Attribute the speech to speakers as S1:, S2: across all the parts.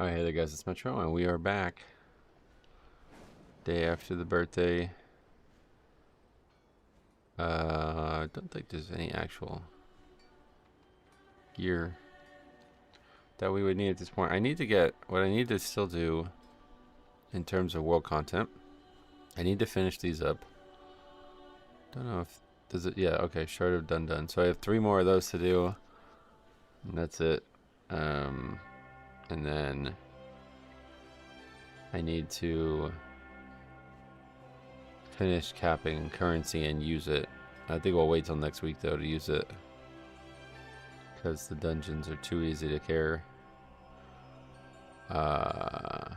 S1: Alright, hey there guys, it's Metro, and we are back. Day after the birthday. I don't think there's any actual gear that we would need at this point. I need to get, what I need to still do in terms of world content, I need to finish these up. Don't know if, does it, yeah, okay, short of done. So I have 3 more of those to do, and that's it. And then I need to finish capping currency and use it. I think we'll wait till next week though to use it, because the dungeons are too easy to care. What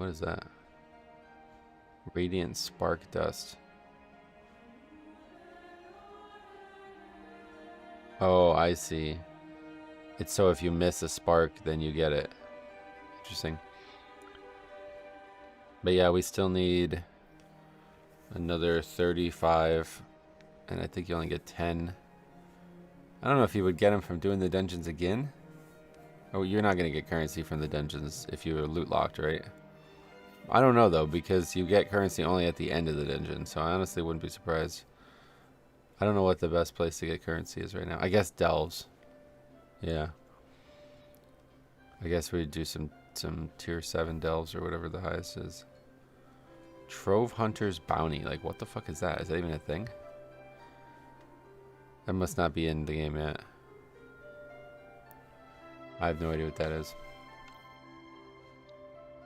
S1: is that? Radiant Spark Dust. Oh, I see. It's so if you miss a spark, then you get it. Interesting. But yeah, we still need another 35, and I think you only get 10. I don't know if you would get them from doing the dungeons again. Oh, you're not going to get currency from the dungeons if you're loot locked, right? I don't know though, because you get currency only at the end of the dungeon, so I honestly wouldn't be surprised. I don't know what the best place to get currency is right now. I guess delves. Yeah. I guess we'd do some tier 7 delves or whatever the highest is. Trove Hunter's Bounty. Like, what the fuck is that? Is that even a thing? That must not be in the game yet. I have no idea what that is.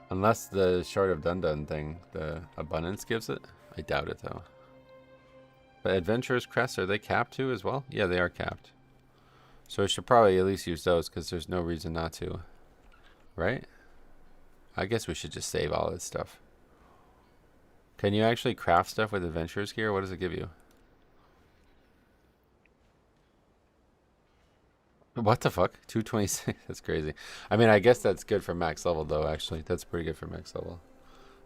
S1: Unless the Shard of Dun thing, the abundance gives it. I doubt it though. But Adventurer's Crest, are they capped too as well? Yeah, they are capped. So I should probably at least use those because there's no reason not to. Right? I guess we should just save all this stuff. Can you actually craft stuff with Adventurer's Gear? What does it give you? What the fuck? 226? That's crazy. I mean, I guess that's good for max level though, actually. That's pretty good for max level.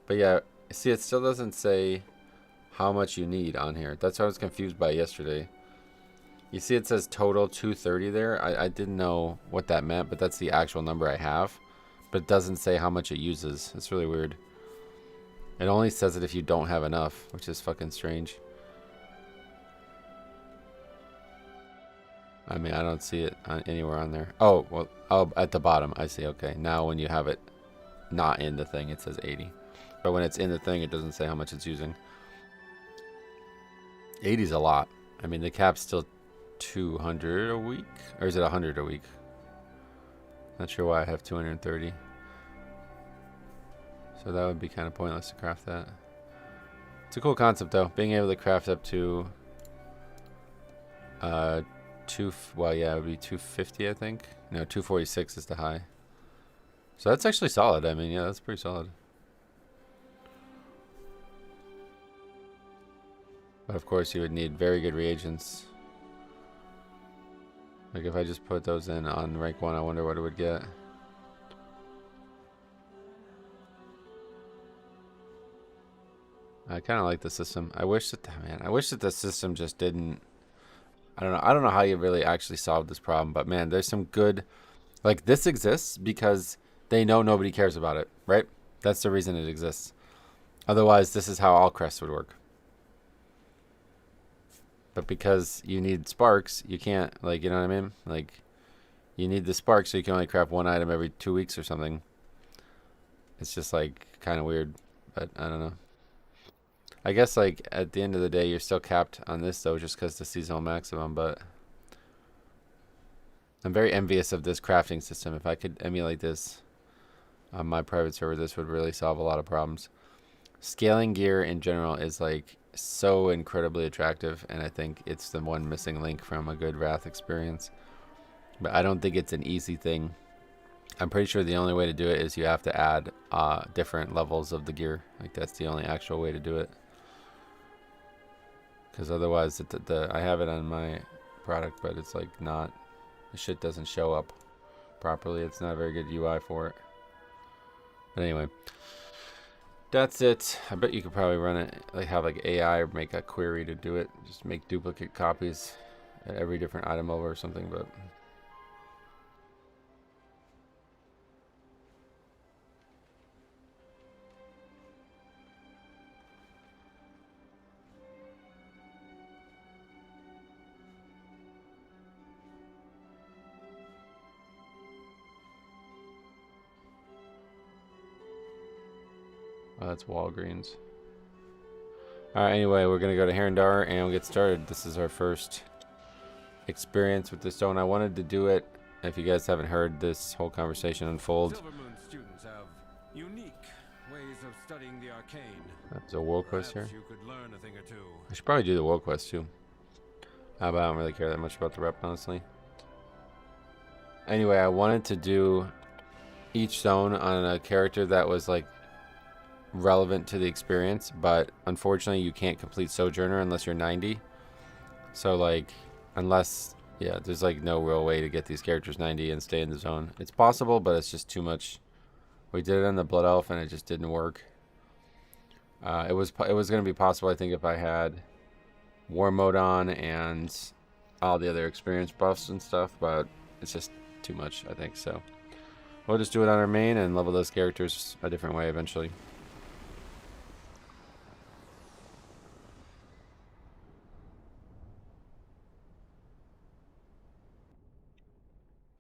S1: But yeah, see, it still doesn't say how much you need on here. That's what I was confused by yesterday. You see it says total 230 there. I didn't know what that meant, but that's the actual number I have. But it doesn't say how much it uses. It's really weird. It only says it if you don't have enough, which is fucking strange. I mean, I don't see it anywhere on there. Oh, well, oh, at the bottom. I see, okay. Now when you have it not in the thing, it says 80. But when it's in the thing, it doesn't say how much it's using. 80 is a lot. I mean, the cap's still 200 a week? Or is it 100 a week? Not sure why I have 230. So that would be kind of pointless to craft that. It's a cool concept though. Being able to craft up to well, yeah, it would be 250, I think. No, 246 is the high. So that's actually solid. I mean, yeah, that's pretty solid. But of course, you would need very good reagents. Like if I just put those in on rank 1, I wonder what it would get. I kind of like the system. I wish that, man, I wish that the system just didn't. I don't know how you really actually solve this problem, but man, there's some good, like this exists because they know nobody cares about it, right? That's the reason it exists. Otherwise, this is how all crests would work. But because you need sparks, you can't, like, you know what I mean? Like, you need the sparks so you can only craft 1 item every 2 weeks or something. It's just like kind of weird, but I don't know. I guess like at the end of the day, you're still capped on this though, just because the seasonal maximum. But I'm very envious of this crafting system. If I could emulate this on my private server, this would really solve a lot of problems. Scaling gear in general is like so incredibly attractive, and I think it's the one missing link from a good Wrath experience. But I don't think it's an easy thing. I'm pretty sure the only way to do it is you have to add different levels of the gear. Like that's the only actual way to do it. Because otherwise, I have it on my product, but it's like not, the shit doesn't show up properly. It's not a very good UI for it. But anyway, that's it. I bet you could probably run it, like have like AI or make a query to do it. Just make duplicate copies at every different item over or something, but Oh, that's Walgreens. Alright, anyway, we're going to go to Harandar and we'll get started. This is our first experience with this zone. I wanted to do it, if you guys haven't heard this whole conversation unfold.
S2: Silvermoon students have unique ways of studying the arcane.
S1: There's a world quest here.
S2: You could learn a thing or two.
S1: I should probably do the world quest too. But I don't really care that much about the rep, honestly. Anyway, I wanted to do each zone on a character that was like relevant to the experience, but unfortunately you can't complete Sojourner unless you're 90. So like, unless, yeah, there's like no real way to get these characters 90 and stay in the zone. It's possible, but it's just too much. We did it on the Blood Elf and it just didn't work. It was going to be possible, I think, if I had War Mode on and all the other experience buffs and stuff, but it's just too much, I think. So we'll just do it on our main and level those characters a different way eventually.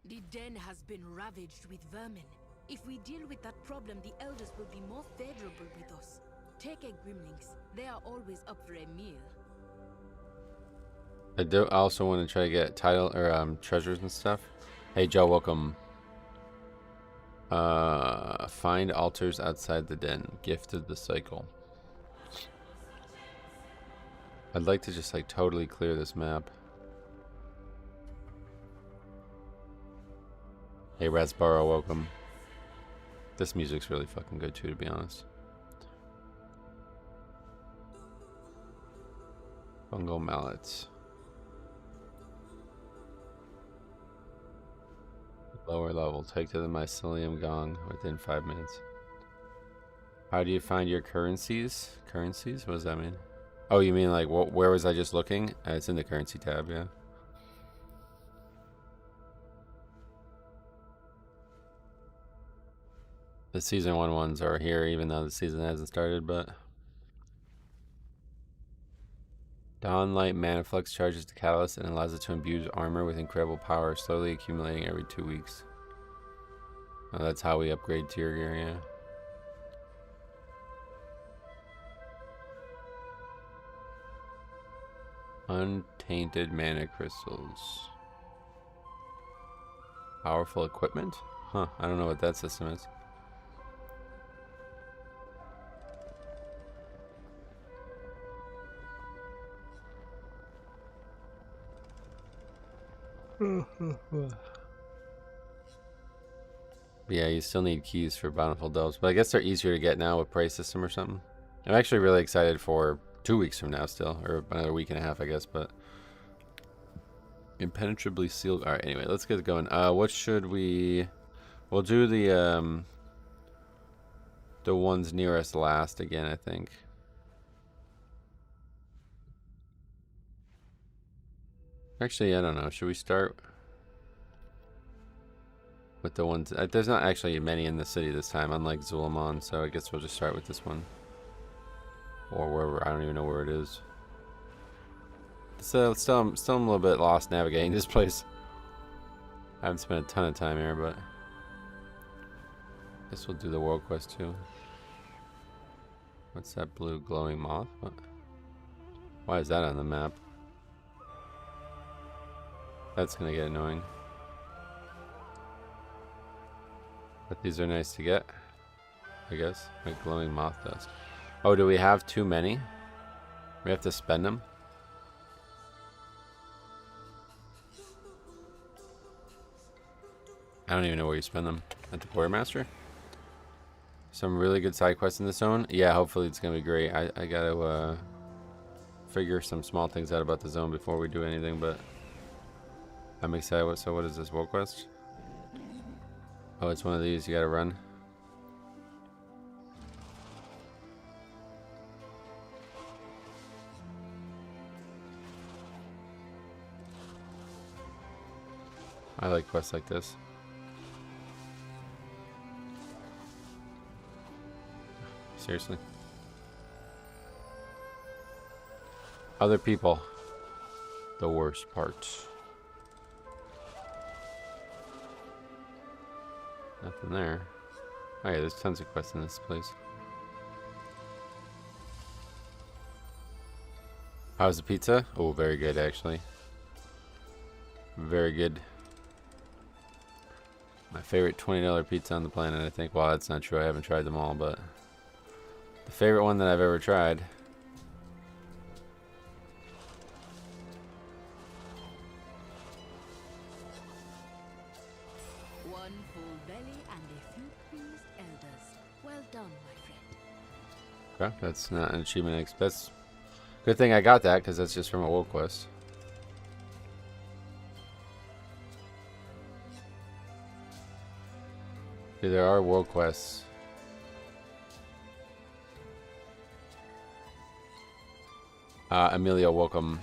S3: The den has been ravaged with vermin. If we deal with that problem, the elders will be more favorable with us. Take a Gremlings. They are always up for a meal.
S1: I do also want to try to get title or treasures and stuff. Hey Joe, welcome. Find altars outside the den. Gifted the cycle. I'd like to just like totally clear this map. Hey Rasparo, welcome. This music's really fucking good too, to be honest. Fungal mallets. Lower level. Take to the mycelium gong within 5 minutes. How do you find your currencies? Currencies? What does that mean? Oh, you mean like where was I just looking? It's in the currency tab, yeah. The season 1 ones are here, even though the season hasn't started, but... Dawnlight Manaflux charges the catalyst and allows it to imbue armor with incredible power, slowly accumulating every 2 weeks. Oh, that's how we upgrade tier gear, yeah. Untainted mana crystals. Powerful equipment? Huh, I don't know what that system is. Yeah, you still need keys for Bountiful Delves, but I guess they're easier to get now with price system or something. I'm actually really excited for 2 weeks from now still, or another week and a half, I guess, but... Impenetrably sealed. Alright, anyway, let's get going. What should we... We'll do the ones near us last again, I think. Actually, I don't know. Should we start with the ones... there's not actually many in the city this time, unlike Zulamon, so I guess we'll just start with this one. Or wherever. I don't even know where it is. So still I'm a little bit lost navigating this place. I haven't spent a ton of time here, but... I guess we'll do the world quest too. What's that blue glowing moth? What? Why is that on the map? That's gonna get annoying. But these are nice to get, I guess. Like glowing moth dust. Oh, do we have too many? We have to spend them? I don't even know where you spend them. At the quartermaster? Some really good side quests in this zone? Yeah, hopefully it's gonna be great. I gotta figure some small things out about the zone before we do anything, but I'm excited. So what is this world quest? Oh, it's one of these you gotta run. I like quests like this. Seriously. Other people. The worst part. Nothing there. Oh yeah, there's tons of quests in this place. How's the pizza? Oh, very good, actually. Very good. My favorite $20 pizza on the planet, I think. Well, that's not true. I haven't tried them all, but the favorite one that I've ever tried.
S3: One full belly and a few pleased elders. Well done, my friend.
S1: Okay, that's not an achievement. That's good thing I got that, because that's just from a world quest. Okay, there are world quests. Emilio, welcome.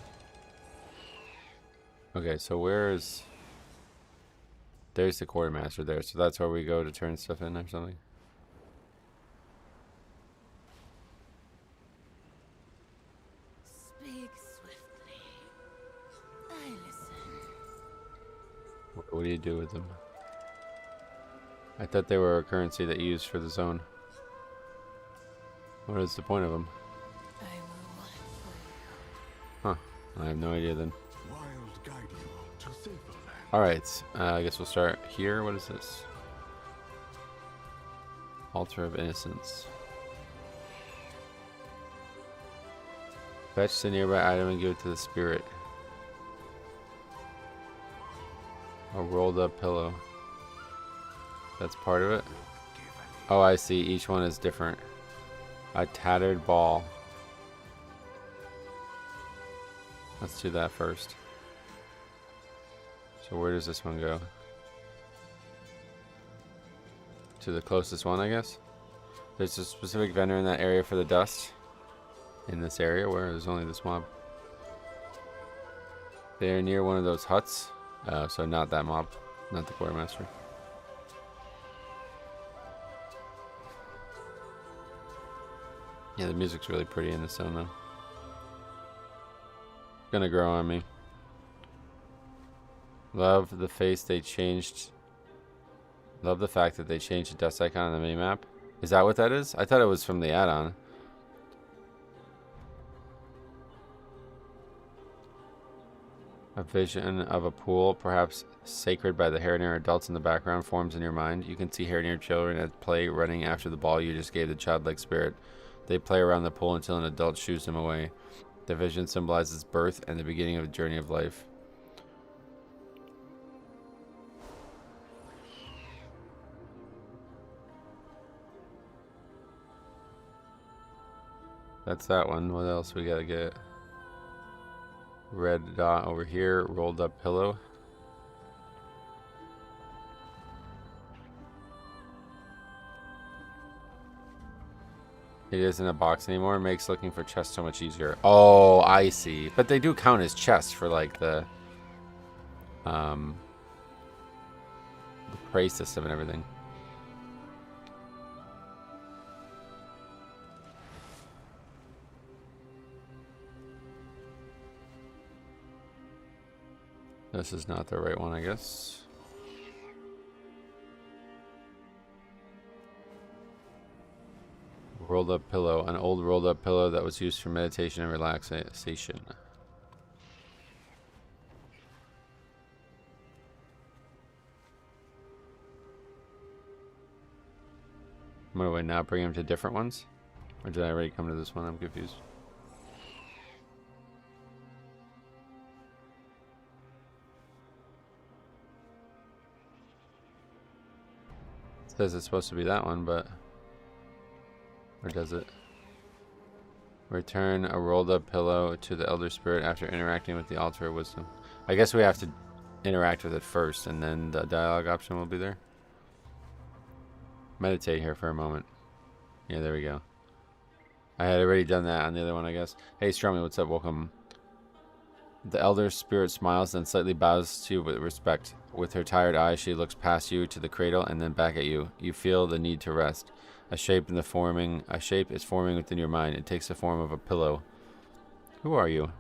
S1: Okay, so where's... There's the quartermaster there, so that's where we go to turn stuff in or something.
S3: Speak swiftly. I listen.
S1: What do you do with them? I thought they were a currency that you used for the zone. What is the point of them?
S3: I will work for you.
S1: Huh. I have no idea then.
S2: Wild guide you to safer land.
S1: Alright, I guess we'll start here. What is this? Altar of Innocence. Fetch the nearby item and give it to the spirit. A rolled up pillow. That's part of it. Oh, I see. Each one is different. A tattered ball. Let's do that first. So where does this one go? To the closest one, I guess. There's a specific vendor in that area for the dust. In this area where there's only this mob. They're near one of those huts. So not that mob. Not the quartermaster. Yeah, the music's really pretty in this zone though. Gonna grow on me. Love the face they changed. Love the fact that they changed the dust icon on the minimap. Is that what that is? I thought it was from the add-on. A vision of a pool, perhaps sacred by the Harandar adults in the background, forms in your mind. You can see Harandar children at play running after the ball you just gave the childlike spirit. They play around the pool until an adult shoos them away. The vision symbolizes birth and the beginning of a journey of life. That's that one. What else we gotta get? Red dot over here, rolled up pillow. It isn't a box anymore. It makes looking for chests so much easier. Oh, I see. But they do count as chests for like the prey system and everything. This is not the right one, I guess. Rolled up pillow. An old rolled up pillow that was used for meditation and relaxation. What do I now bring him to different ones? Or did I already come to this one? I'm confused. It says it's supposed to be that one, but... Or does it? Return a rolled up pillow to the Elder Spirit after interacting with the Altar of Wisdom. I guess we have to interact with it first, and then the dialogue option will be there. Meditate here for a moment. Yeah, there we go. I had already done that on the other one, I guess. Hey, Stromy, what's up? Welcome. The Elder Spirit smiles, then slightly bows to you with respect. With her tired eyes, she looks past you to the cradle and then back at you. You feel the need to rest. A shape is forming within your mind. It takes the form of a pillow. Who are you?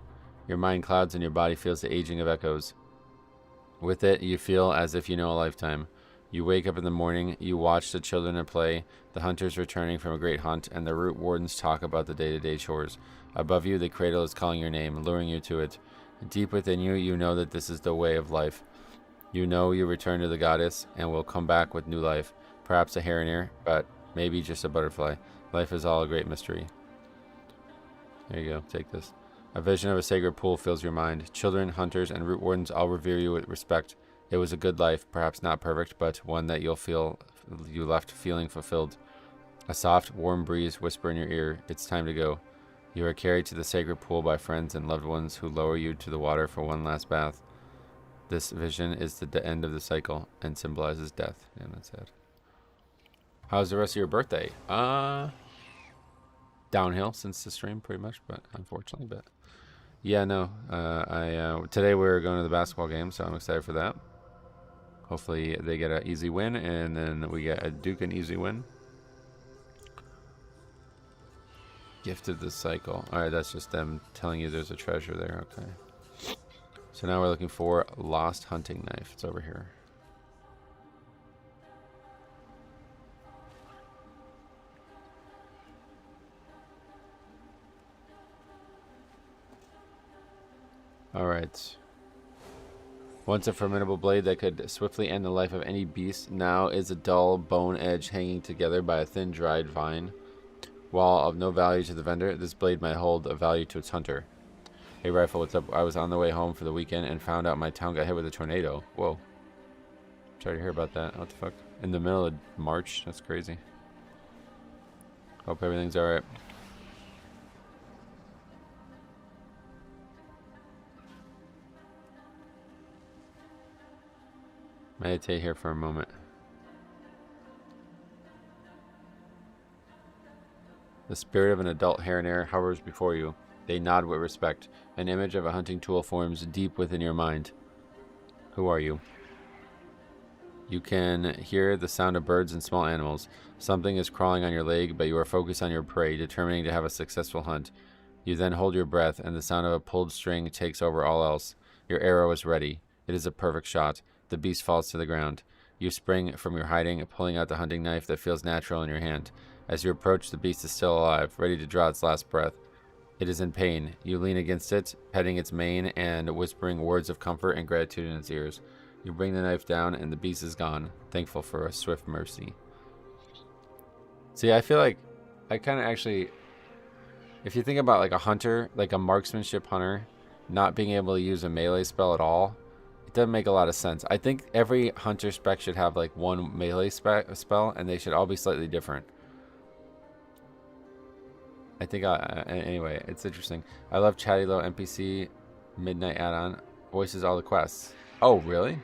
S1: Your mind clouds and your body feels the aging of echoes. With it, you feel as if you know a lifetime. You wake up in the morning, you watch the children at play, the hunters returning from a great hunt, and the root wardens talk about the day-to-day chores. Above you, the cradle is calling your name, luring you to it. Deep within you, you know that this is the way of life. You know you return to the goddess and will come back with new life. Perhaps a Harandar, but maybe just a butterfly. Life is all a great mystery. There you go, take this. A vision of a sacred pool fills your mind. Children, hunters, and root wardens all revere you with respect. It was a good life, perhaps not perfect, but one that you left feeling fulfilled. A soft, warm breeze whisper in your ear, it's time to go. You are carried to the sacred pool by friends and loved ones who lower you to the water for one last bath. This vision is the end of the cycle and symbolizes death. Yeah, that's sad. How's the rest of your birthday? Downhill since the stream, pretty much, but unfortunately, but yeah, no. Today we're going to the basketball game, so I'm excited for that. Hopefully they get an easy win, and then we get a Duke an easy win. Gift of the cycle. All right, that's just them telling you there's a treasure there. Okay. So now we're looking for lost hunting knife. It's over here. All right. Once a formidable blade that could swiftly end the life of any beast, now is a dull bone edge hanging together by a thin dried vine. While of no value to the vendor, this blade might hold a value to its hunter. Hey Rifle, what's up? I was on the way home for the weekend and found out my town got hit with a tornado. Whoa. Sorry to hear about that. What the fuck? In the middle of March? That's crazy. Hope everything's alright. Meditate here for a moment. The spirit of an adult Harandar hovers before you. They nod with respect. An image of a hunting tool forms deep within your mind. Who are you? You can hear the sound of birds and small animals. Something is crawling on your leg, but you are focused on your prey, determining to have a successful hunt. You then hold your breath, and the sound of a pulled string takes over all else. Your arrow is ready. It is a perfect shot. The beast falls to the ground. You spring from your hiding, pulling out the hunting knife that feels natural in your hand. As you approach, the beast is still alive, ready to draw its last breath. It is in pain. You lean against it, petting its mane and whispering words of comfort and gratitude in its ears. You bring the knife down, and the beast is gone, thankful for a swift mercy. See, I feel like I kind of actually, if you think about like a hunter, like a marksmanship hunter, not being able to use a melee spell at all, it doesn't make a lot of sense. I think every hunter spec should have like one melee spell, and they should all be slightly different. I think, anyway, it's interesting. I love Chatty Little NPC Midnight add-on. Voices all the quests. Oh, really?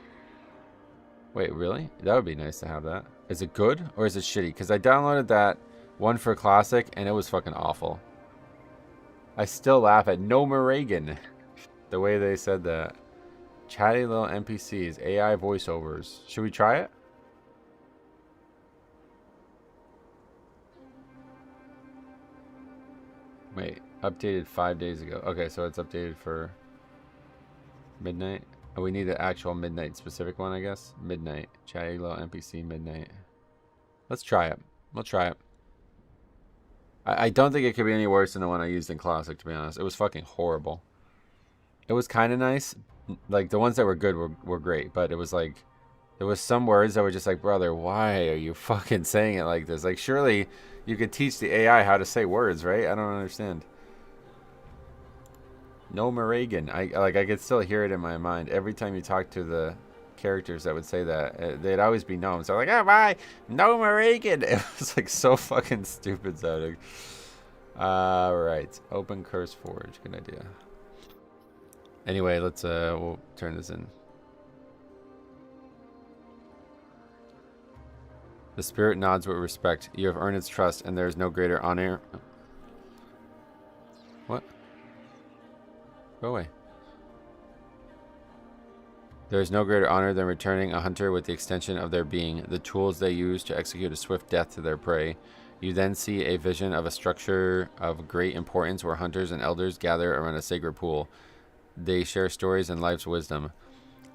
S1: Wait, really? That would be nice to have that. Is it good or is it shitty? Because I downloaded that one for Classic and it was fucking awful. I still laugh at No Moragan. The way they said that. Chatty Little NPCs, AI voiceovers. Should we try it? Wait, updated 5 days ago. Okay, so it's updated for midnight. Oh, we need an actual midnight specific one, I guess. Midnight. Chatty Little NPC midnight. Let's try it. We'll try it. I don't think it could be any worse than the one I used in Classic, to be honest. It was fucking horrible. It was kind of nice. Like, the ones that were good were great, but it was like, there was some words that were just like, brother, why are you fucking saying it like this? Like, surely you could teach the AI how to say words, right? I don't understand. No Moragan. I could still hear it in my mind. Every time you talk to the characters that would say that, they'd always be gnomes. So like, oh, bye, No Moragan. It was like so fucking stupid sounding. Right. Open Curse Forge. Good idea. Anyway, let's we'll turn this in. The spirit nods with respect. You have earned its trust, and there is no greater honor. What? Go away. There is no greater honor than returning a hunter with the extension of their being, the tools they use to execute a swift death to their prey. You then see a vision of a structure of great importance where hunters and elders gather around a sacred pool. They share stories and life's wisdom.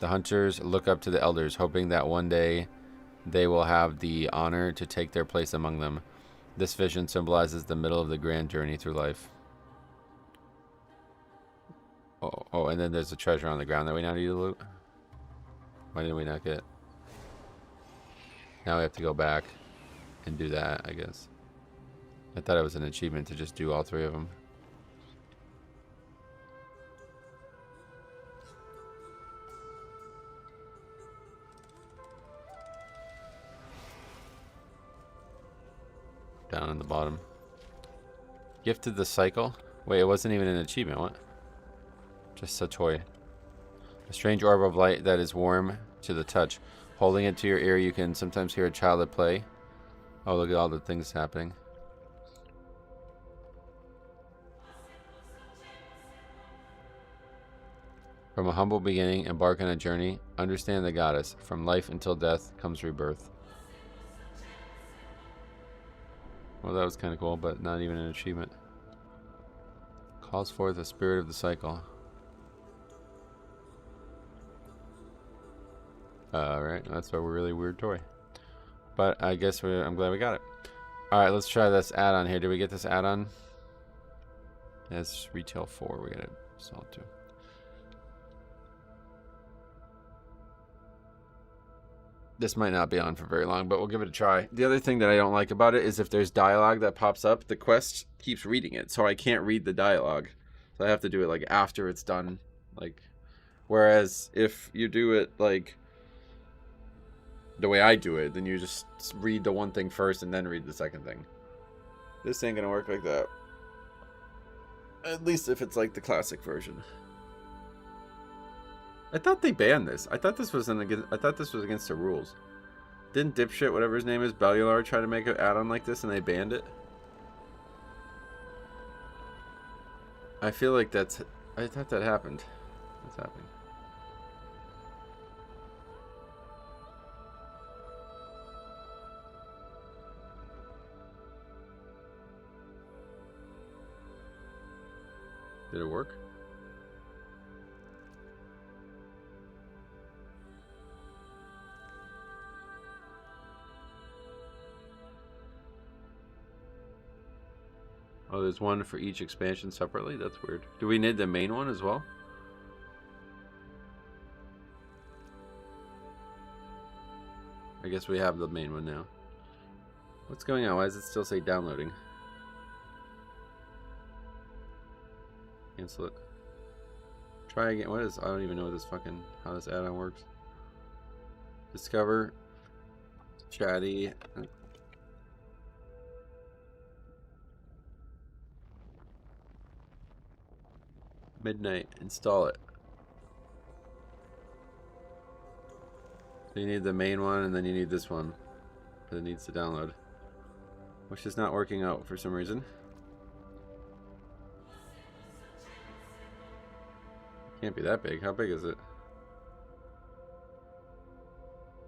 S1: The hunters look up to the elders, hoping that one day they will have the honor to take their place among them. This vision symbolizes the middle of the grand journey through life. Oh, and then there's a treasure on the ground that we now need to loot. Why didn't we not get it? Now we have to go back and do that, I guess. I thought it was an achievement to just do all 3 of them. Down in the bottom. Gifted the cycle. Wait, it wasn't even an achievement. What? Just a toy. A strange orb of light that is warm to the touch. Holding it to your ear, you can sometimes hear a child at play. Oh, look at all the things happening. From a humble beginning, embark on a journey. Understand the goddess. From life until death comes rebirth. Well, that was kind of cool, but not even an achievement. Calls forth the spirit of the cycle. Alright, that's a really weird toy. But I guess I'm glad we got it. Alright, let's try this add-on here. Did we get this add-on? That's retail 4. We gotta sell 2. This might not be on for very long, but we'll give it a try. The other thing that I don't like about it is if there's dialogue that pops up, the quest keeps reading it, so I can't read the dialogue. So I have to do it like after it's done. Like, whereas if you do it like the way I do it, then you just read the one thing first and then read the second thing. This ain't gonna work like that. At least if it's like the classic version. I thought they banned this. I thought this was against the rules. Didn't dipshit, whatever his name is, Bellular, try to make an add-on like this and they banned it? I feel like that's... I thought that happened. What's happening? Did it work? Oh, there's one for each expansion separately? That's weird. Do we need the main one as well? I guess we have the main one now. What's going on? Why does it still say downloading? Cancel it. Try again. What is... I don't even know this fucking... how this add-on works. Discover. Chatty. Midnight. Install it. So you need the main one and then you need this one that needs to download, which is not working out for some reason. Can't be that big. How big is it?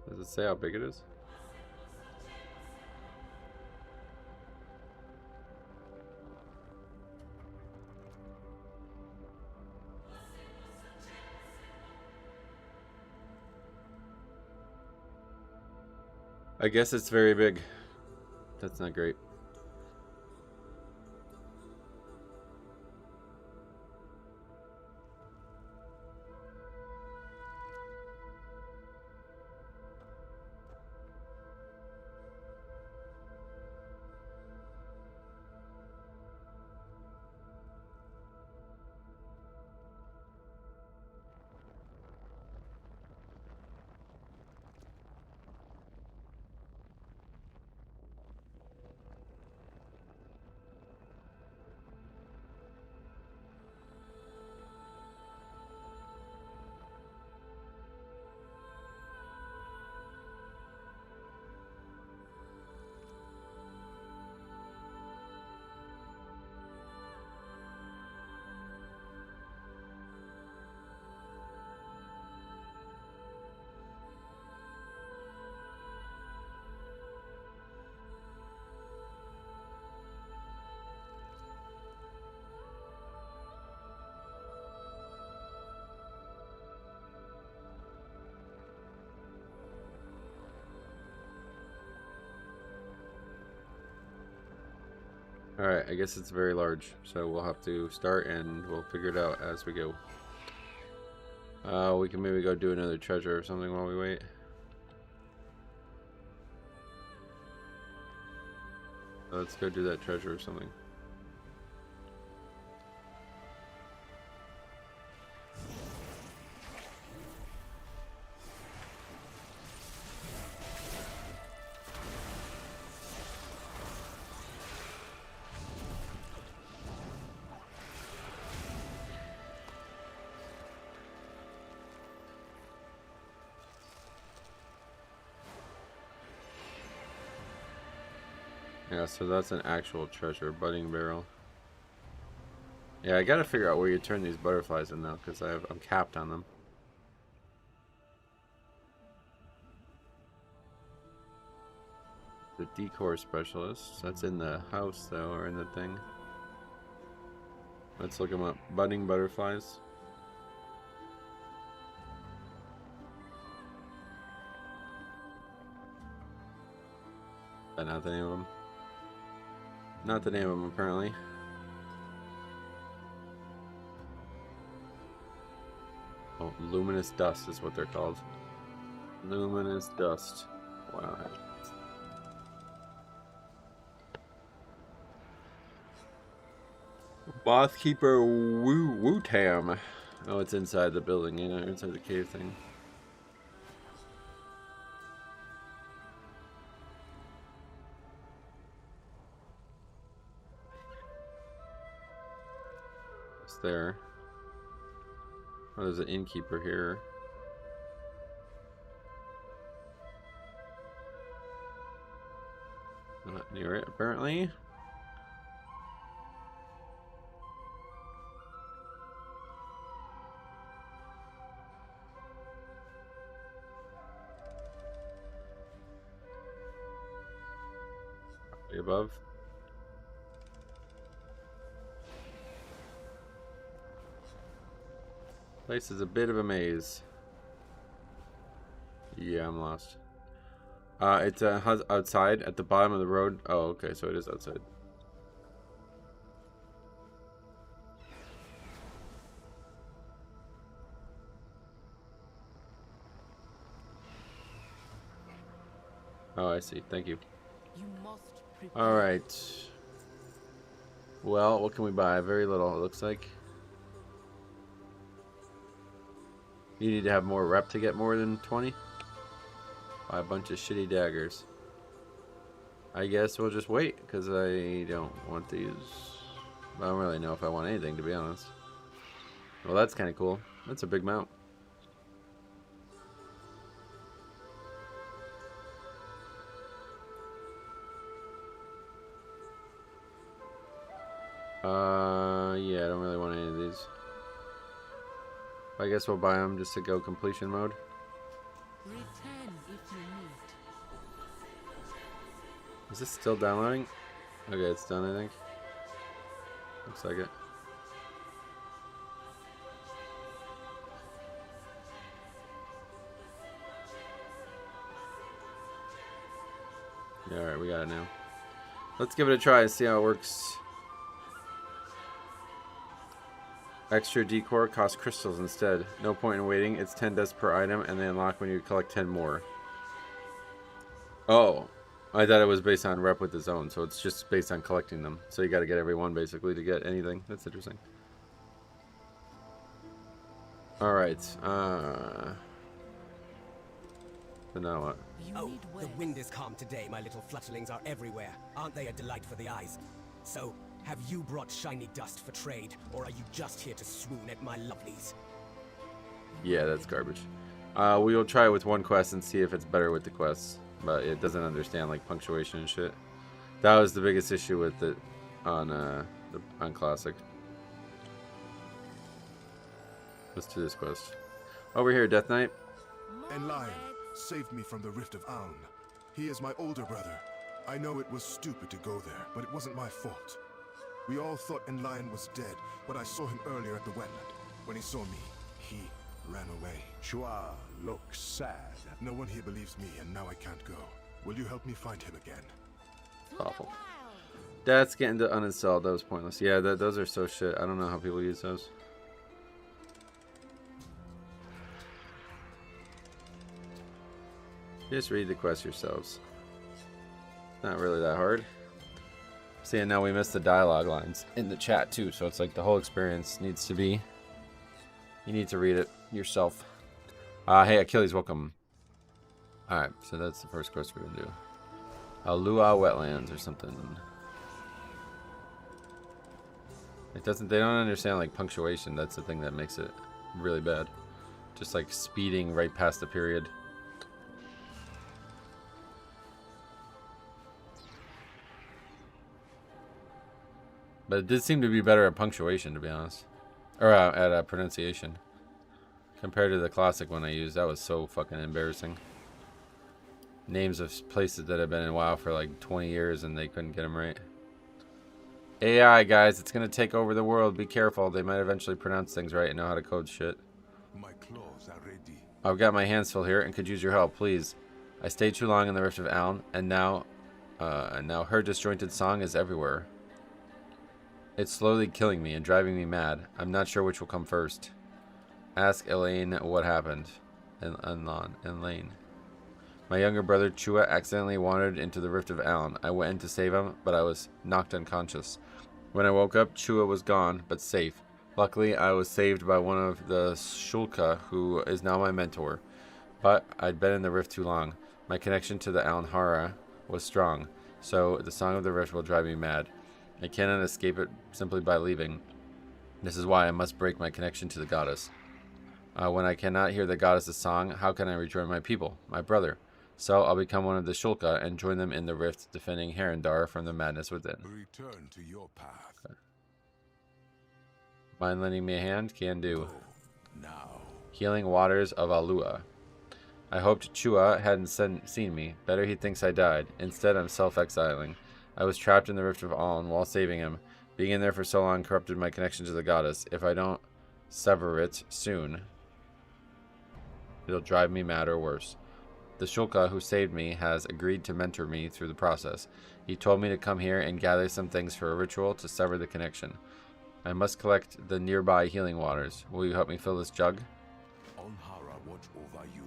S1: Does it say how big it is? I guess it's very big. That's not great. Alright, I guess it's very large, so we'll have to start and we'll figure it out as we go. We can maybe go do another treasure or something while we wait. Let's go do that treasure or something. Yeah, so that's an actual treasure, budding barrel. Yeah, I gotta figure out where you turn these butterflies in now, because I'm capped on them. The decor specialist, that's in the house though, or in the thing. Let's look them up. Budding butterflies. Is that not the name of them? Not the name of them, apparently. Oh, luminous dust is what they're called. Luminous dust. Wow. Mothkeeper Wootam. Oh, it's inside the building, you know, inside the cave thing. There. Oh, there's an innkeeper here. Not near it, apparently. Probably above. Place is a bit of a maze. Yeah, I'm lost. It's outside at the bottom of the road. Oh, okay, so it is outside. Oh, I see. Thank you. All right. Well, what can we buy? Very little, it looks like. You need to have more rep to get more than 20? Buy a bunch of shitty daggers. I guess we'll just wait, because I don't want these. I don't really know if I want anything, to be honest. Well, that's kind of cool. That's a big mount. Yeah, I don't really want any of these. I guess we'll buy them just to go completion mode.
S3: Return if you need.
S1: Is this still downloading? Okay, it's done, I think. Looks like it. Yeah, alright, we got it now. Let's give it a try and see how it works. Extra decor costs crystals instead. No point in waiting. It's 10 dust per item, and they unlock when you collect 10 more. Oh, I thought it was based on rep with the zone, so it's just based on collecting them. So you got to get every one basically to get anything. That's interesting. All right. So now what?
S4: Oh, the wind is calm today. My little flutterlings are everywhere. Aren't they a delight for the eyes? So, have you brought shiny dust for trade, or are you just here to swoon at my lovelies?
S1: Yeah, that's garbage. We will try it with one quest and see if it's better with the quests, but it doesn't understand like punctuation and shit. That was the biggest issue with it on Classic. Let's do this quest. Over here, Death Knight.
S5: And Lion saved me from the Rift of Aun. He is my older brother. I know it was stupid to go there, but it wasn't my fault. We all thought Lion was dead, but I saw him earlier at the wetland. When he saw me, he ran away.
S6: Chua looks sad.
S5: No one here believes me, and now I can't go. Will you help me find him again?
S1: Awful. That's getting to uninstalled. That was pointless. Yeah, those are so shit. I don't know how people use those. Just read the quest yourselves. Not really that hard. See, and now we missed the dialogue lines in the chat too, so it's like the whole experience needs to be... You need to read it yourself. Hey, Achilles, welcome. Alright, so that's the first quest we're gonna do. Alua Wetlands or something. It doesn't... They don't understand, like, punctuation. That's the thing that makes it really bad. Just, like, speeding right past the period. But it did seem to be better at punctuation, to be honest. Or at pronunciation. Compared to the classic one I used. That was so fucking embarrassing. Names of places that have been in WoW for like 20 years and they couldn't get them right. AI, guys, it's going to take over the world. Be careful. They might eventually pronounce things right and know how to code shit.
S6: My claws are ready.
S1: I've got my hands full here and could use your help, please. I stayed too long in the Rift of Aln, and now her disjointed song is everywhere. It's slowly killing me and driving me mad. I'm not sure which will come first. Ask Elaine what happened. Elaine. My younger brother Chua accidentally wandered into the Rift of Aln. I went in to save him, but I was knocked unconscious. When I woke up, Chua was gone, but safe. Luckily, I was saved by one of the Shulka, who is now my mentor. But I'd been in the Rift too long. My connection to the Alnhara was strong, so the Song of the Rift will drive me mad. I cannot escape it simply by leaving. This is why I must break my connection to the goddess. When I cannot hear the goddess's song, how can I rejoin my people, my brother? So I'll become one of the Shulka and join them in the rift, defending Harandar from the madness within.
S6: Return to your path.
S1: Okay. Mind lending me a hand? Can do.
S6: Go now.
S1: Healing waters of Alua. I hoped Chua hadn't seen me. Better he thinks I died. Instead, I'm self-exiling. I was trapped in the Rift of Aln while saving him. Being in there for so long corrupted my connection to the goddess. If I don't sever it soon, it'll drive me mad or worse. The Shulka who saved me has agreed to mentor me through the process. He told me to come here and gather some things for a ritual to sever the connection. I must collect the nearby healing waters. Will you help me fill this jug?
S6: Alnhara watch over you.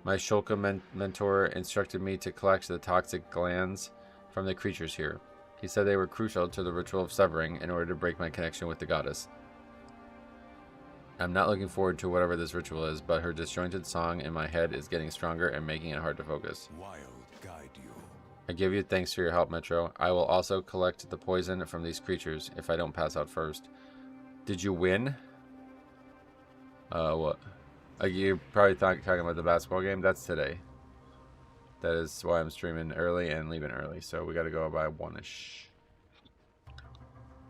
S1: My Shulka mentor instructed me to collect the toxic glands from the creatures here. He said they were crucial to the ritual of severing in order to break my connection with the goddess. I'm not looking forward to whatever this ritual is, but her disjointed song in my head is getting stronger and making it hard to focus.
S6: Wild guide you.
S1: I give you thanks for your help, Metro. I will also collect the poison from these creatures if I don't pass out first. Did you win? What? You're probably talking about the basketball game? That's today. That is why I'm streaming early and leaving early. So we got to go by 1-ish.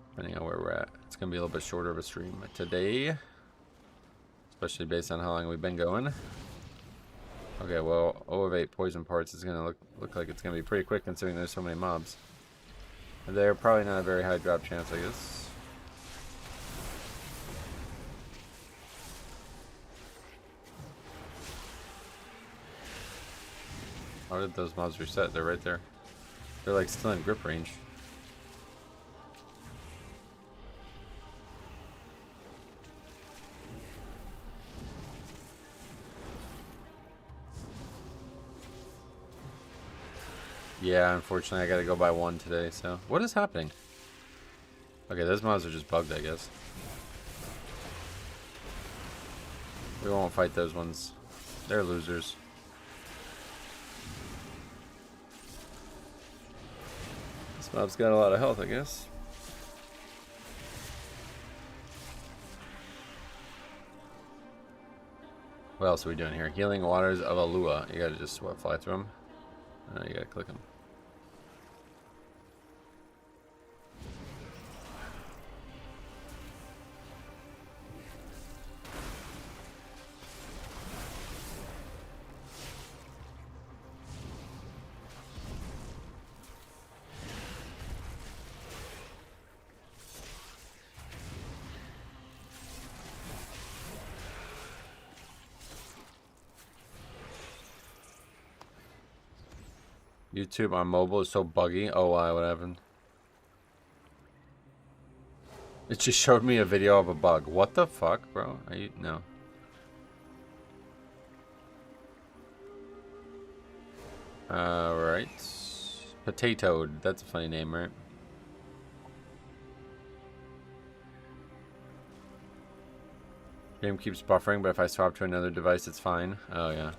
S1: Depending on where we're at. It's going to be a little bit shorter of a stream today. Especially based on how long we've been going. Okay, well, O of 8 poison parts is going to look like it's going to be pretty quick considering there's so many mobs. And they're probably not a very high drop chance, I guess. How did those mobs reset? They're right there. They're like still in grip range. Yeah, unfortunately I gotta go by 1 today, so. What is happening? Okay, those mobs are just bugged, I guess. We won't fight those ones. They're losers. This mob's got a lot of health, I guess. What else are we doing here? Healing waters of Alua. You gotta just fly through them. No, you gotta click them. YouTube on mobile is so buggy. Oh, why? What happened? It just showed me a video of a bug. What the fuck, bro? Are you... No. Alright. Potatoed. That's a funny name, right? Game keeps buffering, but if I swap to another device, it's fine. Oh, yeah.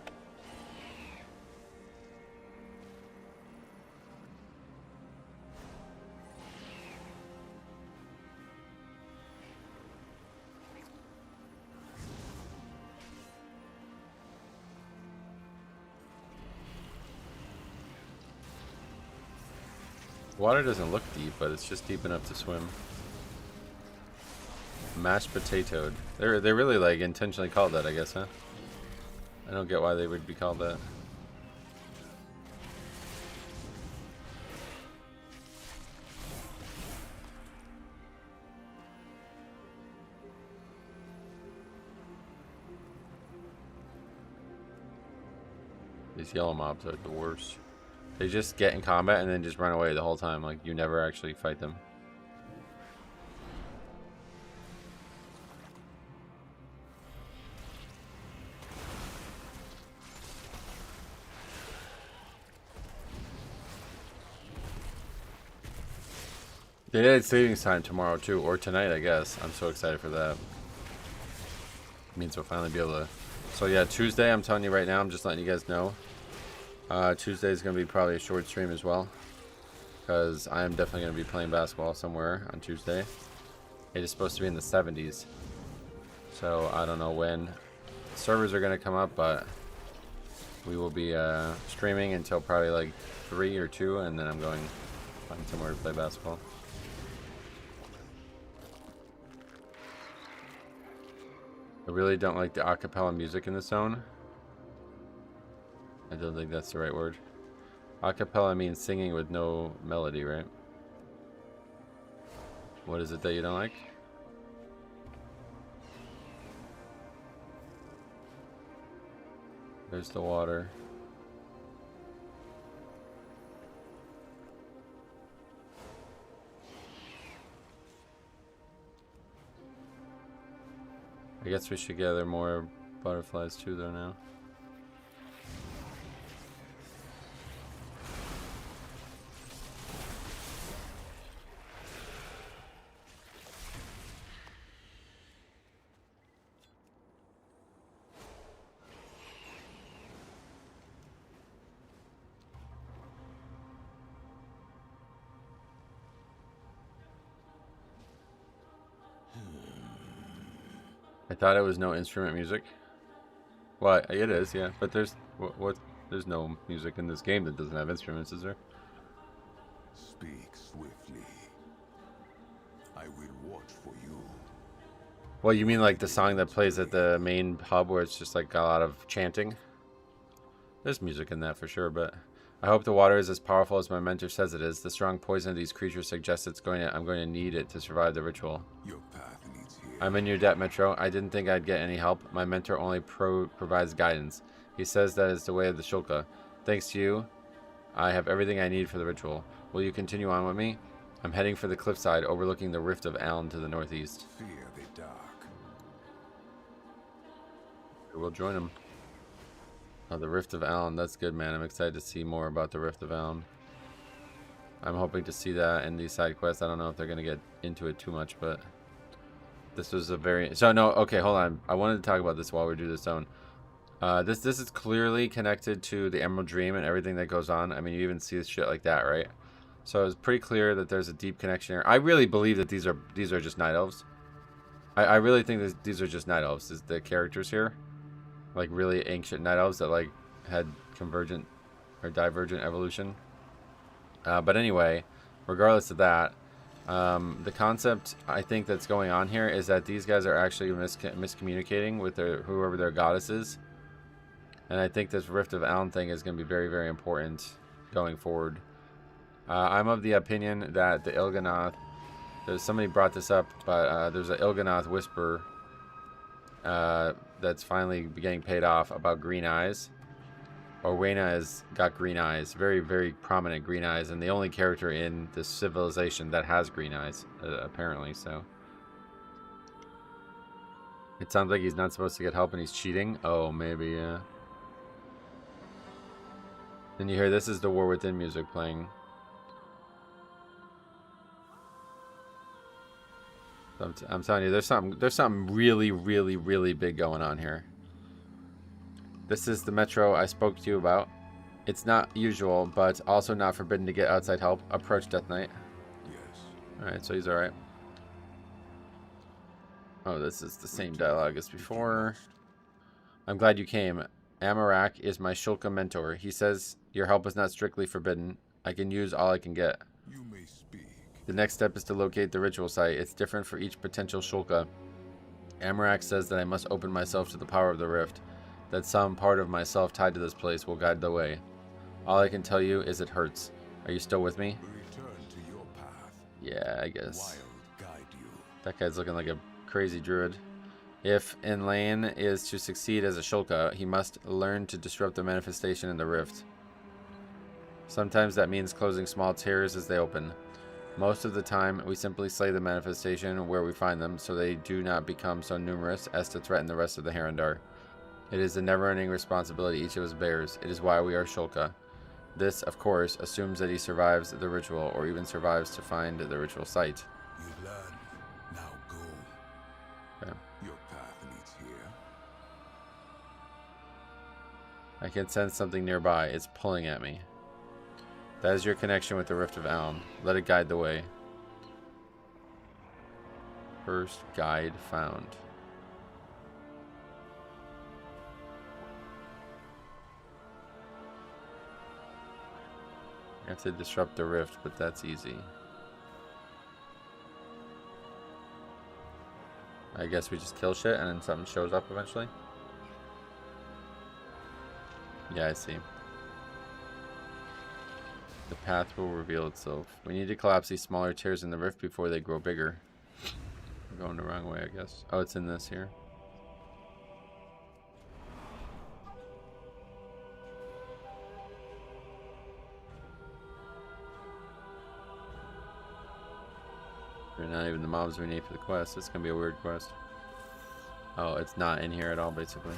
S1: Water doesn't look deep, but it's just deep enough to swim. Mashed potatoed. They're really like intentionally called that, I guess, huh? I don't get why they would be called that. These yellow mobs are the worst. They just get in combat and then just run away the whole time. Like, you never actually fight them. Daylight savings time tomorrow too, or tonight, I guess. I'm so excited for that. It means we'll finally be able to... So yeah, Tuesday, I'm telling you right now, I'm just letting you guys know. Tuesday is going to be probably a short stream as well, because I am definitely going to be playing basketball somewhere on Tuesday. It is supposed to be in the 70s, so I don't know when servers are going to come up, but we will be streaming until probably like 3 or 2, and then I'm going to find somewhere to play basketball. I really don't like the acapella music in the zone. I don't think that's the right word. Acapella means singing with no melody, right? What is it that you don't like? There's the water. I guess we should gather more butterflies too, though, now. I thought it was no instrument music. Well, it is, yeah. But there's there's no music in this game that doesn't have instruments, is there?
S6: Speak swiftly. I will watch for you.
S1: Well, you mean like the song that plays at the main hub where it's just like a lot of chanting? There's music in that for sure, but I hope the water is as powerful as my mentor says it is. The strong poison of these creatures suggests I'm going to need it to survive the ritual.
S6: Your path leads here.
S1: I'm in your debt, Metro. I didn't think I'd get any help. My mentor only provides guidance. He says that is the way of the Shulka. Thanks to you, I have everything I need for the ritual. Will you continue on with me? I'm heading for the cliffside overlooking the Rift of Aln to the northeast.
S6: Fear the dark.
S1: We'll join him. Oh, the Rift of Aln. That's good, man. I'm excited to see more about the Rift of Aln. I'm hoping to see that in these side quests. I don't know if they're going to get into it too much, but this was a very... So, no, okay, hold on. I wanted to talk about this while we do this zone. This is clearly connected to the Emerald Dream and everything that goes on. I mean, you even see this shit like that, right? So it's pretty clear that there's a deep connection here. I really believe that these are just night elves. I really think that these are just night elves. Is the characters here, like really ancient night elves that like had convergent or divergent evolution. But anyway, regardless of that, the concept I think that's going on here is that these guys are actually miscommunicating with whoever their goddess is. And I think this Rift of Aln thing is going to be very, very important going forward. I'm of the opinion that the Il'gynoth, somebody brought this up, but there's an Il'gynoth whisper that's finally getting paid off about green eyes. Orwena has got green eyes, very, very prominent green eyes, and the only character in this civilization that has green eyes, apparently. So It sounds like he's not supposed to get help and he's cheating. Oh, maybe, yeah. Then you hear this is the War Within music playing. I'm telling you, there's something really big going on here. This is the metro I spoke to you about. It's not usual, but also not forbidden to get outside help. Approach Death Knight.
S6: Yes.
S1: Alright, so he's alright. Oh, this is the same dialogue as before. I'm glad you came. Amarak is my Shulka mentor. He says your help is not strictly forbidden. I can use all I can get.
S6: You may speak.
S1: The next step is to locate the ritual site. It's different for each potential Shulka. Amarak says that I must open myself to the power of the rift. That some part of myself tied to this place will guide the way. All I can tell you is it hurts. Are you still with me?
S6: Return to your path.
S1: Yeah, I guess.
S6: Wild guide you.
S1: That guy's looking like a crazy druid. If Inlane is to succeed as a Shulka, he must learn to disrupt the manifestation in the rift. Sometimes that means closing small tears as they open. Most of the time, we simply slay the manifestation where we find them, so they do not become so numerous as to threaten the rest of the Harandar. It is a never-ending responsibility each of us bears. It is why we are Shulka. This, of course, assumes that he survives the ritual, or even survives to find the ritual site.
S6: You learn. Now go.
S1: Okay.
S6: Your path leads here.
S1: I can sense something nearby. It's pulling at me. That is your connection with the Rift of Alm. Let it guide the way. First guide found. I have to disrupt the rift, but that's easy. I guess we just kill shit and then something shows up eventually. Yeah, I see. The path will reveal itself. We need to collapse these smaller tears in the rift before they grow bigger. We're going the wrong way, I guess. Oh, it's in this here. They're not even the mobs we need for the quest. It's gonna be a weird quest. Oh, it's not in here at all, basically.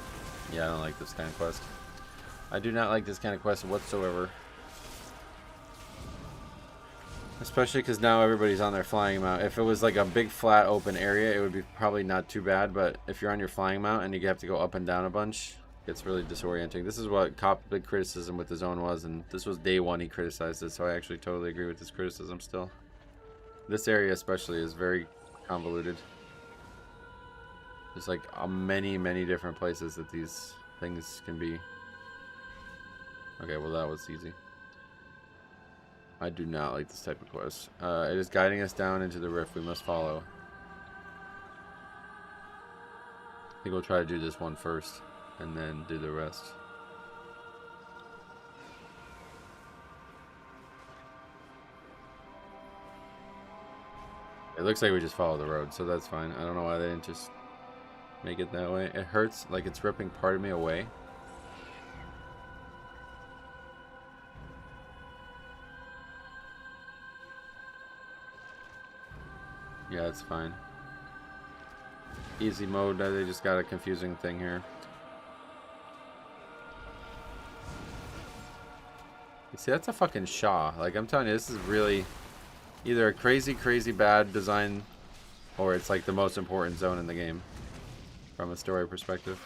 S1: Yeah, I don't like this kind of quest. I do not like this kind of quest whatsoever. Especially because now everybody's on their flying mount. If it was like a big flat open area, it would be probably not too bad. But if you're on your flying mount and you have to go up and down a bunch, it's really disorienting. This is what Cop's big criticism with the zone was, and this was day one he criticized it, so I actually totally agree with his criticism still. This area especially is very convoluted. There's like many different places that these things can be. Okay, well that was easy. I do not like this type of quest. It is guiding us down into the rift we must follow. I think we'll try to do this one first and then do the rest. It looks like we just follow the road, so that's fine. I don't know why they didn't just make it that way. It hurts like it's ripping part of me away. Yeah, it's fine. Easy mode, they just got a confusing thing here. You see, that's a fucking Shaw. Like, I'm telling you, this is really either a crazy bad design, or it's like the most important zone in the game from a story perspective.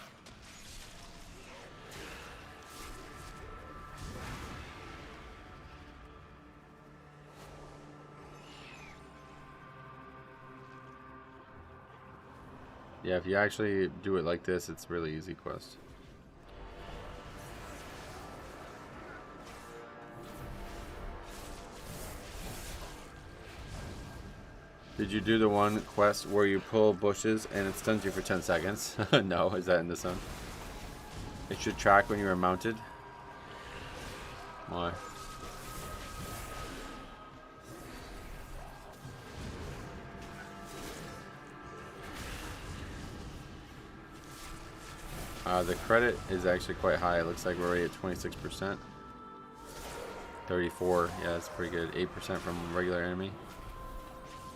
S1: Yeah, if you actually do it like this, it's really easy quest. Did you do the one quest where you pull bushes and it stuns you for 10 seconds? No, is that in this one? It should track when you are mounted. Why? The credit is actually quite high. It looks like we're already at 26%. 34, yeah, that's pretty good. 8% from regular enemy.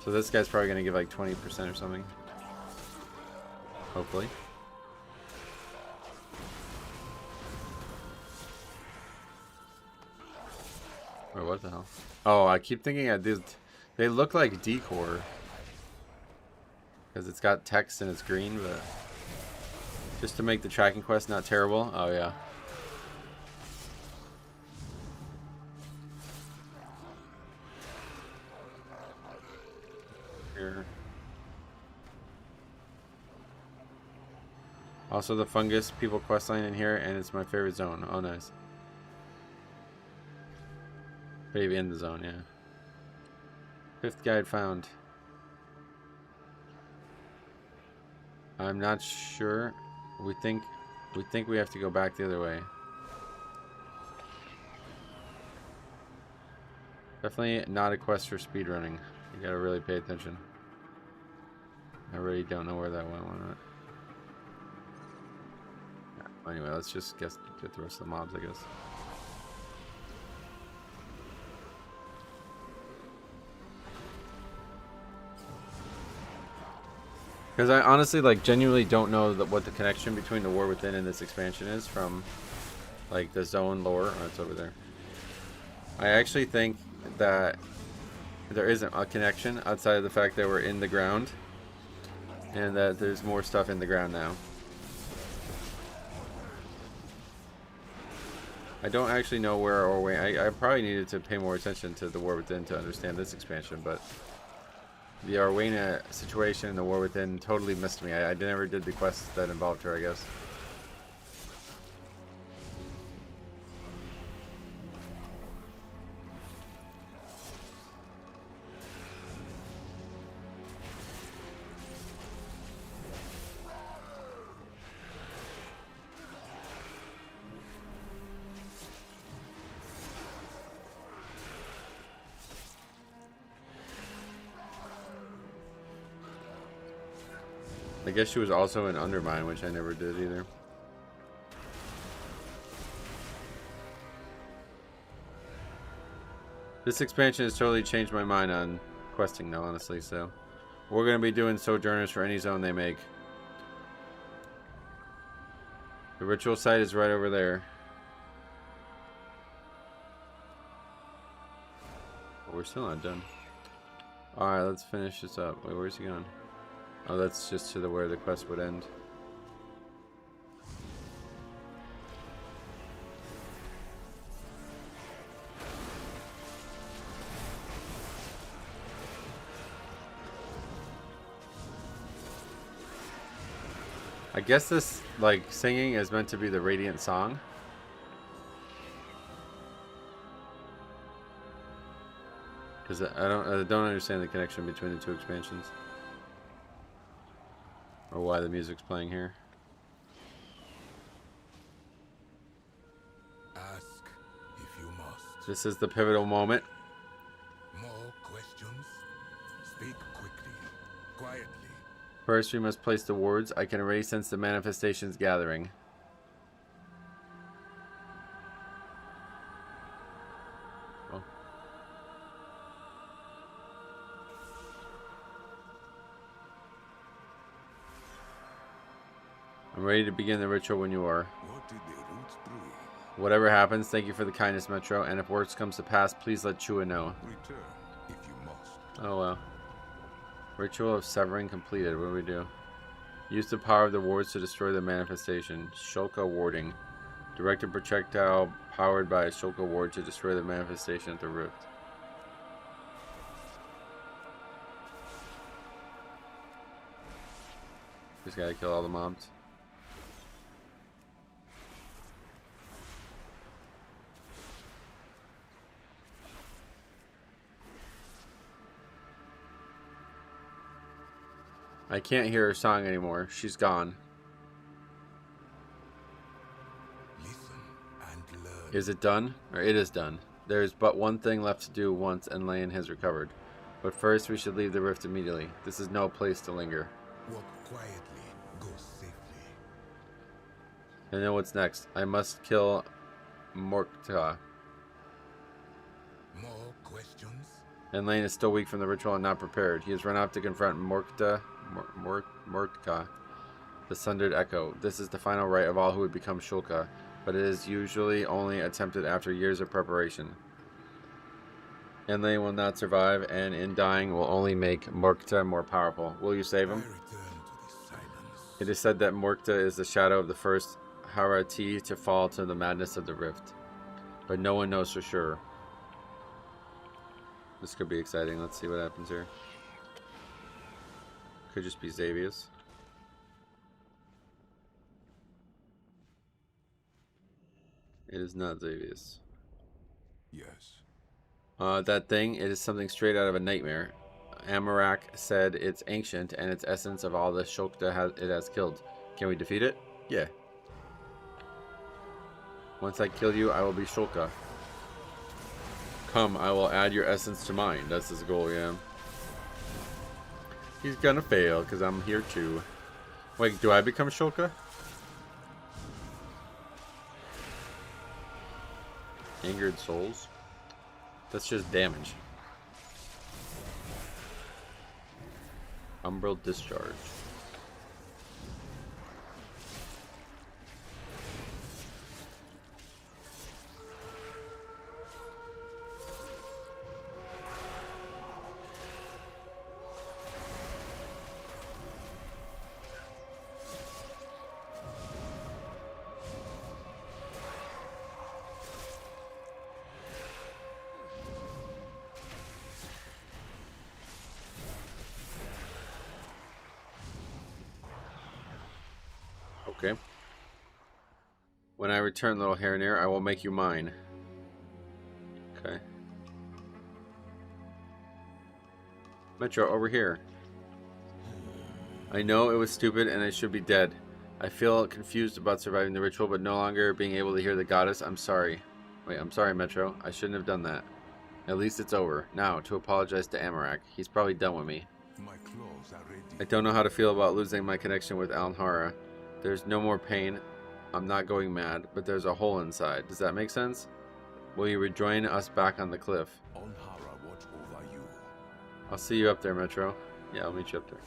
S1: So this guy's probably going to give like 20% or something. Hopefully. Or what the hell? Oh, I keep thinking they look like decor. Because it's got text and it's green, but just to make the tracking quest not terrible. Oh yeah. Here. Also the fungus people questline in here, and it's my favorite zone. Oh nice. Maybe in the zone, yeah. 5th guide found. I'm not sure. We think we have to go back the other way. Definitely not a quest for speedrunning. You gotta really pay attention. I really don't know where that went. Why not? Yeah, anyway, let's just get the rest of the mobs, I guess. Because I honestly, like, genuinely don't know what the connection between the War Within and this expansion is from, like, the zone lore. Oh, it's over there. I actually think that there isn't a connection outside of the fact that we're in the ground. And that there's more stuff in the ground now. I don't actually know where or where. I probably needed to pay more attention to the War Within to understand this expansion, but the Arwena situation in the War Within totally missed me. I never did the quests that involved her, I guess. I guess she was also in Undermine, which I never did either. This expansion has totally changed my mind on questing though, honestly, so we're going to be doing Sojourners for any zone they make. The ritual site is right over there. But we're still not done. Alright, let's finish this up. Wait, where's he going? Oh, that's just to where the quest would end. I guess this, like, singing is meant to be the Radiant Song. Because I don't understand the connection between the two expansions. Or why the music's playing here.
S6: Ask if you must.
S1: This is the pivotal moment.
S6: More questions? Speak quickly, quietly.
S1: First, we must place the wards. I can already sense the manifestations gathering. Oh. I'm ready to begin the ritual when you are.
S6: What did the roots brew?
S1: Whatever happens, thank you for the kindness, Metro. And if worse comes to pass, please let Chua know.
S6: Return if you must.
S1: Oh well. Ritual of severing completed. What do we do? Use the power of the wards to destroy the manifestation. Shulka warding. Direct a projectile powered by a Shulka ward to destroy the manifestation at the root. Just gotta kill all the mobs. I can't hear her song anymore. She's gone.
S6: Listen and learn.
S1: Is it done? Or it is done. There is but one thing left to do once Enlayan has recovered. But first we should leave the rift immediately. This is no place to linger.
S6: Walk quietly, go safely.
S1: I know what's next. I must kill Morkta.
S6: More questions?
S1: Enlayan is still weak from the ritual and not prepared. He has run off to confront Morkta. Mortka. The Sundered Echo. This is the final rite of all who would become Shulka, but it is usually only attempted after years of preparation. And they will not survive, and in dying will only make Morkta more powerful. Will you save him? It is said that Morkta is the shadow of the first Harati to fall to the madness of the rift, but no one knows for sure. This could be exciting. Let's see what happens here. Could just be Xavius. It is not Xavius.
S5: Yes.
S1: That thing, it is something straight out of a nightmare. Amarak said it's ancient and its essence of all the Shulka it has killed. Can we defeat it? Yeah. Once I kill you, I will be Shulka. Come, I will add your essence to mine. That's his goal, yeah. He's gonna fail, because I'm here too. Wait, do I become Shulka? Angered souls? That's just damage. Umbral discharge. Okay. When I return, little Harandar, I will make you mine. Okay. Metro, over here. I know it was stupid and I should be dead. I feel confused about surviving the ritual, but no longer being able to hear the goddess. I'm sorry. Wait, I'm sorry, Metro. I shouldn't have done that. At least it's over. Now, to apologize to Amarak. He's probably done with me.
S6: My claws are ready.
S1: I don't know how to feel about losing my connection with Alnhara. There's no more pain. I'm not going mad, but there's a hole inside. Does that make sense? Will you rejoin us back on the cliff?
S6: Alnhara, watch over you.
S1: I'll see you up there, Metro. Yeah, I'll meet you up there.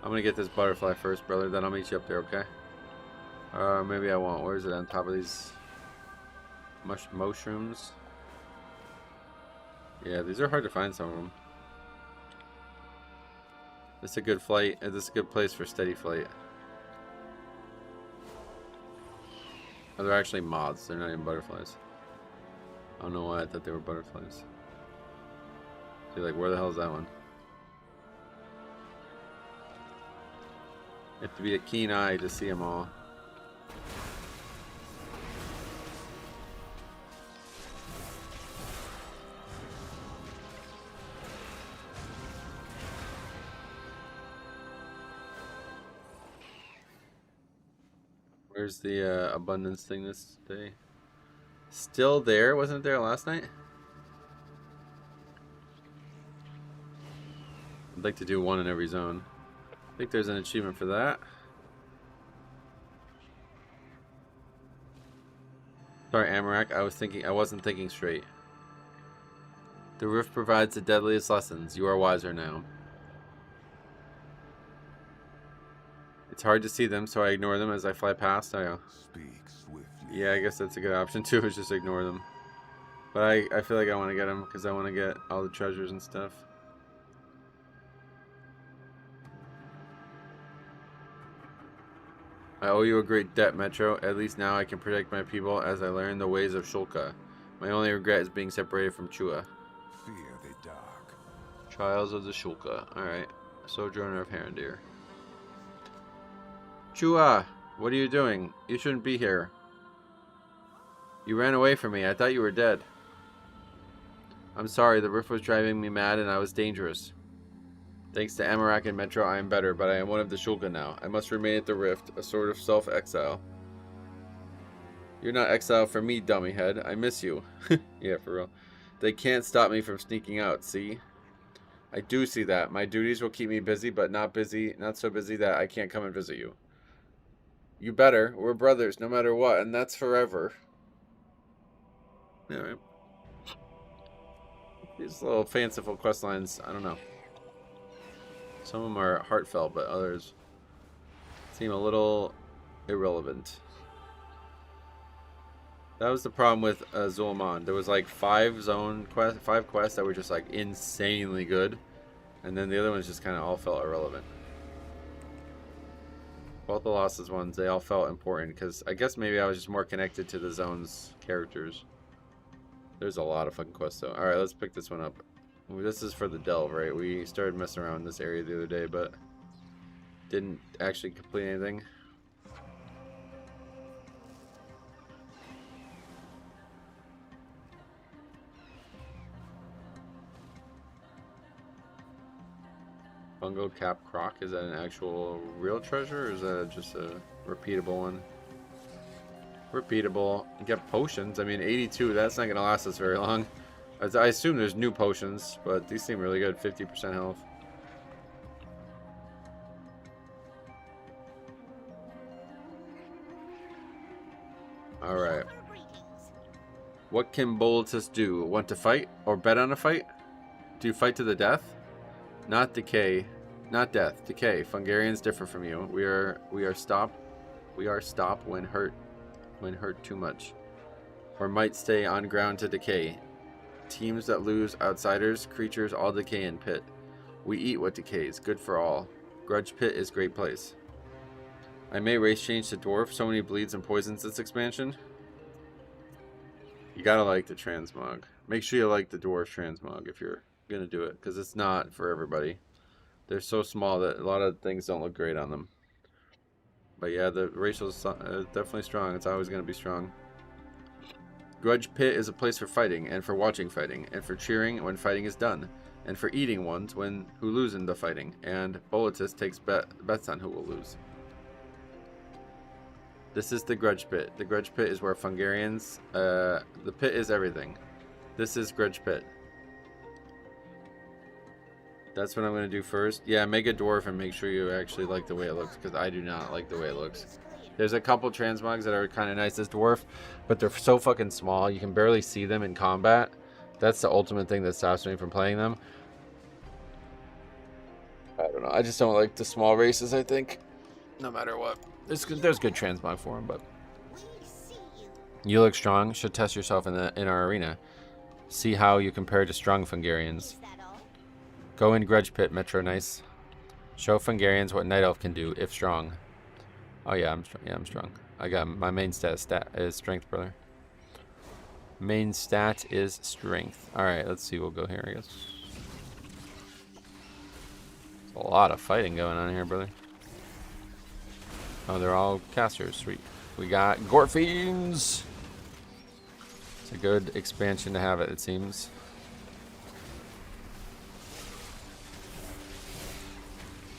S1: I'm gonna get this butterfly first, brother, then I'll meet you up there, okay? Maybe I won't. Where is it? On top of these mushrooms? Yeah, these are hard to find, some of them. This is a good flight. This is a good place for steady flight. Oh, they're actually moths. They're not even butterflies. I don't know why I thought they were butterflies. You're like, where the hell is that one? You have to be a keen eye to see them all. Where's the abundance thing this day? Still there? Wasn't it there last night? I'd like to do one in every zone. I think there's an achievement for that. Sorry, Amarak. I wasn't thinking straight. The rift provides the deadliest lessons. You are wiser now. It's hard to see them, so I ignore them as I fly past.
S6: Speak swiftly.
S1: Yeah, I guess that's a good option too, is just ignore them. But I feel like I want to get them because I want to get all the treasures and stuff. I owe you a great debt, Metro. At least now I can protect my people as I learn the ways of Shulka. My only regret is being separated from Chua.
S6: Fear the dark.
S1: Trials of the Shulka. Alright. Sojourner of Harandar. Chua! What are you doing? You shouldn't be here. You ran away from me. I thought you were dead. I'm sorry. The rift was driving me mad and I was dangerous. Thanks to Amarak and Metro, I am better, but I am one of the Shulka now. I must remain at the rift, a sort of self-exile. You're not exiled for me, dummy head. I miss you. Yeah, for real. They can't stop me from sneaking out, see? I do see that. My duties will keep me busy, but not so busy that I can't come and visit you. You better. We're brothers, no matter what, and that's forever. Alright. These little fanciful quest lines, I don't know. Some of them are heartfelt, but others seem a little irrelevant. That was the problem with Zul'Aman. There was like 5 quests that were just like insanely good, and then the other ones just kind of all felt irrelevant. Both the losses ones, they all felt important because I guess maybe I was just more connected to the zone's characters. There's a lot of fucking quests though. Alright, let's pick this one up. This is for the delve, right? We started messing around in this area the other day, but didn't actually complete anything. Bungo Cap Croc, is that an actual real treasure or is that just a repeatable one? Repeatable. You get potions. I mean, 82, that's not going to last us very long. I assume there's new potions, but these seem really good. 50% health. Alright. What can Boletus do? Want to fight? Or bet on a fight? Do you fight to the death? Not decay. Not death. Decay. Fungarians differ from you. We are stop when hurt too much. Or might stay on ground to decay. Teams that lose, outsiders, creatures, all decay in pit. We eat what decays. Good for all. Grudge Pit is great place. I may race change to dwarf. So many bleeds and poisons this expansion. You gotta like the transmog. Make sure you like the dwarf transmog if you're gonna do it, because it's not for everybody. They're so small that a lot of things don't look great on them. But yeah, the racial is definitely strong. It's always gonna be strong. Grudge Pit is a place for fighting, and for watching fighting, and for cheering when fighting is done, and for eating ones who lose in the fighting, and Boletus takes bets on who will lose. This is the Grudge Pit. The Grudge Pit is where Fungarians, the pit is everything. This is Grudge Pit. That's what I'm going to do first. Yeah, make a dwarf and make sure you actually like the way it looks, because I do not like the way it looks. There's a couple transmogs that are kind of nice as dwarf, but they're so fucking small. You can barely see them in combat. That's the ultimate thing that stops me from playing them. I don't know. I just don't like the small races, I think. No matter what. There's good transmog for them, but... You look strong. Should test yourself in our arena. See how you compare to strong Fungarians. Go in Grudge Pit, Metro Nice. Show Fungarians what Night Elf can do, if strong. Oh yeah, I'm strong. Yeah, I'm strong. I got my main stat is strength, brother. Main stat is strength. Alright, let's see. We'll go here, I guess. There's a lot of fighting going on here, brother. Oh, they're all casters. Sweet. We got Gorfiends. It's a good expansion to have it seems.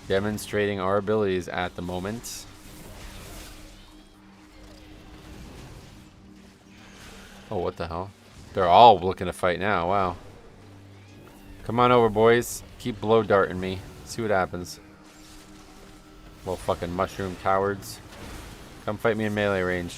S1: Demonstrating our abilities at the moment. Oh, what the hell? They're all looking to fight now. Wow. Come on over, boys. Keep blow darting me. See what happens. Little fucking mushroom cowards. Come fight me in melee range.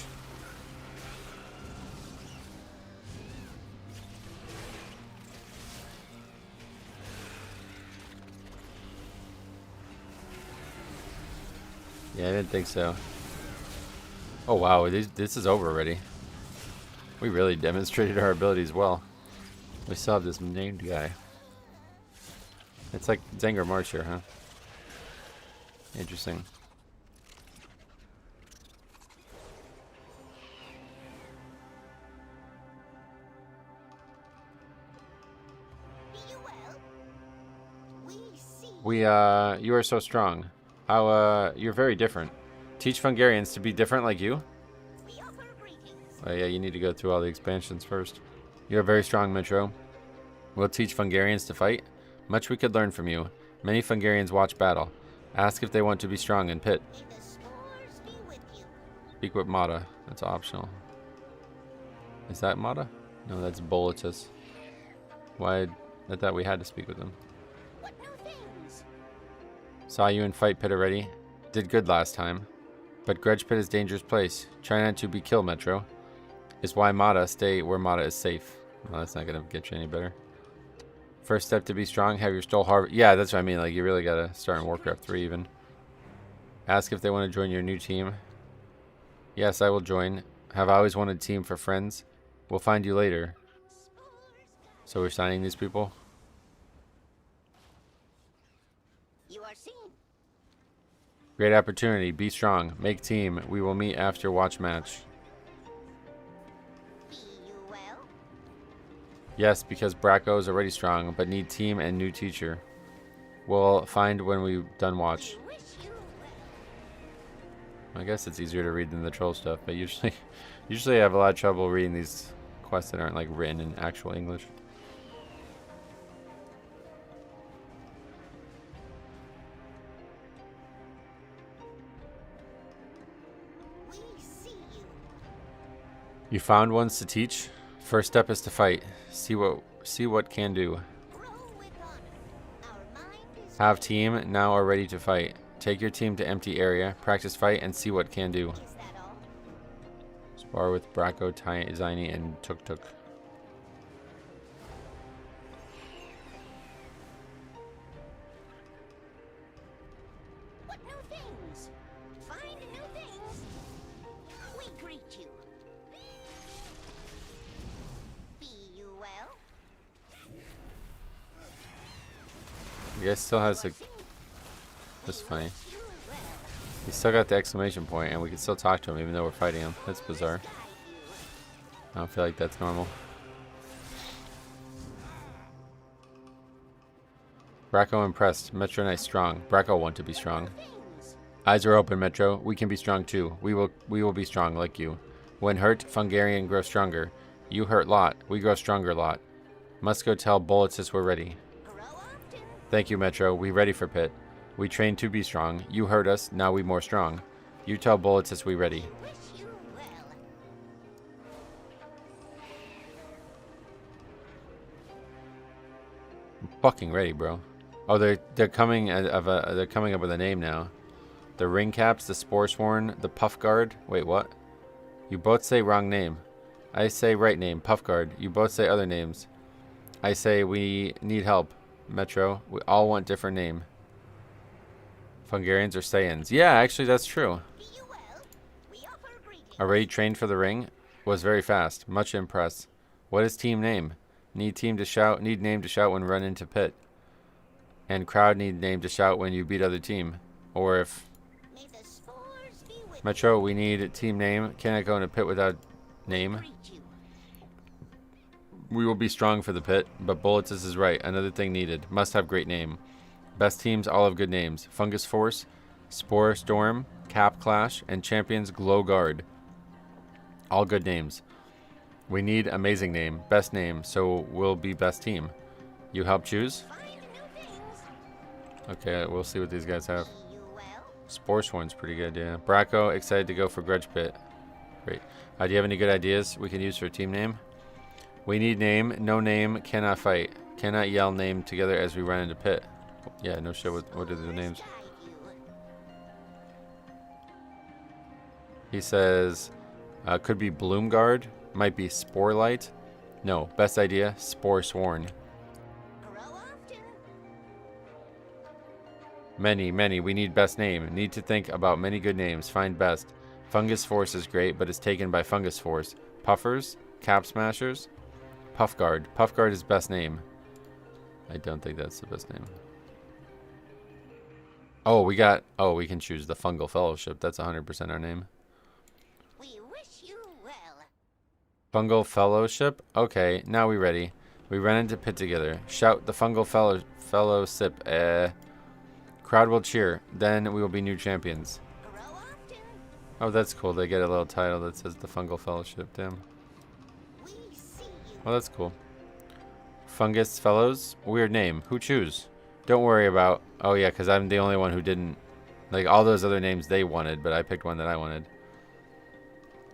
S1: Yeah, I didn't think so. Oh wow, this is over already. We really demonstrated our abilities well. We still have this named guy. It's like Zenger Marsh here, huh? Interesting. You are so strong. How, you're very different. Teach Fungarians to be different like you? Oh yeah, you need to go through all the expansions first. You're very strong, Metro. We'll teach Fungarians to fight. Much we could learn from you. Many Fungarians watch battle. Ask if they want to be strong in pit. Speak with Mata. That's optional. Is that Mata? No, that's Boletus. Why? I thought we had to speak with him. Saw you in fight pit already. Did good last time. But Grudge Pit is a dangerous place. Try not to be killed, Metro. Is why Mata stay where Mata is safe. Well, that's not going to get you any better. First step to be strong, have your Stole Harvest. Yeah, that's what I mean. Like, you really got to start in Warcraft 3 even. Ask if they want to join your new team. Yes, I will join. Have always wanted team for friends. We'll find you later. So we're signing these people?
S7: You are seen.
S1: Great opportunity. Be strong. Make team. We will meet after watch match.
S7: Be you well?
S1: Yes, because Bracco is already strong, but need team and new teacher. We'll find when we've done watch.
S7: We wish you well.
S1: I guess it's easier to read than the troll stuff, but usually I have a lot of trouble reading these quests that aren't like written in actual English.
S7: We see you.
S1: You found ones to teach? First step is to fight. See what can do.
S7: Grow with honor. Our mind is
S1: Have team, now are ready to fight. Take your team to empty area, practice fight, and see what can do.
S7: Is that all?
S1: Spar with Bracco, Ziny, and Tuk Tuk.
S7: What new things? Find new things. We greet you. Be you well?
S1: You guys still has a... That's funny. He still got the exclamation point, and we can still talk to him even though we're fighting him. That's bizarre. I don't feel like that's normal. Bracco impressed. Metro Knight strong. Bracco want to be strong. Eyes are open, Metro. We can be strong too. We will be strong like you. When hurt, Fungarian grow stronger. You hurt lot. We grow stronger lot. Must go tell Bullets we're ready.
S7: Grow often.
S1: Thank you, Metro. We ready for pit. We train to be strong. You hurt us. Now we more strong. You tell Bullets we ready.
S7: Wish you well.
S1: I'm fucking ready, bro. Oh, they're coming they're coming up with a name now. The ring caps, the spore sworn, the puff guard. Wait, what? You both say wrong name. I say right name, puff guard. You both say other names. I say we need help, Metro. We all want different name. Fungarians or Saiyans. Yeah, actually that's true.
S7: Be you well. We offer greetings.
S1: Already trained for the ring. Was very fast. Much impressed. What is team name? Need team to shout. Need name to shout when run into pit. And crowd need name to shout when you beat other team. Or if
S7: May the spores be with
S1: Metro, we need team name. Cannot go into pit without name.
S7: greet you.
S1: We will be strong for the pit, but Bullets is right. Another thing needed. Must have great name. Best teams all have good names. Fungus Force, Spore Storm, Cap Clash, and Champions Glow Guard. All good names. We need amazing name. Best name, so we'll be best team. You help choose?
S7: Find new things.
S1: Okay, we'll see what these guys have.
S7: Be you well?
S1: Spore Sworn's pretty good, yeah. Bracco, excited to go for Grudge Pit. Great. Do you have any good ideas we can use for team name? We need name. No name. Cannot fight. Cannot yell name together as we run into pit. Yeah, no shit. What are the names?
S7: Guide you.
S1: He says, could be Bloomguard. Might be Spore Light. No, best idea, Spore Sworn.
S7: Grow often.
S1: Many. We need best name. Need to think about many good names. Find best. Fungus Force is great, but is taken by Fungus Force. Puffers, Cap Smashers, Puff Guard. Puff Guard is best name. I don't think that's the best name. Oh, we can choose the Fungal Fellowship. That's 100% our name.
S7: We wish you well.
S1: Fungal Fellowship? Okay, now we ready. We run into pit together. Shout the Fungal Fellowship. Crowd will cheer. Then we will be new champions.
S7: Grow often.
S1: Oh, that's cool. They get a little title that says the Fungal Fellowship. Damn.
S7: We see you.
S1: Well, that's cool. Fungus Fellows? Weird name. Who choose? Don't worry about... Oh, yeah, because I'm the only one who didn't... Like, all those other names they wanted, but I picked one that I wanted.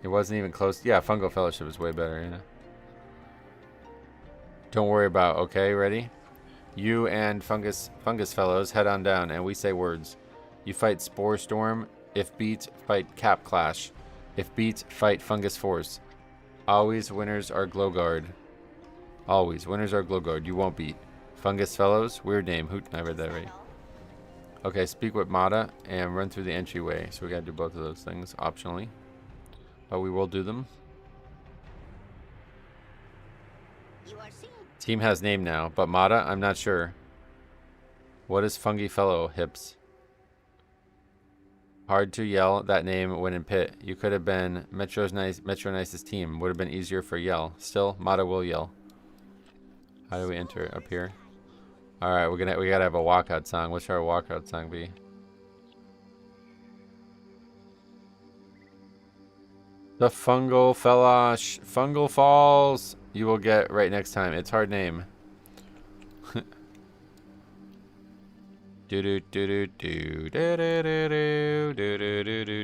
S1: It wasn't even close. Yeah, Fungal Fellowship is way better, yeah. Don't worry about... Okay, ready? You and Fungus Fellows head on down, and we say words. You fight Spore Storm. If beat, fight Cap Clash. If beat, fight Fungus Force. Always winners are Glow Guard. Always winners are Glow Guard. You won't beat. Fungus Fellows, weird name. I read that right. Okay, speak with Mata and run through the entryway. So we gotta do both of those things optionally. But we will do them.
S7: You are seen.
S1: Team has name now, but Mata, I'm not sure. What is Fungi Fellow Hips? Hard to yell that name when in pit. You could have been Metro Nice's team. Would have been easier for yell. Still, Mata will yell. How do we enter? Up here. All right, we gotta have a walkout song. What should our walkout song be? The Fungal Falls. You will get right next time. It's hard name. Do do do do do do do do do do do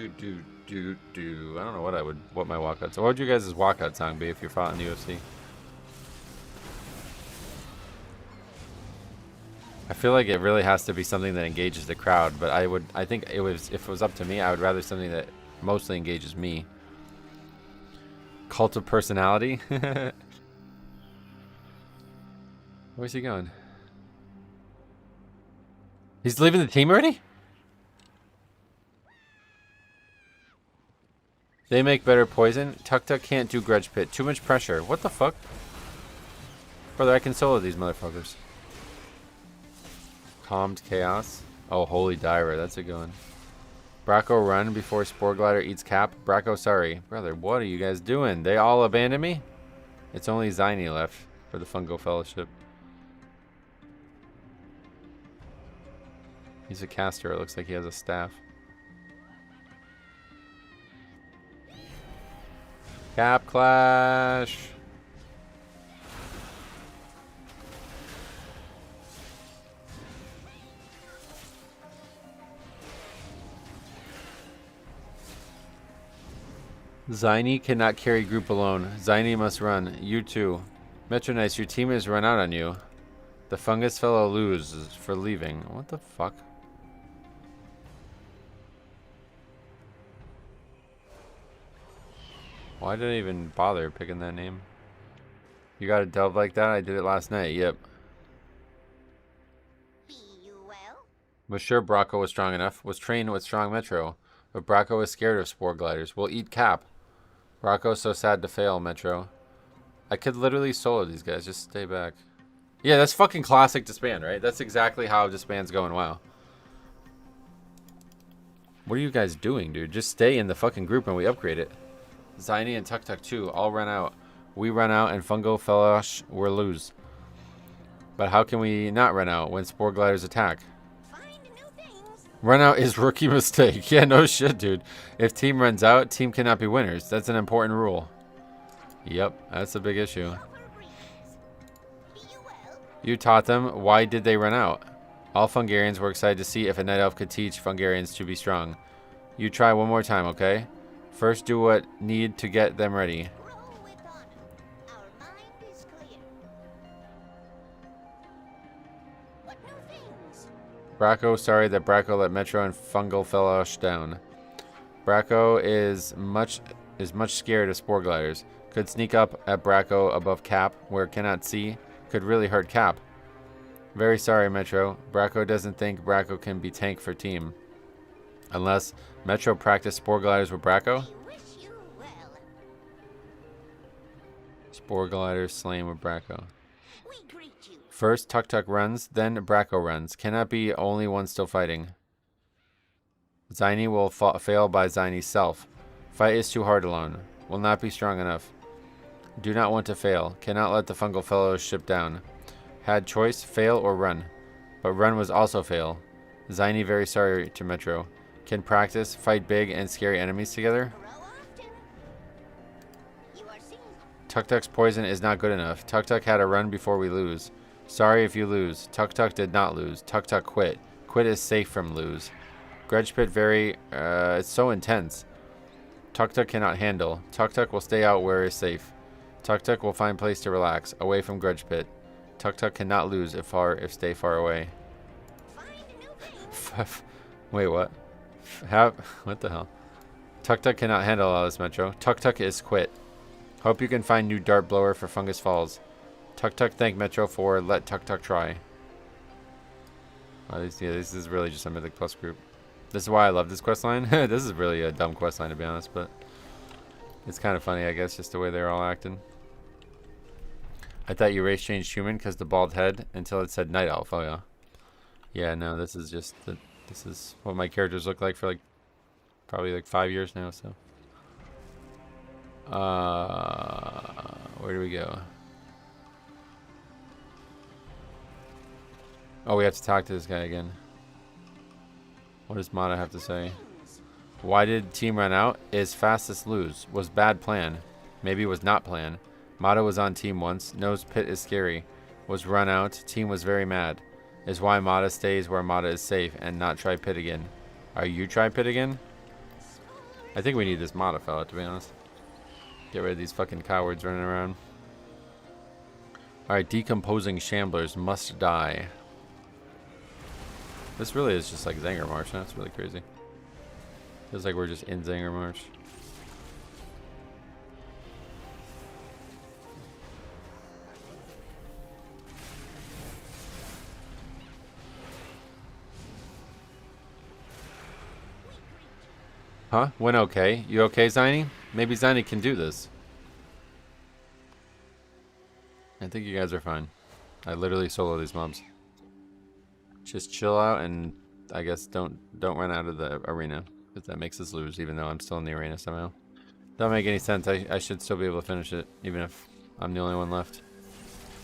S1: do do do. I don't know what my walkout. So what would you guys' walkout song be if you're fighting the UFC? I feel like it really has to be something that engages the crowd, but I think if it was up to me, I would rather something that mostly engages me. Cult of Personality. Where's he going? He's leaving the team already? They make better poison. Tuk Tuk can't do Grudge Pit. Too much pressure. What the fuck? Brother, I can solo these motherfuckers. Calmed Chaos. Oh, Holy Diver. That's a good one. Bracco run before Spore Glider eats cap. Bracco, sorry. Brother, what are you guys doing? They all abandoned me? It's only Zynie left for the Fungo Fellowship. He's a caster. It looks like he has a staff. Cap Clash. Zynie cannot carry group alone. Zynie must run. You too. Metronice, your team has run out on you. The Fungus Fellow loses for leaving. What the fuck? Why did I even bother picking that name? You got a delve like that? I did it last night. Yep.
S7: Be you well?
S1: Was sure Bracco was strong enough. Was trained with strong Metro. But Bracco is scared of Spore Gliders. We'll eat cap. Bracco's so sad to fail, Metro. I could literally solo these guys. Just stay back. Yeah, that's fucking classic Disband, right? That's exactly how Disband's going. Wow. What are you guys doing, dude? Just stay in the fucking group and we upgrade it. Zynie and Tuk Tuk 2 all run out. We run out and Fungo Felosh will lose. But how can we not run out when Spore Gliders attack?
S7: Find new things.
S1: Run out is rookie mistake. Yeah, no shit, dude. If team runs out, team cannot be winners. That's an important rule. Yep, that's a big issue.
S7: Over breeze. Be you well?
S1: You taught them. Why did they run out? All Fungarians were excited to see if a Night Elf could teach Fungarians to be strong. You try one more time, okay? First, do what need to get them ready.
S7: Roll with honor. Our mind is clear. What new things?
S1: Bracco, sorry that Bracco let Metro and Fungal Felosh down. Bracco is much scared of Spore Gliders. Could sneak up at Bracco above Cap, where it cannot see. Could really hurt Cap. Very sorry, Metro. Bracco doesn't think Bracco can be tank for team. Unless Metro practiced Spore Gliders with Bracco.
S7: We wish you well.
S1: Spore Gliders slain with Bracco.
S7: We greet you.
S1: First, Tuk Tuk runs, then Bracco runs. Cannot be only one still fighting. Zynie will fail by Zynie's self. Fight is too hard alone. Will not be strong enough. Do not want to fail. Cannot let the Fungal Fellowship down. Had choice, fail or run. But run was also fail. Zynie very sorry to Metro. Can practice, fight big and scary enemies together.
S7: Grow often. You are seen.
S1: Tuk Tuk's poison is not good enough. Tuk Tuk had a run before we lose. Sorry if you lose. Tuk Tuk did not lose. Tuk Tuk quit. Quit is safe from lose. Grudge Pit very, it's so intense. Tuk Tuk cannot handle. Tuk Tuk will stay out where is safe. Tuk Tuk will find place to relax, away from Grudge Pit. Tuk Tuk cannot lose if stay far away.
S7: Find new things.
S1: Wait, what? What the hell? Tuk Tuk cannot handle all this, Metro. Tuk Tuk is quit. Hope you can find new dart blower for Fungus Falls. Tuk Tuk thank Metro for let Tuk Tuk try. Oh, yeah, this is really just a Mythic Plus group. This is why I love this questline. This is really a dumb questline to be honest, but it's kind of funny, I guess, just the way they're all acting. I thought your race changed human because the bald head until it said Night Elf. Oh yeah. Yeah, no, this is just this is what my characters look like for like probably like 5 years now. So, where do we go? Oh, we have to talk to this guy again. What does Mata have to say? Why did team run out? Is fastest lose. Was bad plan. Maybe was not plan. Mata was on team once. Knows pit is scary. Was run out. Team was very mad. Is why Mata stays where Mata is safe and not try pit again. Are you try pit again? I think we need this Mata fella, to be honest. Get rid of these fucking cowards running around. Alright, decomposing shamblers must die. This really is just like Zangarmarsh. That's really crazy. Feels like we're just in Zangarmarsh. Huh? Went okay. You okay, Ziny? Maybe Ziny can do this. I think you guys are fine. I literally solo these mobs. Just chill out and I guess don't run out of the arena. Because that makes us lose even though I'm still in the arena somehow. Don't make any sense. I should still be able to finish it even if I'm the only one left.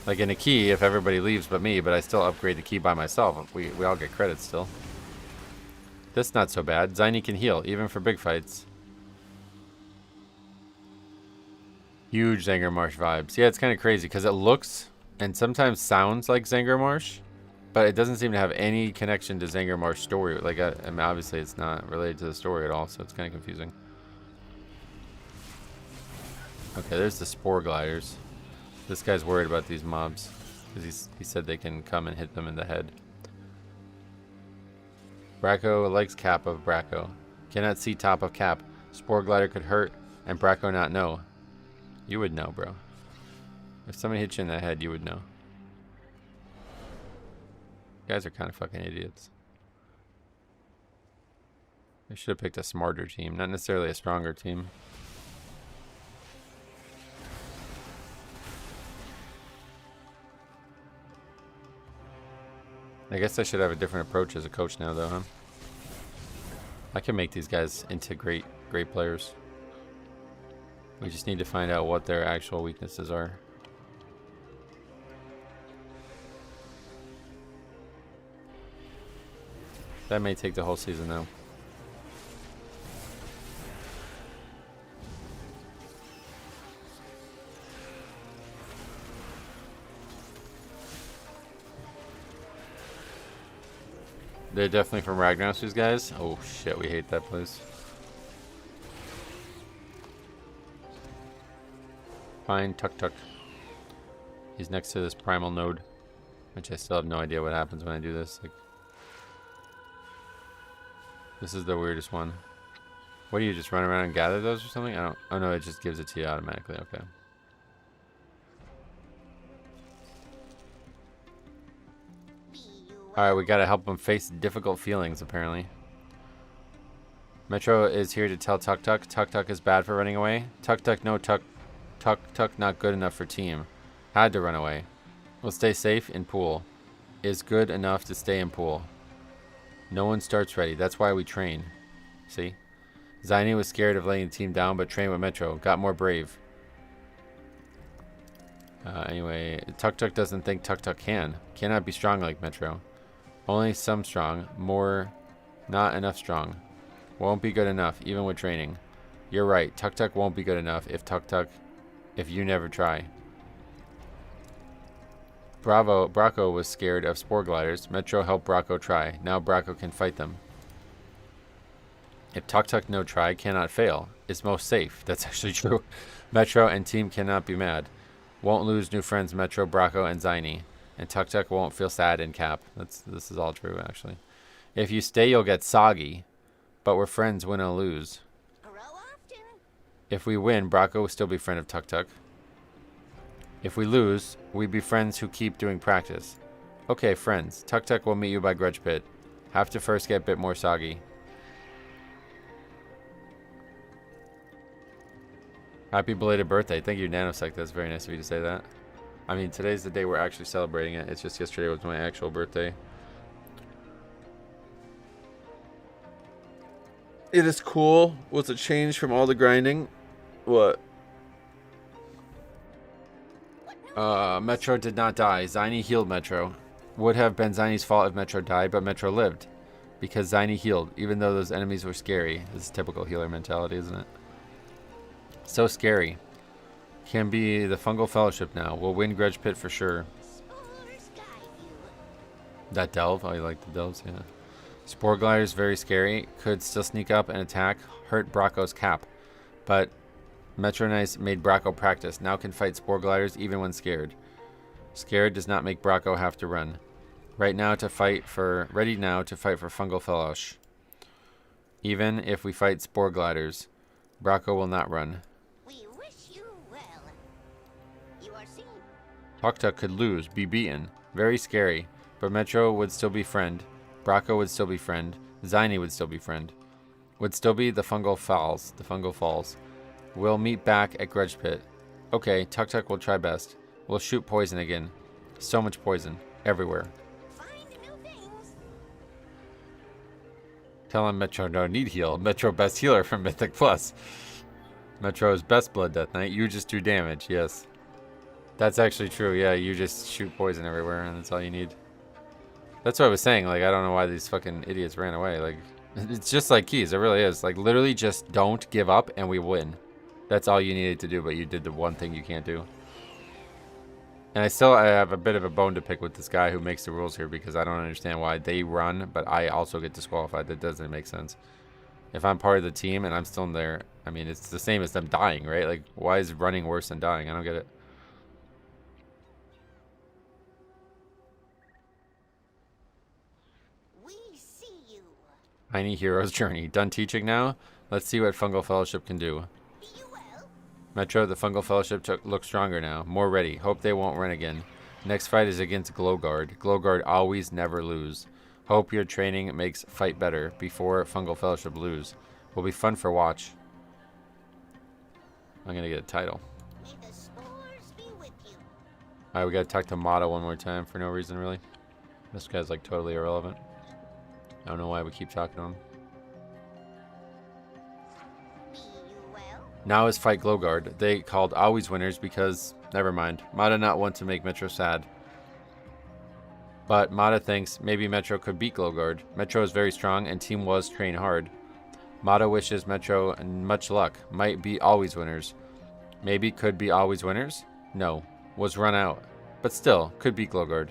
S1: Like in a key, if everybody leaves but me, but I still upgrade the key by myself, we all get credit still. This not so bad. Ziny can heal, even for big fights. Huge Zangarmarsh vibes. Yeah, it's kind of crazy because it looks and sometimes sounds like Zangarmarsh, but it doesn't seem to have any connection to Zangarmarsh story. Like, I mean, obviously it's not related to the story at all, so it's kind of confusing. Okay, there's the Spore Gliders. This guy's worried about these mobs because he said they can come and hit them in the head. Bracco likes cap of Bracco. Cannot see top of cap. Spore Glider could hurt and Bracco not know. You would know, bro. If somebody hit you in the head, you would know. You guys are kind of fucking idiots. I should have picked a smarter team, not necessarily a stronger team. I guess I should have a different approach as a coach now, though, huh? I can make these guys into great players. We just need to find out what their actual weaknesses are. That may take the whole season, though. They're definitely from Ragnaros, these guys. Oh shit, we hate that place. Fine, Tuk Tuk. He's next to this primal node, which I still have no idea what happens when I do this. Like, this is the weirdest one. What do you just run around and gather those or something? I don't. Oh no, it just gives it to you automatically. Okay. Alright, we gotta help him face difficult feelings, apparently. Metro is here to tell Tuk Tuk. Tuk Tuk is bad for running away. Tuk Tuk, no Tuk Tuk not good enough for team. Had to run away. Will stay safe in pool. Is good enough to stay in pool. No one starts ready. That's why we train. See? Ziny was scared of letting the team down, but trained with Metro. Got more brave. Anyway, Tuk Tuk doesn't think Tuk Tuk can. Cannot be strong like Metro. Only some strong. More not enough strong. Won't be good enough, even with training. You're right. Tuk Tuk won't be good enough if you never try. Bracco was scared of Spore Gliders. Metro helped Bracco try. Now Bracco can fight them. If Tuk Tuk no try, cannot fail. It's most safe. That's actually true. Metro and team cannot be mad. Won't lose new friends Metro, Bracco, and Ziny. And Tuk Tuk won't feel sad in cap. This is all true, actually. If you stay, you'll get soggy. But we're friends, win or lose. If we win, Bracco will still be friend of Tuk Tuk. If we lose, we be friends who keep doing practice. Okay, friends. Tuk Tuk will meet you by Grudge Pit. Have to first get a bit more soggy. Happy belated birthday. Thank you, Nanosec. That's very nice of you to say that. I mean, today's the day we're actually celebrating it. It's just yesterday was my actual birthday. It is cool. Was a change from all the grinding. What? Metro did not die. Zynie healed Metro. Would have been Zynie's fault if Metro died, but Metro lived. Because Zynie healed, even though those enemies were scary. This is typical healer mentality, isn't it? So scary. Can be the Fungal Fellowship now. We'll win Grudge Pit for sure.
S7: Spores guide you.
S1: That delve? Oh, you like the delves? Yeah. Spore Glider is very scary. Could still sneak up and attack. Hurt Bracco's cap. But Metro Nice made Bracco practice. Now can fight Spore Gliders even when scared. Scared does not make Bracco have to run. Ready now to fight for Fungal Fellowship. Even if we fight Spore Gliders, Bracco will not run.
S7: We wish you well. You are seen.
S1: Tuk Tuk could lose, be beaten. Very scary. But Metro would still be friend. Bracco would still be friend. Zynie would still be friend. Would still be the Fungal Falls. The Fungal Falls. We'll meet back at Grudge Pit. Okay, Tuk Tuk will try best. We'll shoot poison again. So much poison. Everywhere.
S7: Find new things.
S1: Tell him Metro no need heal. Metro best healer from Mythic Plus. Metro's best Blood Death Knight. You just do damage, yes. That's actually true, yeah. You just shoot poison everywhere and that's all you need. That's what I was saying. Like, I don't know why these fucking idiots ran away. Like, it's just like keys. It really is. Like, literally just don't give up and we win. That's all you needed to do, but you did the one thing you can't do. And I have a bit of a bone to pick with this guy who makes the rules here because I don't understand why they run, but I also get disqualified. That doesn't make sense. If I'm part of the team and I'm still in there, I mean, it's the same as them dying, right? Like, why is running worse than dying? I don't get it.
S7: We see you.
S1: Tiny Hero's Journey. Done teaching now? Let's see what Fungal Fellowship can do.
S7: Be you well.
S1: Metro, the Fungal Fellowship looks stronger now. More ready. Hope they won't run again. Next fight is against Glowguard. Glowguard always never lose. Hope your training makes fight better before Fungal Fellowship lose. Will be fun for watch. I'm going to get a title.
S7: May the spores be with you.
S1: Alright, we got to talk to Mata one more time for no reason, really. This guy's like totally irrelevant. I don't know why we keep talking to him.
S7: Be you well.
S1: Now is fight Glowguard. They called always winners because, never mind. Mata not want to make Metro sad. But Mata thinks maybe Metro could beat Glowguard. Metro is very strong and team was trained hard. Mata wishes Metro much luck. Might be always winners. Maybe could be always winners? No. Was run out. But still, could beat Glowguard.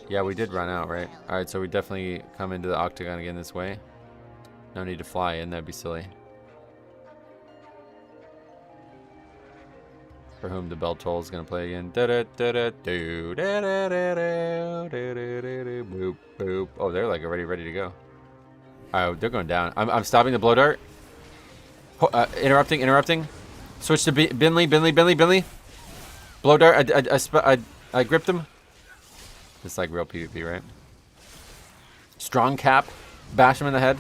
S1: Yeah, we did run out, right? Alright, so we definitely come into the octagon again this way. No need to fly in, that'd be silly. For whom the bell toll is gonna play again. Boop, boop. Oh, they're like already ready to go. Oh, they're going down. I'm stopping the blow dart. Interrupting. Switch to Binley. Blow dart. I gripped him. It's like real PvP, right? Strong cap. Bash him in the head.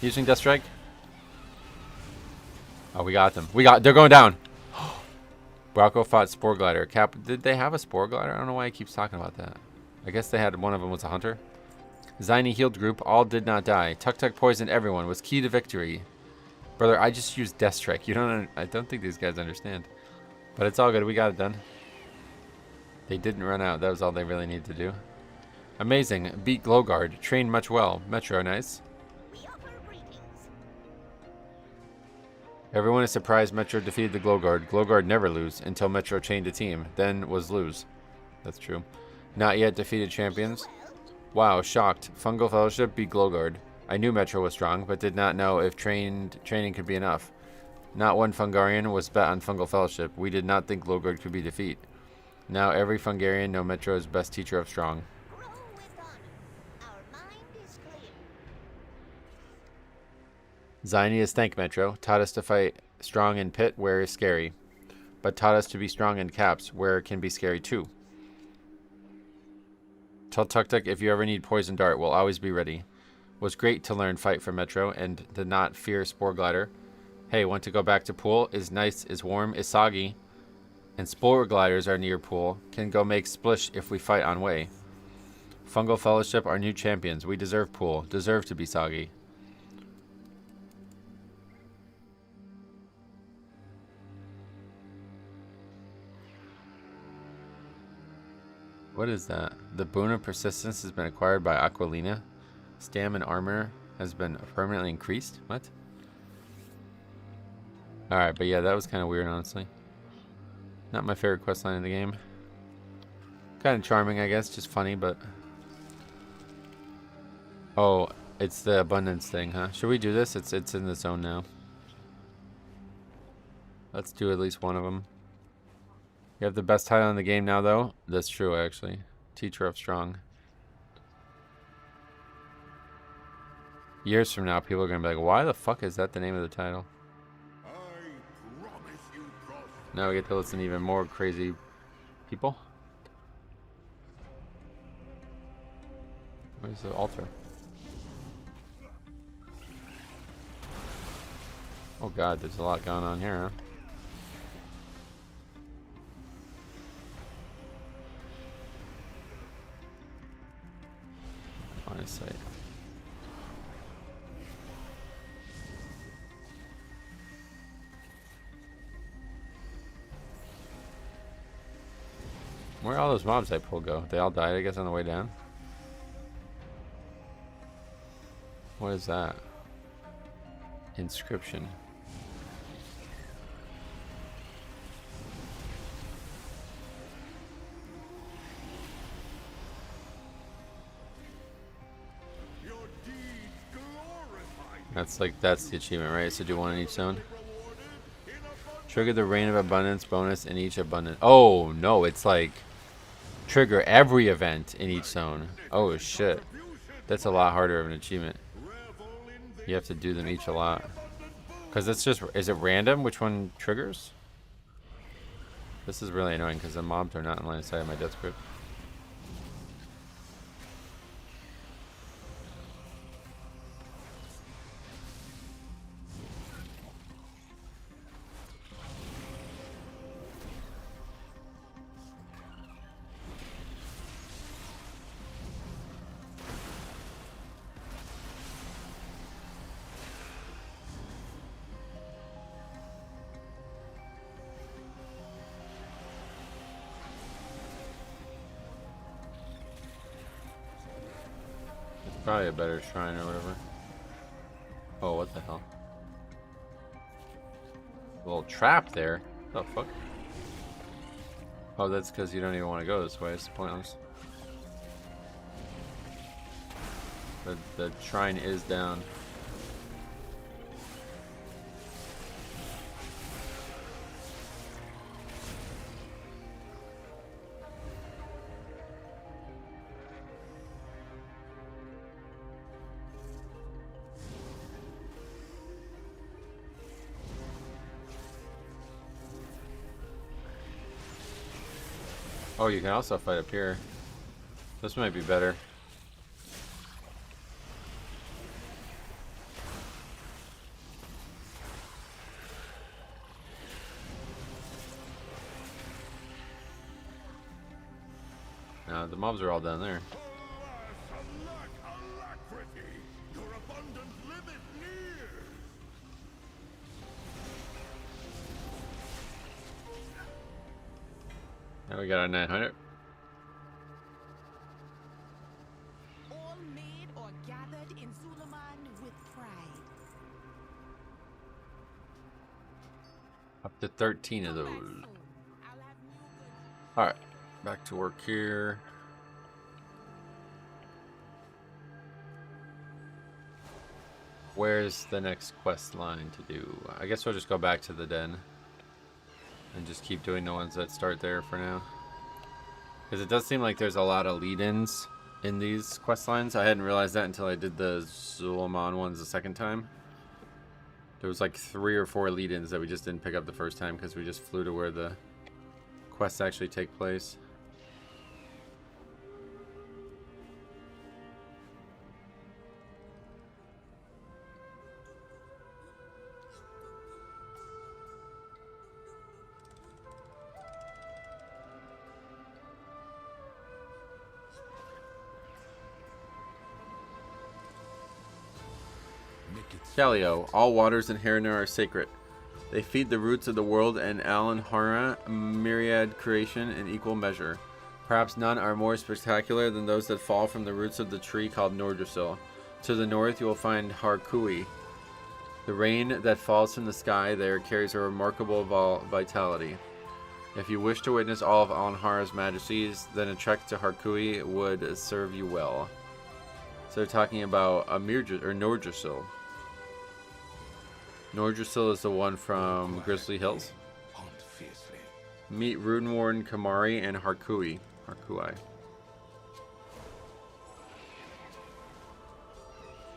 S1: Using Death Strike. Oh, we got them. They're going down. Bracco fought Spore Glider. Cap, did they have a Spore Glider? I don't know why he keeps talking about that. I guess they had one of them was a hunter. Zynie healed group. All did not die. Tuk Tuk poisoned everyone. Was key to victory. Brother, I just used Death Strike. I don't think these guys understand. But it's all good. We got it done. They didn't run out. That was all they really needed to do. Amazing. Beat Glowguard. Trained much well. Metro, nice.
S7: We offer greetings.
S1: Everyone is surprised Metro defeated the Glowguard. Glowguard never lose until Metro chained a team. Then was lose. That's true. Not yet defeated champions. Wow, shocked. Fungal Fellowship beat Glowguard. I knew Metro was strong, but did not know if training could be enough. Not one Fungarian was bet on Fungal Fellowship. We did not think Glowguard could be defeat. Now every Fungarian know Metro is best teacher of strong.
S7: Grow with honor. Our mind is clear.
S1: Zynie is thank Metro. Taught us to fight strong in pit where is scary. but taught us to be strong in caps, where it can be scary too. Tell Tuk Tuk if you ever need Poison Dart, we'll always be ready. Was great to learn Fight from Metro and the not fear Spore Glider. Hey, want to go back to pool? Is nice, is warm, is soggy. And Spore Gliders are near pool. Can go make splish if we fight on way. Fungal Fellowship are new champions. We deserve pool. Deserve to be soggy. What is that? The boon of persistence has been acquired by Aquilina. Stam and armor has been permanently increased. What? Alright, but yeah, that was kind of weird, honestly. Not my favorite questline in the game. Kind of charming, I guess. Just funny, but... Oh, it's the abundance thing, huh? Should we do this? It's in the zone now. Let's do at least one of them. You have the best title in the game now, though? That's true, actually. Teacher of Strong. Years from now, people are going to be like, why the fuck is that the name of the title? Now we get to listen to even more crazy people. Where's the altar? Oh god, there's a lot going on here, huh? Line of sight. Where all those mobs I pulled go? They all died, I guess, on the way down? What is that? Inscription. That's the achievement, right? So do one in each zone. Trigger the Rain of Abundance bonus in each abundance. Oh no, it's like trigger every event in each zone. Oh shit. That's a lot harder of an achievement. You have to do them each a lot. Because it's just, is it random which one triggers? This is really annoying because the mobs are not in line of sight of my death script. Probably a better shrine or whatever. Oh, what the hell? A little trap there. What the fuck? Oh, that's because you don't even want to go this way. It's pointless. The shrine is down. Oh, you can also fight up here. This might be better. Nah, the mobs are all down there. Now we got our 900.
S8: All made or gathered in Suleiman with pride.
S1: Up to 13 of those. Alright, back to work here. Where's the next quest line to do? I guess we'll just go back to the den. And just keep doing the ones that start there for now. Because it does seem like there's a lot of lead-ins in these quest lines. I hadn't realized that until I did the Zul'Aman ones the second time. There was like 3 or 4 lead-ins that we just didn't pick up the first time because we just flew to where the quests actually take place. Calio, all waters in Harandar are sacred. They feed the roots of the world and Alan Hara, myriad creation in equal measure. Perhaps none are more spectacular than those that fall from the roots of the tree called Nordrasil. To the north you will find Harkui. The rain that falls from the sky there carries a remarkable vitality. If you wish to witness all of Alan Hara's majesties, then a trek to Harkui would serve you well. So they're talking about Nordrasil. Nordrasil is the one from Grizzly Hills. Meet Rune Warden Kamari and Harkui.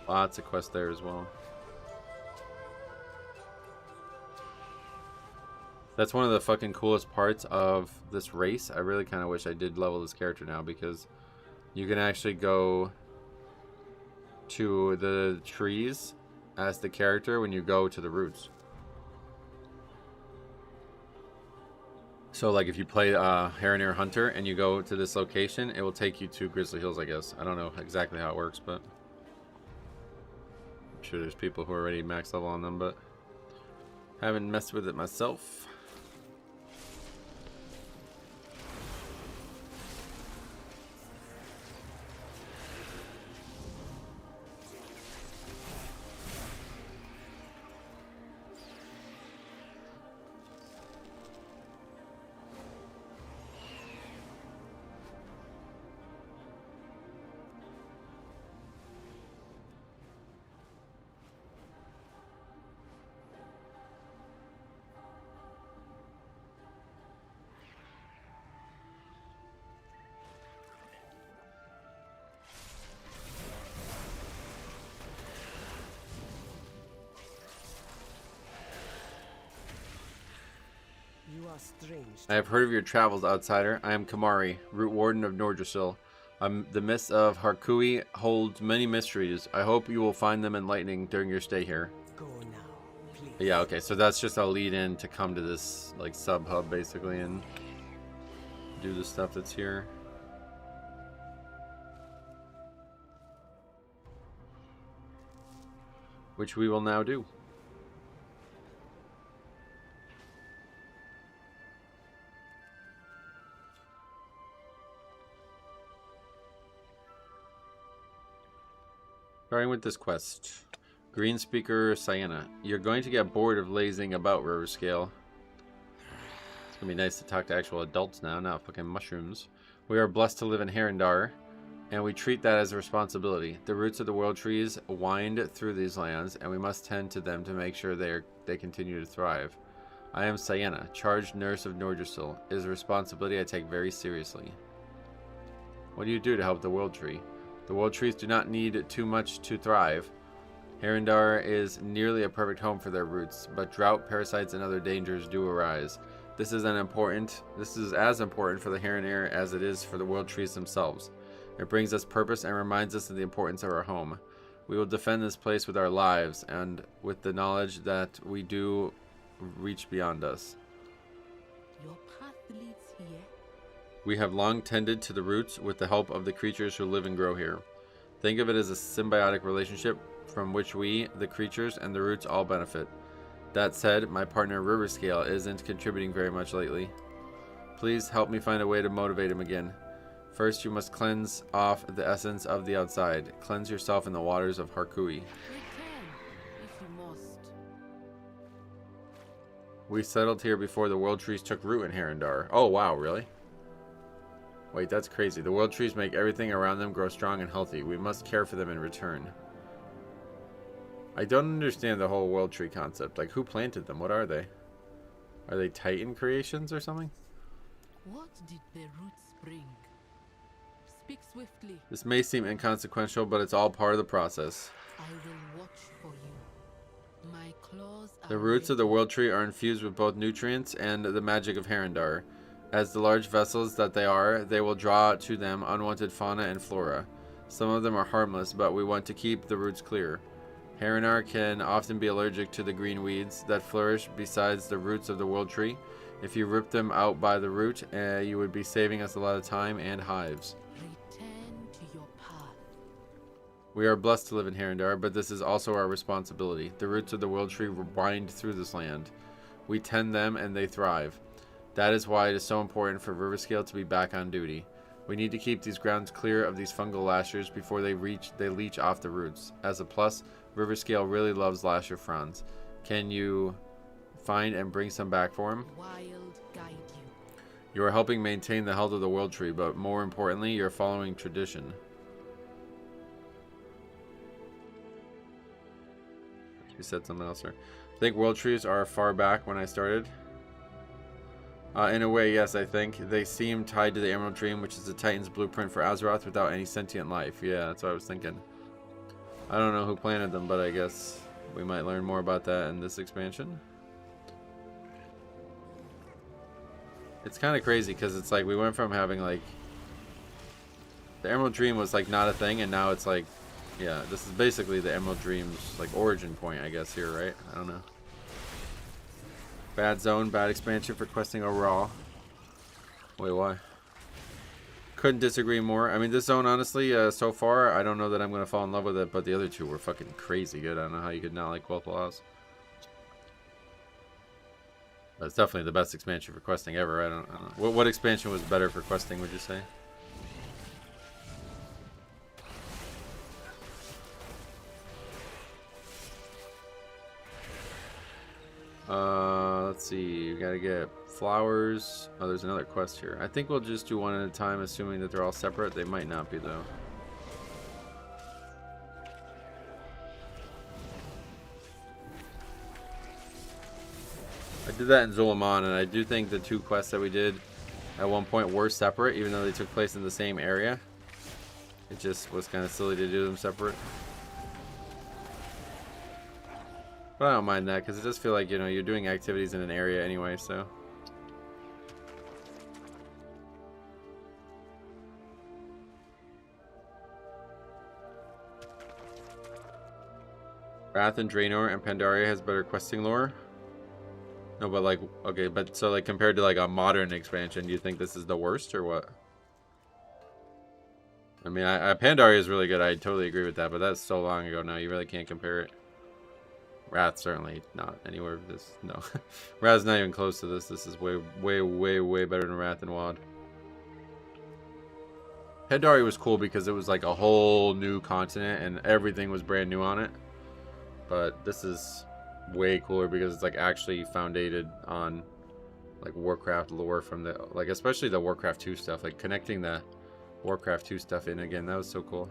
S1: Lots of quests there as well. That's one of the fucking coolest parts of this race. I really kind of wish I did level this character now because you can actually go to the trees as the character when you go to the roots. So like if you play Harandar Hunter and you go to this location, it will take you to Grizzly Hills, I guess. I don't know exactly how it works, but I'm sure there's people who are already max level on them, but haven't messed with it myself. I have heard of your travels, outsider. I am Kamari, Root Warden of Nordrasil. The mists of Harkui hold many mysteries. I hope you will find them enlightening during your stay here.
S4: Go now, please.
S1: Yeah, okay, so that's just a lead-in to come to this like sub-hub, basically, and do the stuff that's here. Which we will now do. Starting with this quest. Green Speaker Sienna. You're going to get bored of lazing about Riverscale. It's going to be nice to talk to actual adults now, not fucking mushrooms. We are blessed to live in Harandar, and we treat that as a responsibility. The roots of the world trees wind through these lands, and we must tend to them to make sure they continue to thrive. I am Sienna, charged nurse of Nordrasil. It is a responsibility I take very seriously. What do you do to help the world tree? The world trees do not need too much to thrive. Harandar is nearly a perfect home for their roots, but drought, parasites, and other dangers do arise. This is as important for the Harandar as it is for the world trees themselves. It brings us purpose and reminds us of the importance of our home. We will defend this place with our lives and with the knowledge that we do reach beyond us.
S8: Your path leads here.
S1: We have long tended to the roots with the help of the creatures who live and grow here. Think of it as a symbiotic relationship from which we, the creatures, and the roots all benefit. That said, my partner Riverscale isn't contributing very much lately. Please help me find a way to motivate him again. First, you must cleanse off the essence of the outside. Cleanse yourself in the waters of Harkui.
S8: Return, if you must.
S1: We settled here before the world trees took root in Harandar. Oh wow, really? Wait, that's crazy. The world trees make everything around them grow strong and healthy. We must care for them in return. I don't understand the whole world tree concept. Like, who planted them? What are they? Are they Titan creations or something?
S8: What did the roots bring? Speak swiftly.
S1: This may seem inconsequential, but it's all part of the process.
S8: I will watch for you.
S3: My claws
S1: The
S3: are
S1: roots of the
S3: ready.
S1: World Tree are infused with both nutrients and the magic of Harandar. As the large vessels that they are, they will draw to them unwanted fauna and flora. Some of them are harmless, but we want to keep the roots clear. Harandar can often be allergic to the green weeds that flourish besides the roots of the World Tree. If you rip them out by the root, you would be saving us a lot of time and hives.
S3: Return to your path.
S1: We are blessed to live in Harandar, but this is also our responsibility. The roots of the World Tree wind through this land. We tend them and they thrive. That is why it is so important for Riverscale to be back on duty. We need to keep these grounds clear of these fungal lashers before they leach off the roots. As a plus, Riverscale really loves lasher fronds. Can you find and bring some back for him?
S3: Wild guide you.
S1: You are helping maintain the health of the World Tree, but more importantly, you're following tradition. You said something else there. I think World Trees are far back when I started. In a way, yes, I think. They seem tied to the Emerald Dream, which is the Titan's blueprint for Azeroth without any sentient life. Yeah, that's what I was thinking. I don't know who planted them, but I guess we might learn more about that in this expansion. It's kind of crazy because it's like we went from having like the Emerald Dream was like not a thing, and now it's like, yeah, this is basically the Emerald Dream's like origin point, I guess, here, right? I don't know. Bad zone, bad expansion for questing overall. Wait, why? Couldn't disagree more. I mean, this zone, honestly, so far, I don't know that I'm going to fall in love with it, but the other two were fucking crazy good. I don't know how you could not like Wealth Laws. But it's definitely the best expansion for questing ever. I don't know. What expansion was better for questing, would you say? Let's see. You gotta get flowers. Oh, there's another quest here. I think we'll just do one at a time, assuming that they're all separate. They might not be, though. I did that in Zulaman, and I do think the two quests that we did at one point were separate, even though they took place in the same area. It just was kind of silly to do them separate. But I don't mind that, because it does feel like, you know, you're doing activities in an area anyway, so. Wrath and Draenor and Pandaria has better questing lore. No, but like, okay, but so like compared to like a modern expansion, do you think this is the worst or what? I mean, Pandaria is really good. I totally agree with that, but that's so long ago now. You really can't compare it. Wrath certainly not anywhere with this. No, Wrath's not even close to this. This is way, way, way, way better than Wrath and WoD. Pandaria was cool because it was like a whole new continent and everything was brand new on it. But this is way cooler because it's like actually founded on like Warcraft lore from the like, especially the Warcraft 2 stuff. Like connecting the Warcraft 2 stuff in again, that was so cool.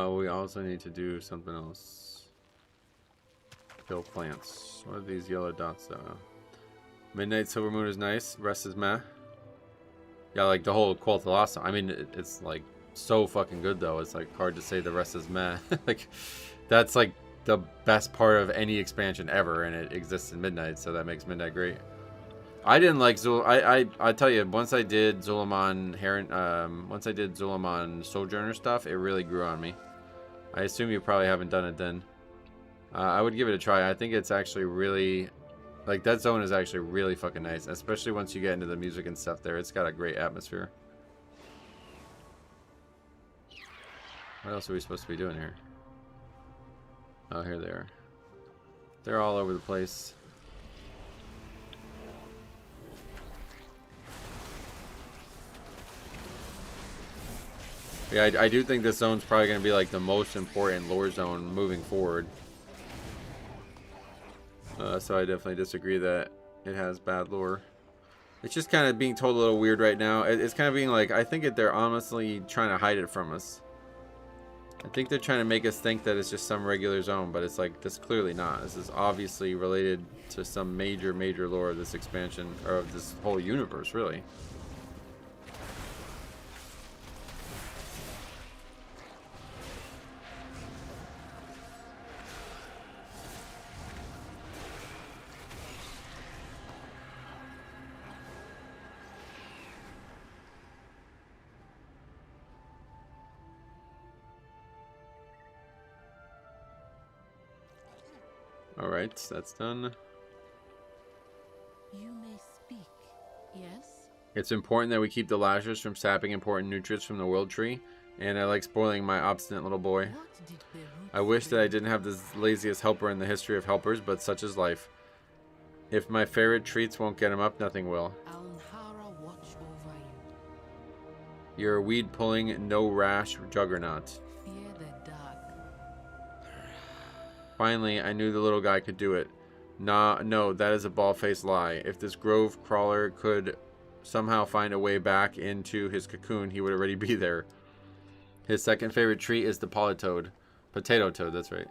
S1: We also need to do something else. Kill plants. What are these yellow dots though? Midnight Silver Moon is nice. Rest is meh. Yeah, like the whole Quel'Thalas. I mean, it's like so fucking good though. It's like hard to say the rest is meh. Like that's like the best part of any expansion ever, and it exists in Midnight, so that makes Midnight great. I didn't like I tell you, once I did Zulaman Sojourner stuff, it really grew on me. I assume you probably haven't done it then. I would give it a try. I think it's actually really, like, that zone is actually really fucking nice, especially once you get into the music and stuff there. It's got a great atmosphere. What else are we supposed to be doing here? Oh, here they are. They're all over the place. Yeah, I do think this zone's probably going to be like the most important lore zone moving forward. So I definitely disagree that it has bad lore. It's just kind of being told a little weird right now. It's kind of being like, I think they're honestly trying to hide it from us. I think they're trying to make us think that it's just some regular zone, but it's like, this clearly not. This is obviously related to some major lore of this expansion, or of this whole universe, really. Alright, that's done.
S3: You may speak. Yes?
S1: It's important that we keep the lashers from sapping important nutrients from the world tree, and I like spoiling my obstinate little boy.
S3: What did Beirut
S1: I wish that
S3: say?
S1: I didn't have the laziest helper in the history of helpers, but such is life. If my favorite treats won't get him up, nothing will.
S3: Alnhara watch over you.
S1: You're a weed-pulling, no-rash juggernaut.
S3: Fear the dark.
S1: Finally, I knew the little guy could do it. Nah, no, that is a bald-faced lie. If this grove crawler could somehow find a way back into his cocoon, he would already be there. His second favorite treat is the polytoad. Potato toad, that's right.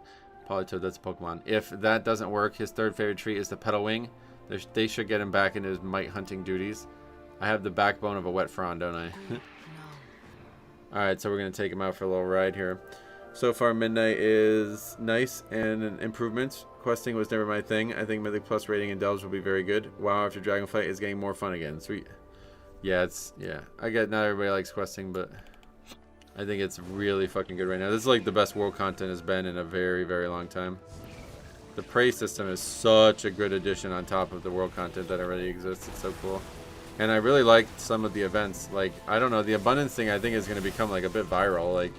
S1: Polytoad, that's a Pokemon. If that doesn't work, his third favorite treat is the petal wing. They should get him back into his mite hunting duties. I have the backbone of a wet frond, don't I? Alright, so we're going to take him out for a little ride here. So far, Midnight is nice and an improvement. Questing was never my thing. I think Mythic Plus rating in Delves will be very good. WoW after Dragonflight is getting more fun again. Sweet. Yeah, I get not everybody likes questing, but I think it's really fucking good right now. This is like the best world content has been in a very long time. The prey system is such a good addition on top of the world content that already exists. It's so cool. And I really liked some of the events. Like, I don't know, the abundance thing I think is going to become like a bit viral. Like,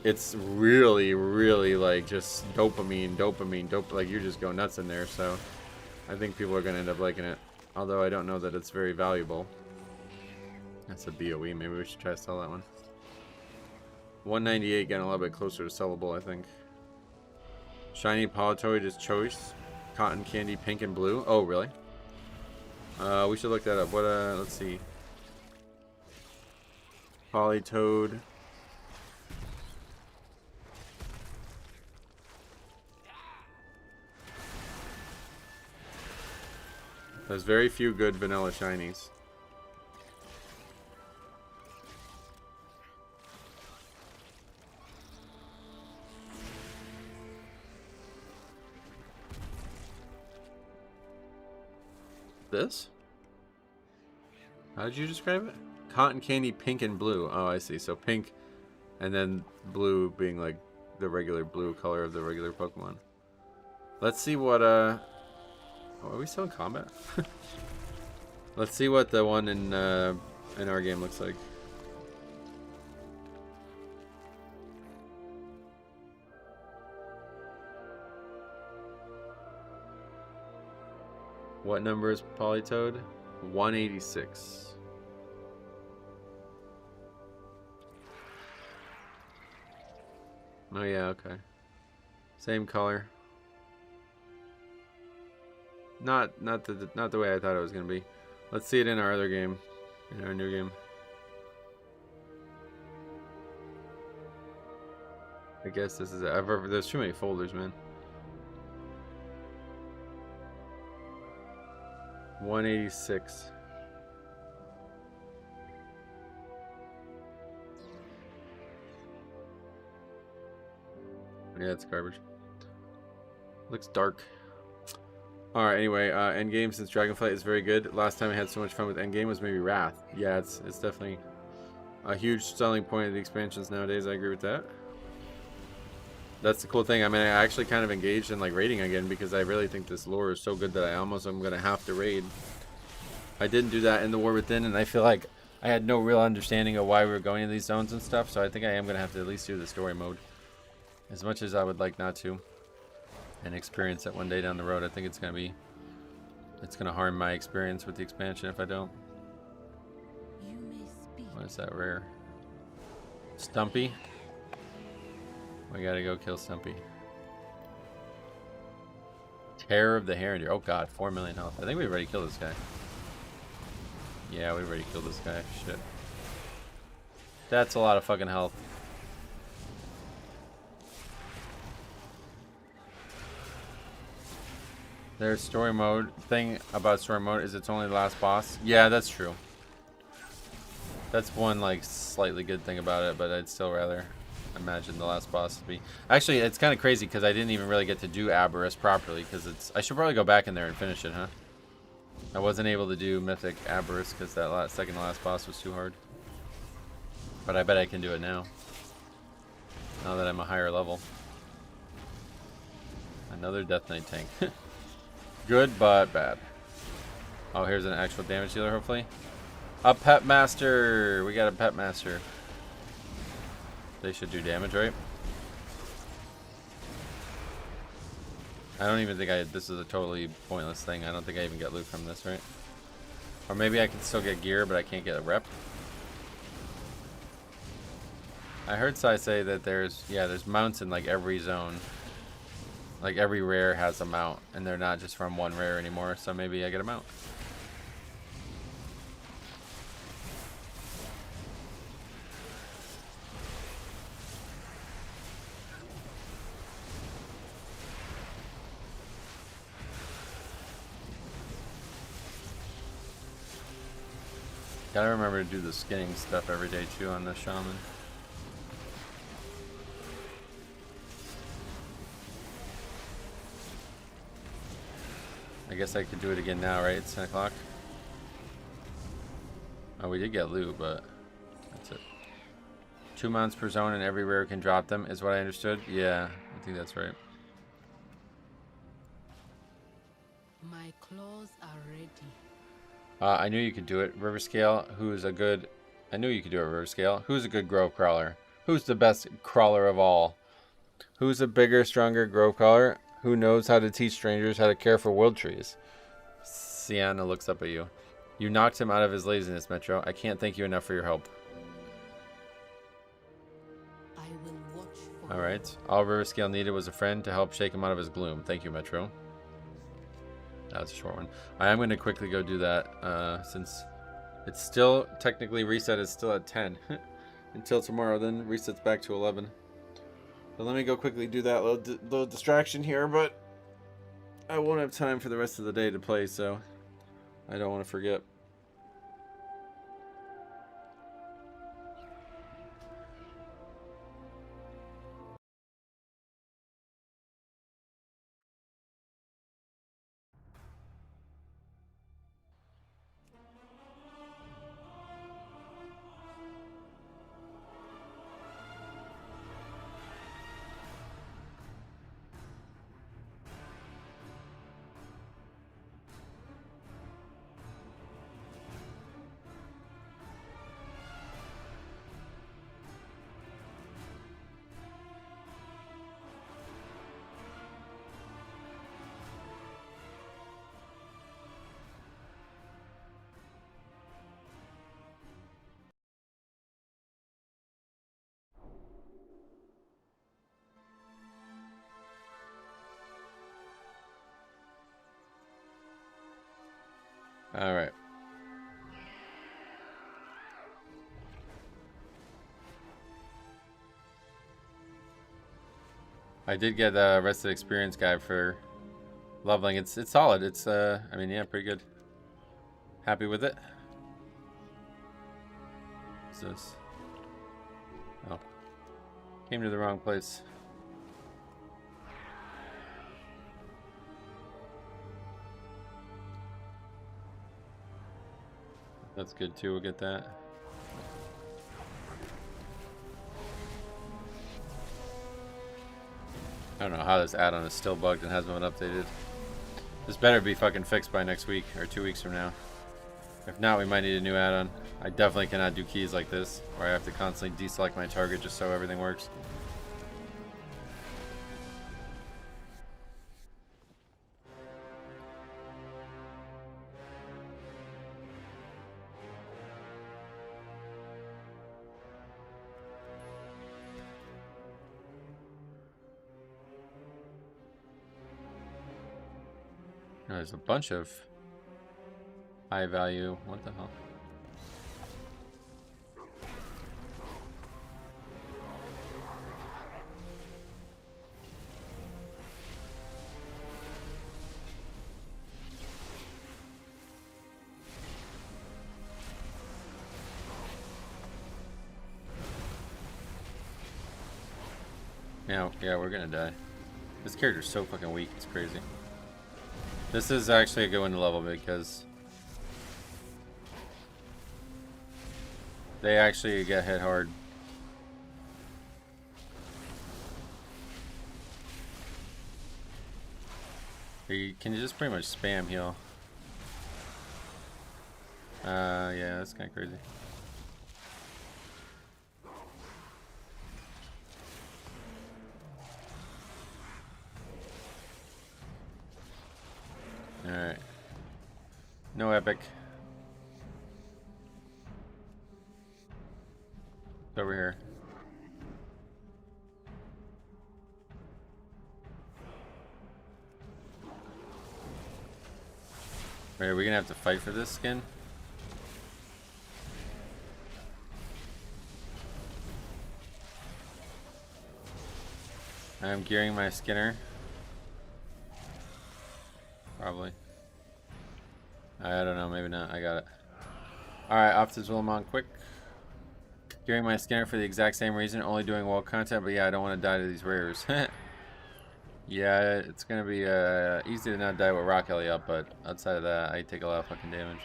S1: it's really like just dopamine, like you just go nuts in there. So I think people are going to end up liking it. Although I don't know that it's very valuable. That's a BOE. Maybe we should try to sell that one. 198 getting a little bit closer to sellable, I think. Shiny Politoid is choice. Cotton candy pink and blue. Oh, really? We should look that up. What, let's see. Politoad. There's very few good vanilla shinies. This? How did you describe it? Cotton candy pink and blue. Oh, I see. So pink and then blue being like the regular blue color of the regular Pokemon. Let's see what oh, are we still in combat? Let's see what the one in our game looks like. What number is Politoad? 186. Oh yeah, okay. Same color. Not the way I thought it was gonna be. Let's see it in our other game, in our new game. I guess this is it. There's too many folders, man. 186. Yeah, it's garbage. Looks dark. Alright, anyway, endgame since Dragonflight is very good. Last time I had so much fun with endgame was maybe Wrath. Yeah, it's definitely a huge selling point of the expansions nowadays. I agree with that. That's the cool thing. I mean, I actually kind of engaged in like raiding again because I really think this lore is so good that I almost am going to have to raid. I didn't do that in the War Within, and I feel like I had no real understanding of why we were going to these zones and stuff, so I think I am going to have to at least do the story mode. As much as I would like not to. And experience it one day down the road. I think it's going to harm my experience with the expansion if I don't.
S3: You may speak.
S1: What is that rare? Stumpy? We gotta go kill Stumpy. Terror of the Harandar. Oh god, 4 million health. I think we've already killed this guy. Yeah, we've already killed this guy. Shit. That's a lot of fucking health. Their story mode thing about story mode is it's only the last boss. Yeah, that's true. That's one like slightly good thing about it, but I'd still rather imagine the last boss to be. Actually, it's kind of crazy because I didn't even really get to do Aberrus properly because it's. I should probably go back in there and finish it, huh? I wasn't able to do Mythic Aberrus because that second to last boss was too hard. But I bet I can do it now. Now that I'm a higher level. Another Death Knight tank. Good, but bad. Oh, here's an actual damage dealer, hopefully. A Pet Master! We got a Pet Master. They should do damage, right? I don't even think this is a totally pointless thing. I don't think I even get loot from this, right? Or maybe I can still get gear, but I can't get a rep. I heard Sai say that there's mounts in like every zone. Like every rare has a mount, and they're not just from one rare anymore, so maybe I get a mount. Gotta remember to do the skinning stuff every day too on the shaman. I guess I could do it again now, right? It's 10 o'clock. Oh, we did get loot, but that's it. 2 mounts per zone and every rare can drop them, is what I understood. Yeah, I think that's right.
S3: My claws are ready.
S1: I knew you could do it. Riverscale, who's a good... I knew you could do it, Riverscale. Who's a good grove crawler? Who's the best crawler of all? Who's a bigger, stronger grove crawler? Who knows how to teach strangers how to care for world trees? Sienna looks up at you. You knocked him out of his laziness, Metro. I can't thank you enough for your help.
S3: I will watch for
S1: Alright. All Riverscale needed was a friend to help shake him out of his gloom. Thank you, Metro. That was a short one. I am going to quickly go do that since it's still technically reset is still at 10 until tomorrow. Then resets back to 11. So let me go quickly do that little distraction here, but I won't have time for the rest of the day to play, so I don't want to forget. All right. I did get a Rested Experience guide for leveling. It's solid. It's I mean, yeah, pretty good. Happy with it. What's this? Oh. Came to the wrong place. That's good too, we'll get that. I don't know how this add-on is still bugged and hasn't been updated. This better be fucking fixed by next week, or 2 weeks from now. If not, we might need a new add-on. I definitely cannot do keys like this, where I have to constantly deselect my target just so everything works. There's a bunch of high value. What the hell? Yeah, we're gonna die. This character's so fucking weak, it's crazy. This is actually a good one to level because they actually get hit hard. Can you just pretty much spam heal? Yeah, that's kind of crazy. Alright. No epic. It's over here. Wait, are we gonna have to fight for this skin? I'm gearing my Skinner. Probably. I don't know, maybe not. I got it. Alright, off to Zul'Aman quick. Gearing my Skinner for the exact same reason, only doing wall content, but yeah, I don't want to die to these rares. Yeah, it's gonna be easy to not die with Rock Ellie up, but outside of that, I take a lot of fucking damage.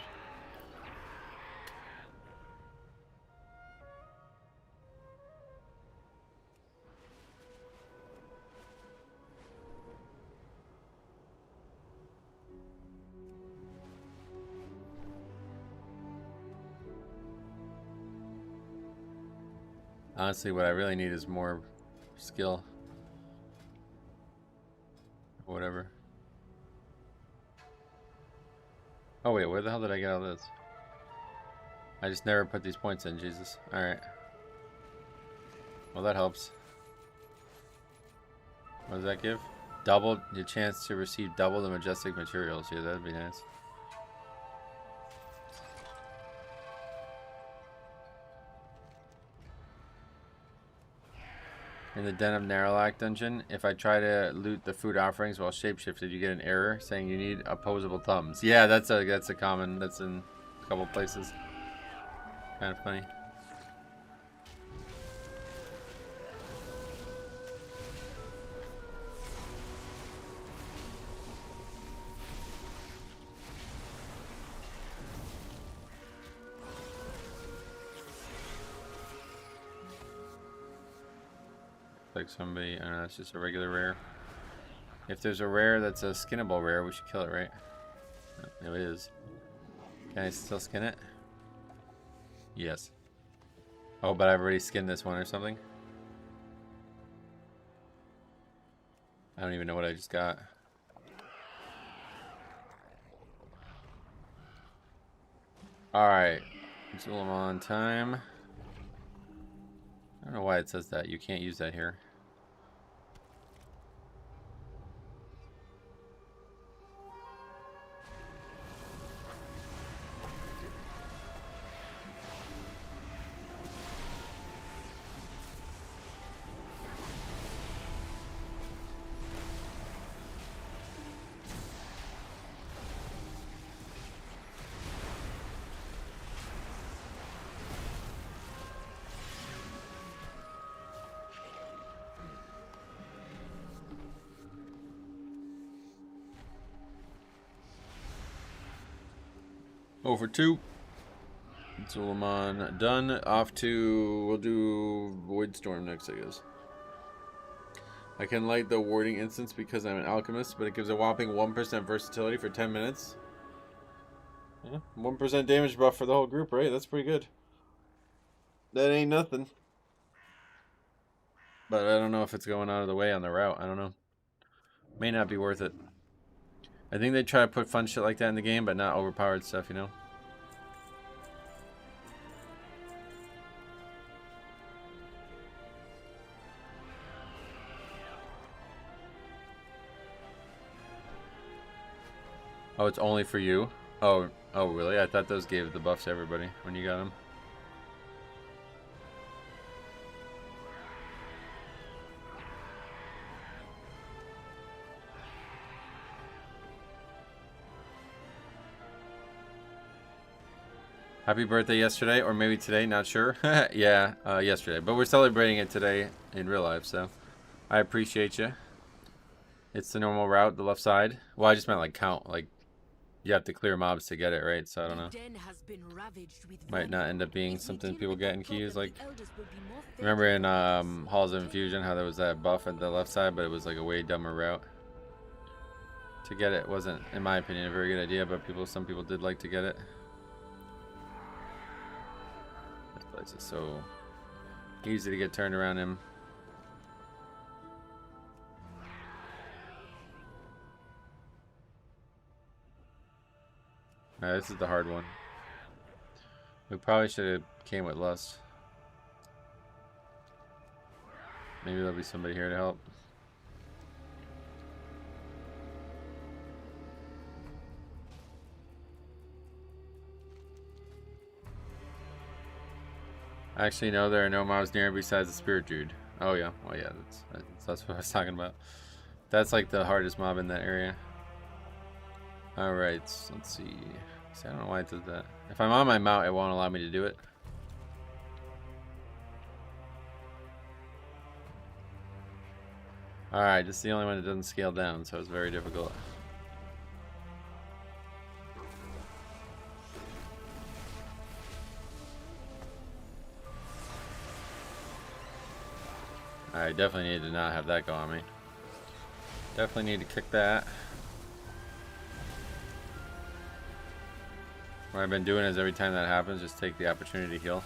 S1: Honestly, what I really need is more skill. Whatever. Oh wait, where the hell did I get all this? I just never put these points in, Jesus. Alright. Well, that helps. What does that give? Double your chance to receive double the majestic materials. Yeah, that'd be nice. In the Den of Narrowlack dungeon, if I try to loot the food offerings while shapeshifted, you get an error saying you need opposable thumbs. Yeah, that's a common. That's in a couple places. Kind of funny. Like somebody, I don't know, it's just a regular rare. If there's a rare that's a skinnable rare, we should kill it, right? Oh, it is. Can I still skin it? Yes. Oh, but I've already skinned this one or something? I don't even know what I just got. Alright. Zul'Aman time. I don't know why it says that. You can't use that here. Over 2. Zul'Aman done. Off to... We'll do Voidstorm next, I guess. I can light the warding instance because I'm an alchemist, but it gives a whopping 1% versatility for 10 minutes. Yeah, 1% damage buff for the whole group, right? That's pretty good. That ain't nothing. But I don't know if it's going out of the way on the route. I don't know. May not be worth it. I think they try to put fun shit like that in the game, but not overpowered stuff, you know? Oh, it's only for you? Oh, really? I thought those gave the buffs to everybody when you got them. Happy birthday yesterday, or maybe today, not sure. Yeah, yesterday. But we're celebrating it today in real life, so I appreciate you. It's the normal route, the left side. Well, I just meant like count. Like, you have to clear mobs to get it, right? So I don't know. Might not end up being something people get in keys. Like, remember in Halls of Infusion how there was that buff at the left side, but it was like a way dumber route. To get it wasn't, in my opinion, a very good idea, but some people did like to get it. This place is so easy to get turned around in. Alright, this is the hard one. We probably should have came with less. Maybe there'll be somebody here to help. Actually, no, there are no mobs near besides the Spirit Druid. Oh yeah, well yeah, that's what I was talking about. That's like the hardest mob in that area. Alright, let's see. See, I don't know why it does that. If I'm on my mount, it won't allow me to do it. Alright, this is the only one that doesn't scale down, so it's very difficult. I definitely need to not have that go on me. Definitely need to kick that. What I've been doing is every time that happens, just take the opportunity to heal.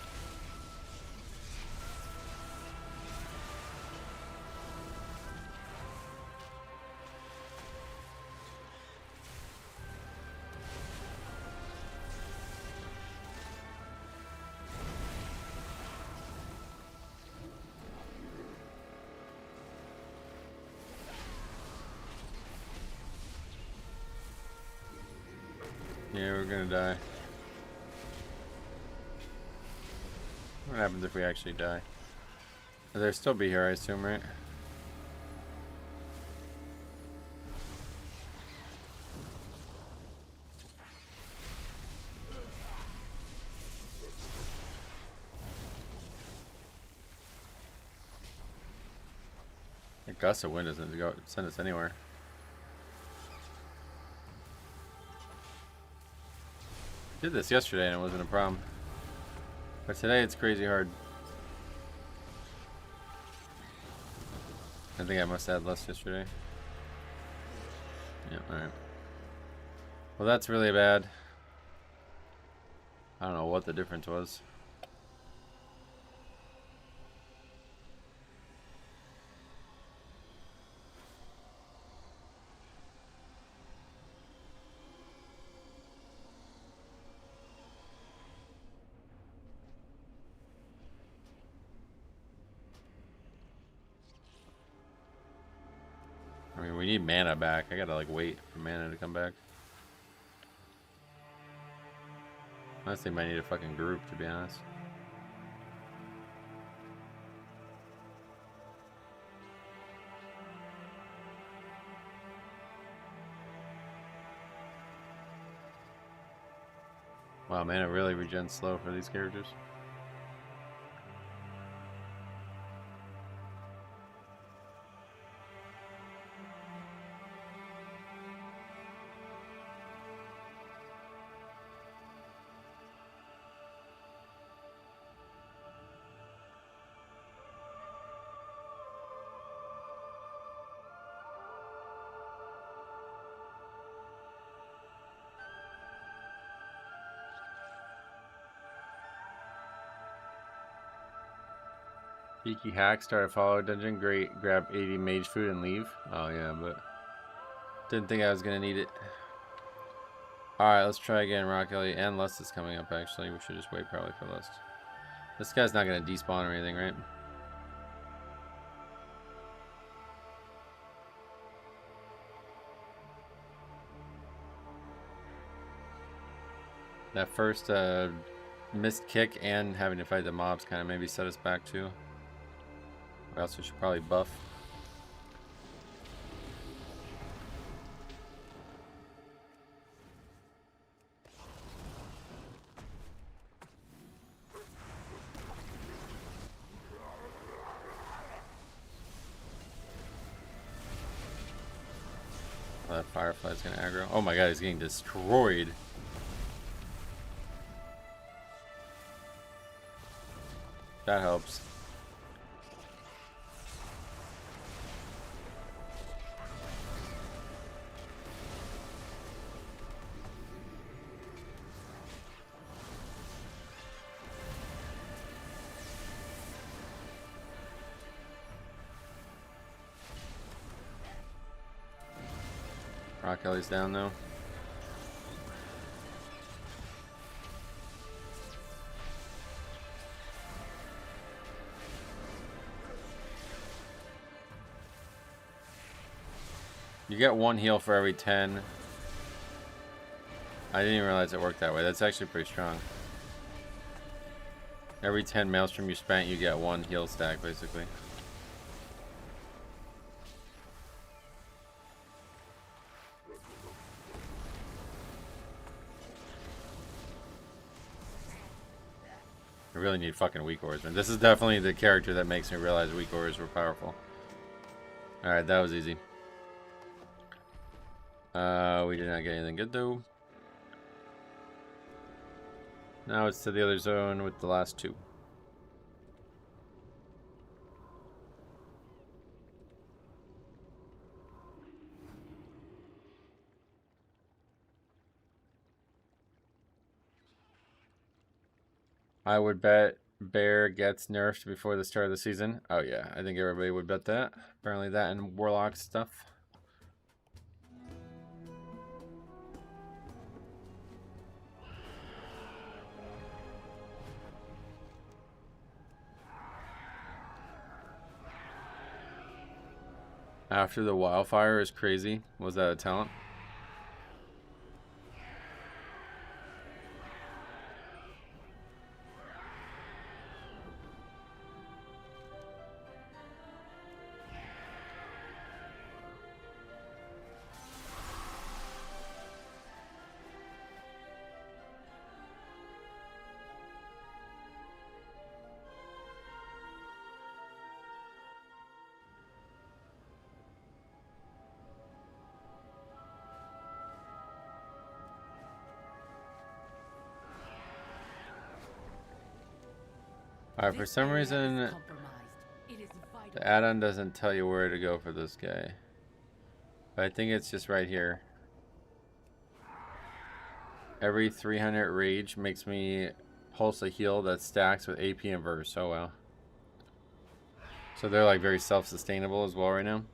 S1: Yeah, we're gonna die. What happens if we actually die? They'll still be here, I assume, right? A gust of wind doesn't send us anywhere. Did this yesterday and it wasn't a problem. But today it's crazy hard. I think I must have had less yesterday. Yeah, alright. Well, that's really bad. I don't know what the difference was. I mean, we need mana back. I gotta like wait for mana to come back. Honestly, might need a fucking group, to be honest. Wow, mana really regens slow for these characters. Geeky hack, start a follow dungeon, great, grab 80 mage food and leave. Oh yeah, but didn't think I was gonna need it. Alright, let's try again, Rock Ellie, and Lust is coming up actually. We should just wait probably for Lust. This guy's not gonna despawn or anything, right? That first missed kick and having to fight the mobs kind of maybe set us back too. Or else we should probably buff. That Firefly's gonna aggro. Oh my god, he's getting destroyed. That helps. Rock Ellie's down though. You get 1 heal for every 10. I didn't even realize it worked that way. That's actually pretty strong. Every 10 Maelstrom you spent, you get 1 heal stack, basically. I really need fucking weak ores, man. This is definitely the character that makes me realize weak ores were powerful. Alright, that was easy. We did not get anything good though. Now it's to the other zone with the last 2. I would bet Bear gets nerfed before the start of the season. Oh yeah, I think everybody would bet that. Apparently that and Warlock stuff. After the wildfire is crazy. Was that a talent? Alright, for some reason, the add-on doesn't tell you where to go for this guy. But I think it's just right here. Every 300 rage makes me pulse a heal that stacks with AP and verse. Oh wow. So they're like very self-sustainable as well right now.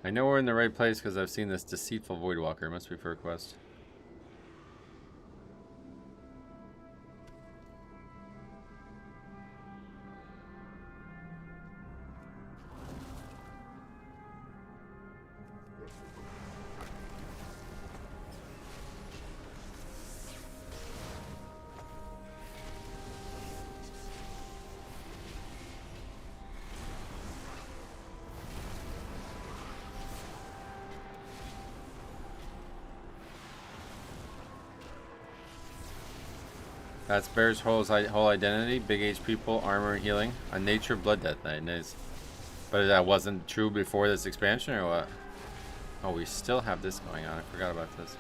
S1: I know we're in the right place because I've seen this deceitful Voidwalker. Must be for a quest. That's Bear's whole identity. Big HP pull, armor, and healing. A nature blood death knight. Nice. But that wasn't true before this expansion, or what? Oh, we still have this going on. I forgot about this.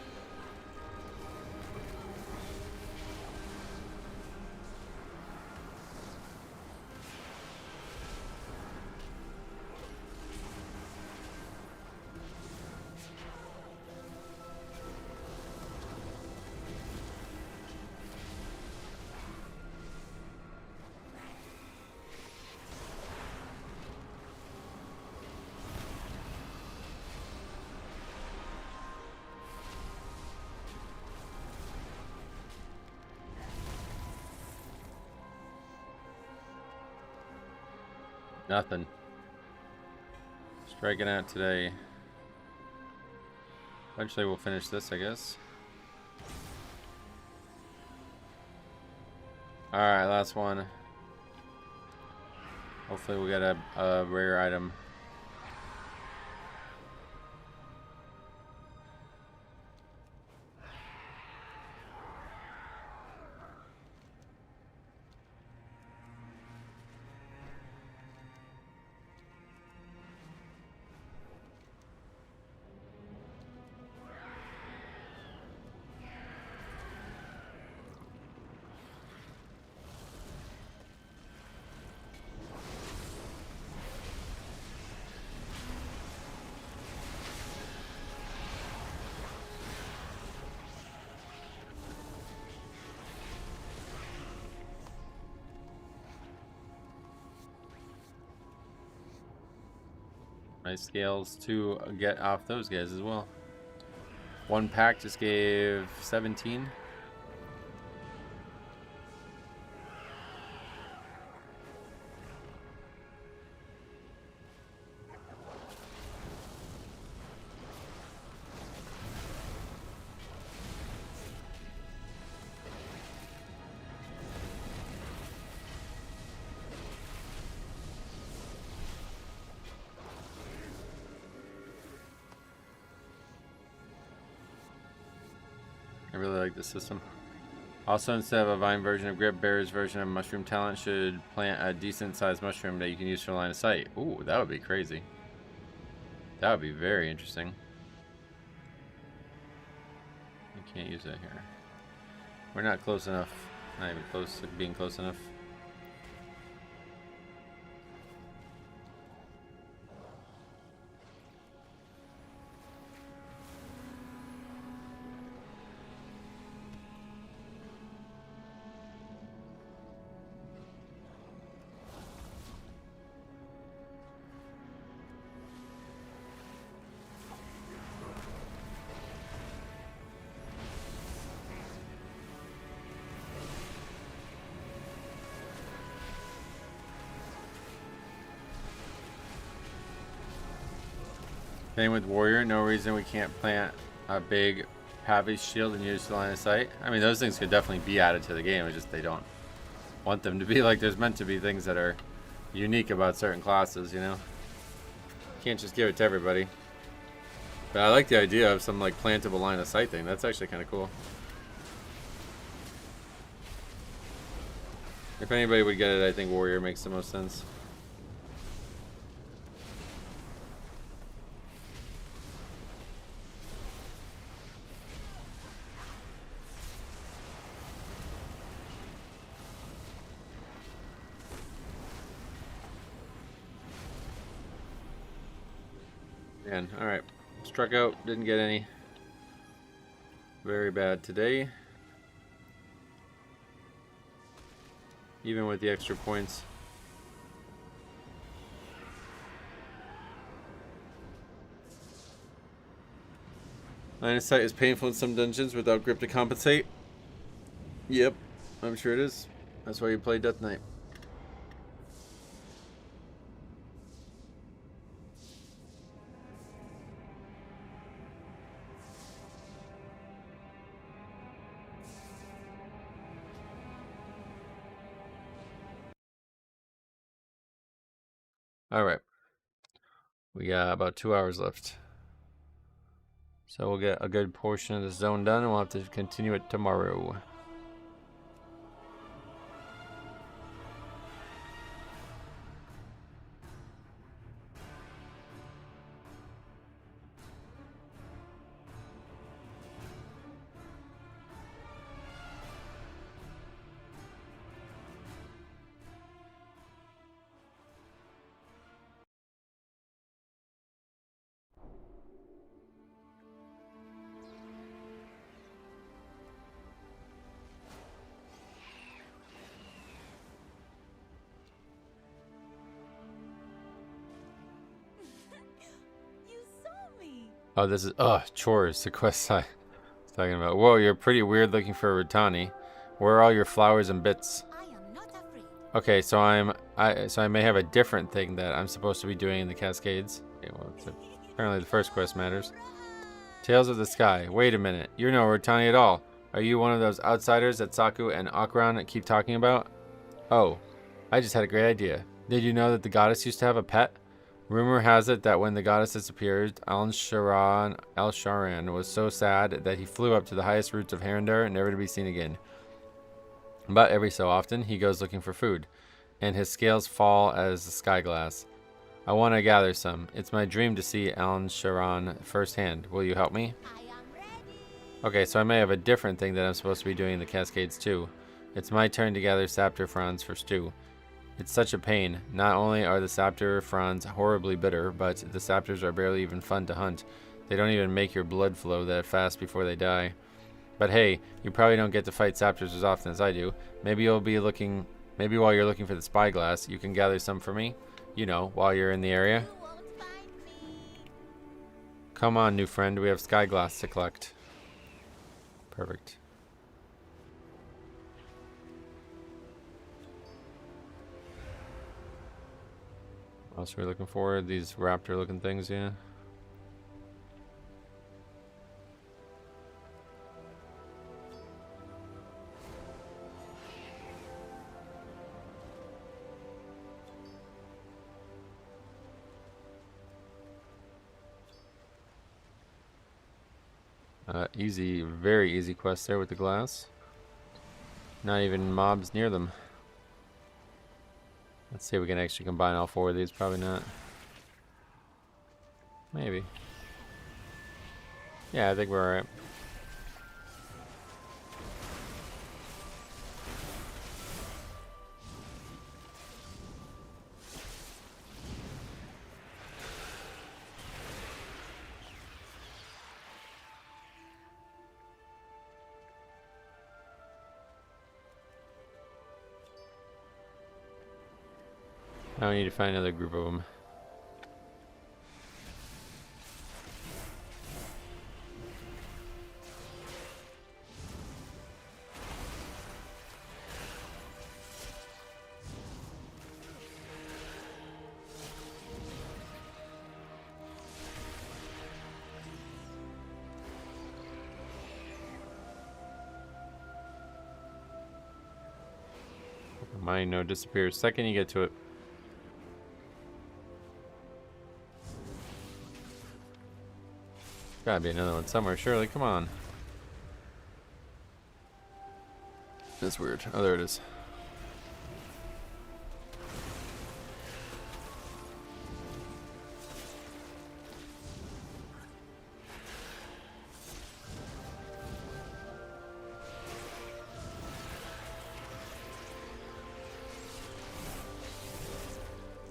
S1: Nothing. Striking out today. Eventually we'll finish this, I guess. Alright, last one. Hopefully we'll get a rare item. my scales to get off those guys as well. One pack just gave 17. I really like this system. Also, instead of a vine version of grip, bear's version of mushroom talent should plant a decent sized mushroom that you can use for line of sight. Ooh, that would be crazy. That would be very interesting. You can't use that here. We're not close enough. Not even close to being close enough. Same with Warrior. No reason we can't plant a big Pavis shield and use the line of sight. I mean, those things could definitely be added to the game. It's just they don't want them to be like there's meant to be things that are unique about certain classes, you know? Can't just give it to everybody. But I like the idea of some like plantable line of sight thing. That's actually kind of cool. If anybody would get it, I think Warrior makes the most sense. Man, alright. Struck out, didn't get any. Very bad today. Even with the extra points. Line of sight is painful in some dungeons without grip to compensate. Yep, I'm sure it is. That's why you play Death Knight. Alright. We got about 2 hours left. So we'll get a good portion of the zone done and we'll have to continue it tomorrow. Oh, this is chores. The quest I was talking about. Whoa, you're pretty weird looking for a Rutani. Where are all your flowers and bits?
S7: I am not afraid.
S1: Okay, so I may have a different thing that I'm supposed to be doing in the Cascades. Okay, well, apparently the first quest matters. Tales of the Sky. Wait a minute. You're no Rutani at all. Are you one of those outsiders that Saku and Akron keep talking about? Oh, I just had a great idea. Did you know that the goddess used to have a pet? Rumor has it that when the goddess disappeared, Al-Sharan was so sad that he flew up to the highest roots of Harandar, never to be seen again. But every so often, he goes looking for food, and his scales fall as the sky glass. I want to gather some. It's my dream to see Al-Sharan firsthand. Will you help me?
S7: I am ready.
S1: Okay, so I may have a different thing that I'm supposed to be doing in the Cascades too. It's my turn to gather saptor fronds for stew. It's such a pain. Not only are the saptor fronds horribly bitter, but the saptors are barely even fun to hunt. They don't even make your blood flow that fast before they die. But hey, you probably don't get to fight saptors as often as I do. Maybe while you're looking for the spyglass, you can gather some for me. You know, while you're in the area.
S7: You won't find me.
S1: Come on, new friend. We have sky glass to collect. Perfect. What else are we looking for? These raptor looking things, yeah. Easy, very easy quest there with the glass. Not even mobs near them. Let's see if we can actually combine all four of these. Probably not. Maybe. Yeah, I think we're alright. Now we need to find another group of them. Mine node disappears. Second you get to it. Gotta be another one somewhere, surely. Come on. That's weird. Oh, there it is.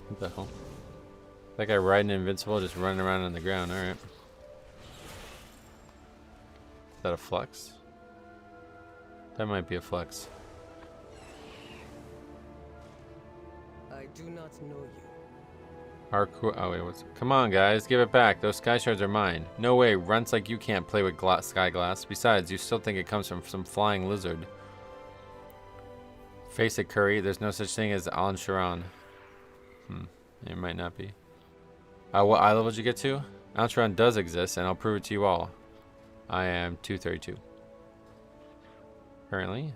S1: What the hell? That guy riding invincible, just running around on the ground. All right. Is that a flex? That might be a flex.
S4: I do not know you.
S1: Oh wait, what's? Come on, guys, give it back. Those sky shards are mine. No way, runts like you can't play with sky glass. Besides, you still think it comes from some flying lizard. Face it, Curry. There's no such thing as Alan Sharon. It might not be. What eye level did you get to? Alan Sharon does exist, and I'll prove it to you all. I am 232. Currently.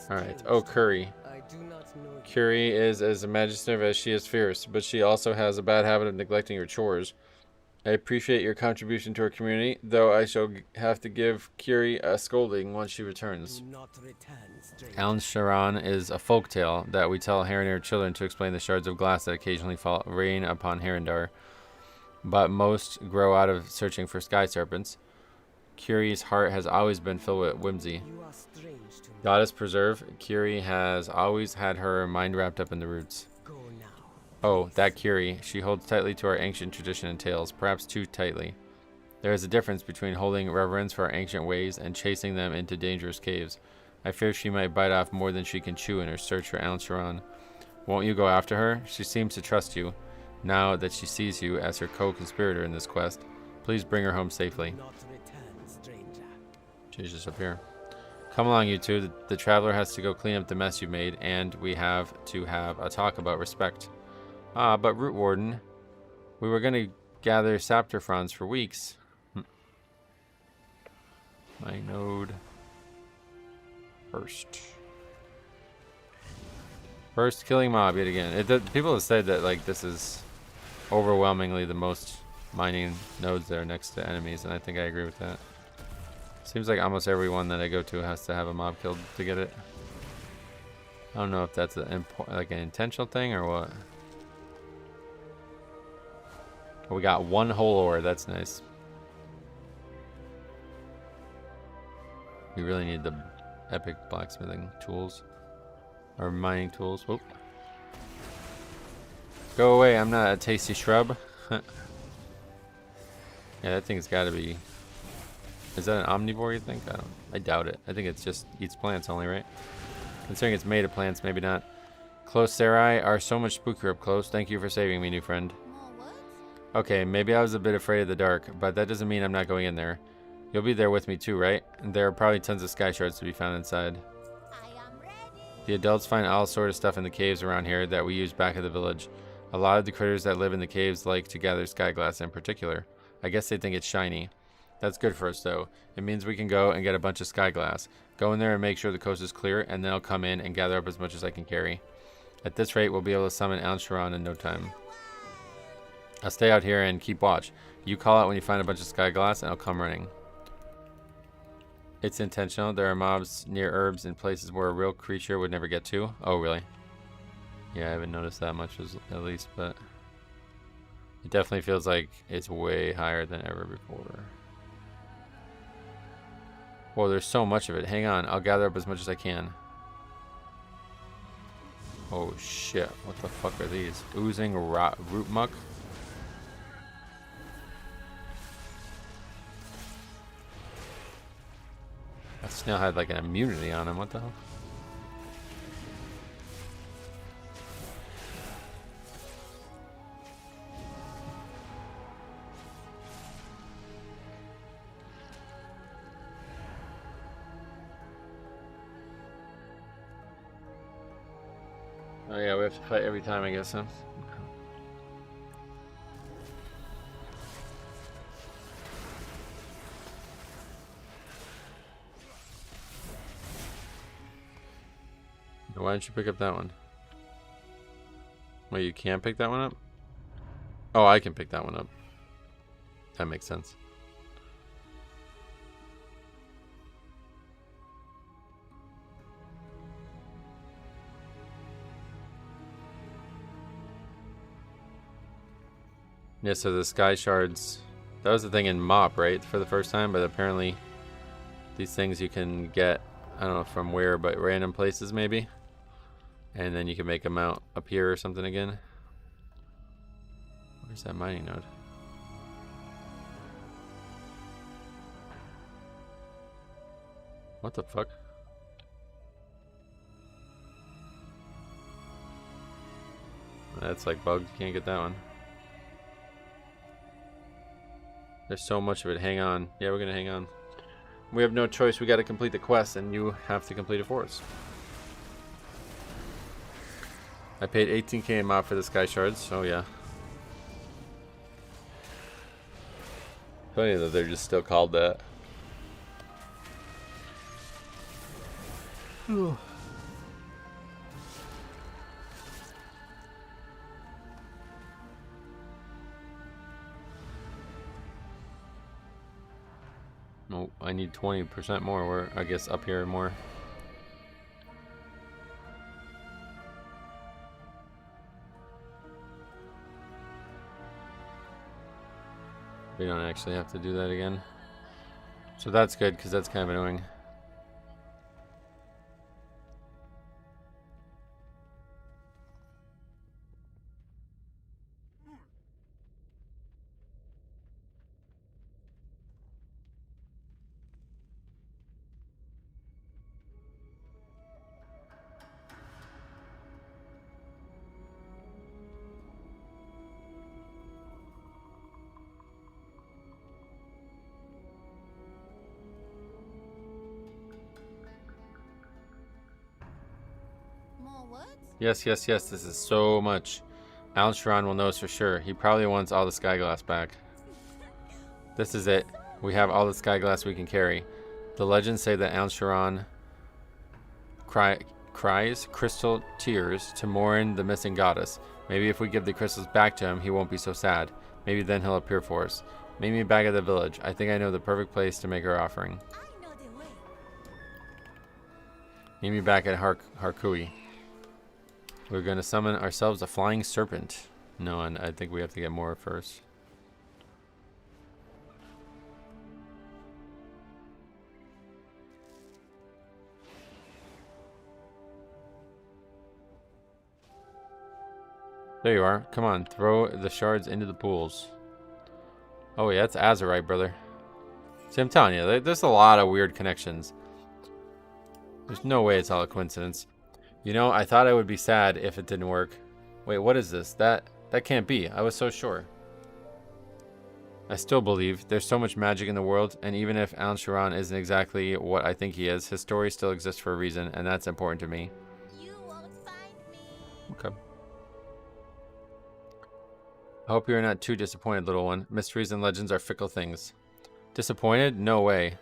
S1: Alright. Oh, Curry.
S4: I do not know you.
S1: Curie is as imaginative as she is fierce, but she also has a bad habit of neglecting her chores. I appreciate your contribution to our community, though I shall have to give Curie a scolding once she returns.
S4: Do not return, stranger.
S1: Alan Sharon is a folktale that we tell Harandar children to explain the shards of glass that occasionally rain upon Harandar, but most grow out of searching for sky serpents. Curie's heart has always been filled with whimsy.
S4: You are strange to me.
S1: Goddess preserve, Curie has always had her mind wrapped up in the roots.
S4: Go now.
S1: Oh, that Curie. She holds tightly to our ancient tradition and tales, perhaps too tightly. There is a difference between holding reverence for our ancient ways and chasing them into dangerous caves. I fear she might bite off more than she can chew in her search for Alan Sharon. Won't you go after her? She seems to trust you, now that she sees you as her co-conspirator in this quest. Please bring her home safely.
S4: Do not return, stranger.
S1: She's just up here. Come along, you two. The traveler has to go clean up the mess you made, and we have to have a talk about respect. Ah, but Root Warden, we were going to gather Saptor fronds for weeks. My node first. First killing mob yet again. People have said that like this is overwhelmingly the most mining nodes that are next to enemies, and I think I agree with that. Seems like almost everyone that I go to has to have a mob killed to get it. I don't know if that's like an intentional thing or what. We got one whole ore. That's nice. We really need the epic blacksmithing tools. Or mining tools. Whoop. Go away. I'm not a tasty shrub. Yeah, that thing's got to be... Is that an omnivore, you think? I doubt it. I think it just eats plants only, right? Considering it's made of plants, maybe not. Close Sarai are so much spookier up close. Thank you for saving me, new friend.
S7: More words?
S1: Okay, maybe I was a bit afraid of the dark, but that doesn't mean I'm not going in there. You'll be there with me too, right? And there are probably tons of sky shards to be found inside.
S7: I am ready.
S1: The adults find all sort of stuff in the caves around here that we use back at the village. A lot of the critters that live in the caves like to gather sky glass in particular. I guess they think it's shiny. That's good for us though. It means we can go and get a bunch of sky glass. Go in there and make sure the coast is clear, and then I'll come in and gather up as much as I can carry. At this rate, we'll be able to summon Alcharon in no time. I'll stay out here and keep watch. You call out when you find a bunch of sky glass, and I'll come running. It's intentional. There are mobs near herbs in places where a real creature would never get to. Oh, really? Yeah, I haven't noticed that much at least, but it definitely feels like it's way higher than ever before. Whoa, there's so much of it. Hang on, I'll gather up as much as I can. Oh shit, what the fuck are these? Oozing root muck? That snail had like an immunity on him, what the hell? Oh yeah, we have to fight every time, I guess, huh? Why didn't you pick up that one? Wait, you can't pick that one up? Oh, I can pick that one up. That makes sense. Yeah, so the sky shards, that was the thing in Mop, right? For the first time, but apparently these things you can get, I don't know from where, but random places maybe. And then you can make them out up here or something again. Where's that mining node? What the fuck? That's like bugged, you can't get that one. There's so much of it. Hang on. Yeah, we're gonna hang on. We have no choice. We gotta complete the quest, and you have to complete it for us. I paid 18k a mob for the sky shards, so yeah. Funny that they're just still called that. Oh, I need 20% more. We're, I guess, up here more. We don't actually have to do that again. So that's good, because that's kind of annoying. Yes, yes, yes, this is so much. Alcharon will know us for sure. He probably wants all the sky glass back. This is it. We have all the sky glass we can carry. The legends say that Alcharon cries crystal tears to mourn the missing goddess. Maybe if we give the crystals back to him, he won't be so sad. Maybe then he'll appear for us. Meet me back at the village. I think I know the perfect place to make our offering.
S7: I know the way.
S1: Meet me back at Harkui. We're going to summon ourselves a flying serpent. No, and I think we have to get more first. There you are. Come on, throw the shards into the pools. Oh yeah, that's Azurite, brother. See, I'm telling you, there's a lot of weird connections. There's no way it's all a coincidence. You know, I thought I would be sad if it didn't work. Wait, what is this? That can't be. I was so sure. I still believe there's so much magic in the world, and even if Al-Sharan isn't exactly what I think he is, his story still exists for a reason, and that's important to me.
S7: You won't find me.
S1: Okay. I hope you're not too disappointed, little one. Mysteries and legends are fickle things. Disappointed? No way.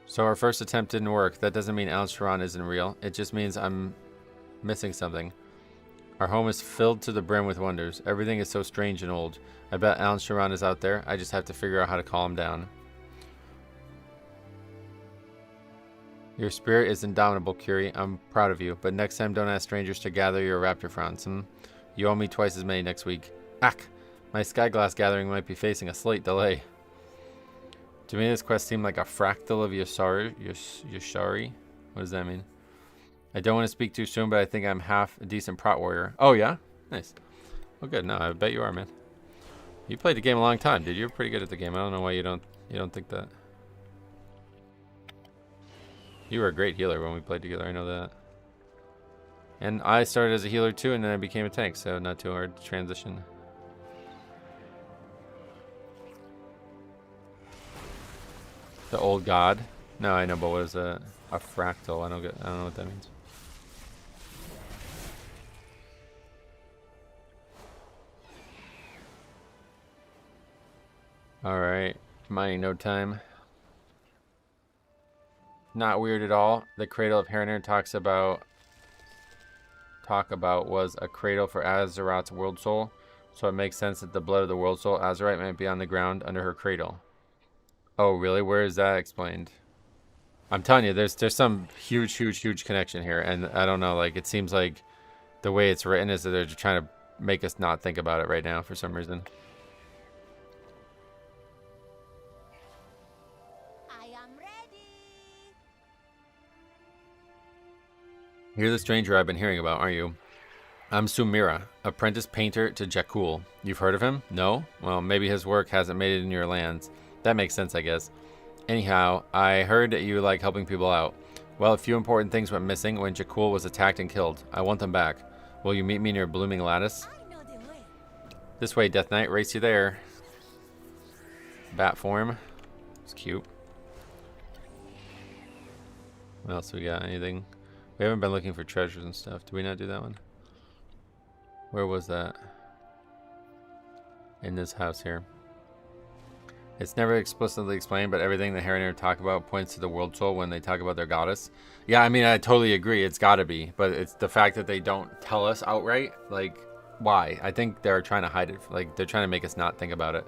S1: So our first attempt didn't work. That doesn't mean Al-Sharan isn't real. It just means I'm missing something. Our home is filled to the brim with wonders. Everything is so strange and old. I bet Al-Sharan is out there. I just have to figure out how to calm him down. Your spirit is indomitable, Curie. I'm proud of you. But next time, don't ask strangers to gather your raptor fronds. You owe me twice as many next week. Ack! My Skyglass gathering might be facing a slight delay. To me, this quest seemed like a fractal of Yashari. What does that mean? I don't want to speak too soon, but I think I'm half a decent prot warrior. Oh, yeah? Nice. Well, good. No, I bet you are, man. You played the game a long time, dude. You're pretty good at the game. I don't know why you don't think that. You were a great healer when we played together. I know that. And I started as a healer too, and then I became a tank, so not too hard to transition. The old god. No, I know, but what is a fractal? I don't know what that means. All right, mining no time. Not weird at all. The cradle of Harandar talk about was a cradle for Azeroth's world soul, so it makes sense that the blood of the world soul Azerite might be on the ground under her cradle. Oh, really? Where is that explained? I'm telling you, there's some huge connection here, and I don't know, like, it seems like the way it's written is that they're just trying to make us not think about it right now for some reason.
S7: I am ready.
S1: You're the stranger I've been hearing about, aren't you? I'm Sumira, apprentice painter to Jakul. You've heard of him? No? Well, maybe his work hasn't made it in your lands. That makes sense, I guess. Anyhow, I heard that you like helping people out. Well, a few important things went missing when Jakul was attacked and killed. I want them back. Will you meet me near Blooming Lattice?
S7: I know the way.
S1: This way, Death Knight. Race you there. Bat form. It's cute. What else we got? Anything? We haven't been looking for treasures and stuff. Did we not do that one? Where was that? In this house here. It's never explicitly explained, but everything the Harandar talk about points to the world soul when they talk about their goddess. Yeah, I mean, I totally agree. It's gotta be. But it's the fact that they don't tell us outright. Like, why? I think they're trying to hide it. Like, they're trying to make us not think about it.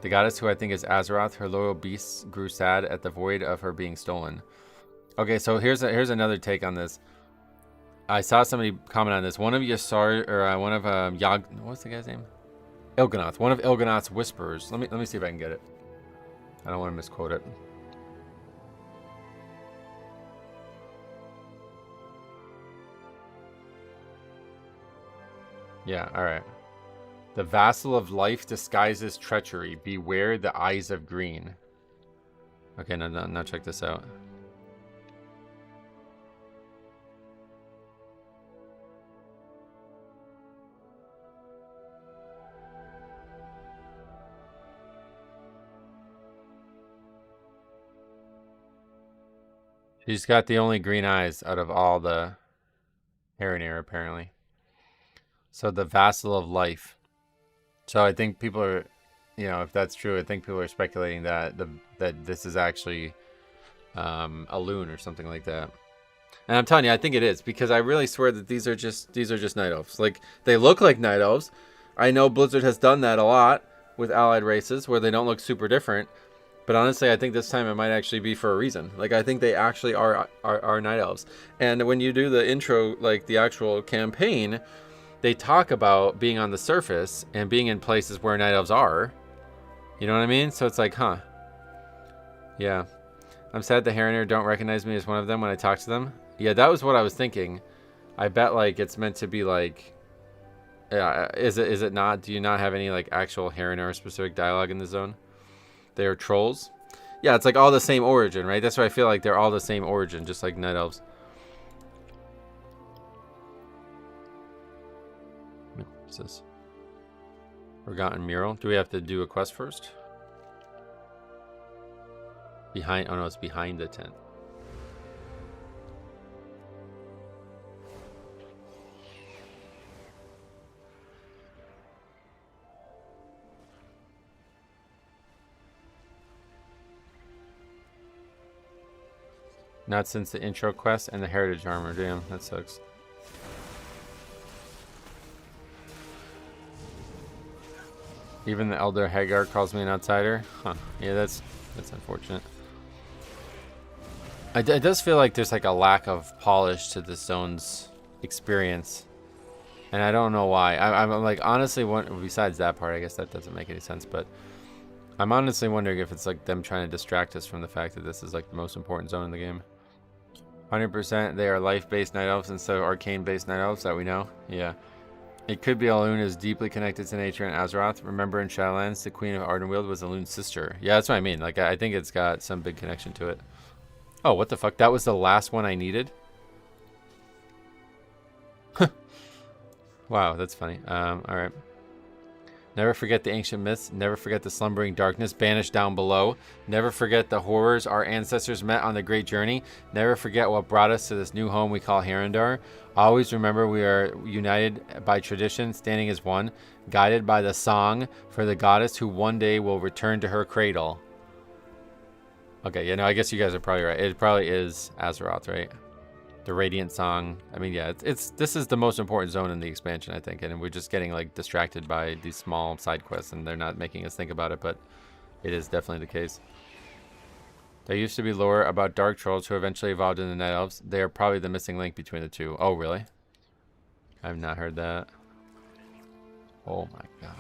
S1: The goddess, who I think is Azeroth, her loyal beasts grew sad at the void of her being stolen. Okay, so here's another take on this. I saw somebody comment on this. One of Yasar, or one of what's the guy's name? Il'gynoth. One of Il'gynoth's whisperers. Let me see if I can get it. I don't want to misquote it. Yeah, all right. The vassal of life disguises treachery. Beware the eyes of green. Okay, now check this out. She's got the only green eyes out of all the Harandar, apparently. So the vassal of life. So I think people are, you know, if that's true, I think people are speculating that that this is actually a loon or something like that. And I'm telling you, I think it is, because I really swear that these are just night elves. Like, they look like night elves. I know Blizzard has done that a lot with allied races where they don't look super different. But honestly, I think this time it might actually be for a reason. Like, I think they actually are night elves. And when you do the intro, like the actual campaign, they talk about being on the surface and being in places where night elves are. You know what I mean? So it's like, huh. Yeah. I'm sad the Harandar don't recognize me as one of them when I talk to them. Yeah, that was what I was thinking. I bet, like, it's meant to be like... is it not? Do you not have any, like, actual Harandar specific dialogue in the zone? They are trolls. Yeah, it's like all the same origin, right? That's why I feel like they're all the same origin, just like night elves. What's this? Forgotten Mural. Do we have to do a quest first? Behind, oh no, it's behind the tent. Not since the intro quest and the heritage armor. Damn, that sucks. Even the Elder Hagar calls me an outsider. Huh. Yeah, that's unfortunate. It does feel like there's like a lack of polish to this zone's experience. And I don't know why. I'm like, honestly, besides that part, I guess that doesn't make any sense. But I'm honestly wondering if it's like them trying to distract us from the fact that this is like the most important zone in the game. 100% they are life-based night elves instead of arcane-based night elves that we know. Yeah. It could be Elune is deeply connected to nature and Azeroth. Remember in Shadowlands, the Queen of Ardenweald was Elune's sister. Yeah, that's what I mean. Like, I think it's got some big connection to it. Oh, what the fuck? That was the last one I needed? Wow, that's funny. Alright. Never forget the ancient myths. Never forget the slumbering darkness banished down below. Never forget the horrors our ancestors met on the great journey. Never forget what brought us to this new home we call Harandar. Always remember we are united by tradition, standing as one, guided by the song for the goddess who one day will return to her cradle. Okay, yeah, no, I guess you guys are probably right. It probably is Azeroth, right? The Radiant Song. I mean, yeah, this is the most important zone in the expansion, I think, and we're just getting like distracted by these small side quests, and they're not making us think about it, but it is definitely the case. There used to be lore about dark trolls who eventually evolved into night elves. They are probably the missing link between the two. Oh, really? I've not heard that. Oh my god.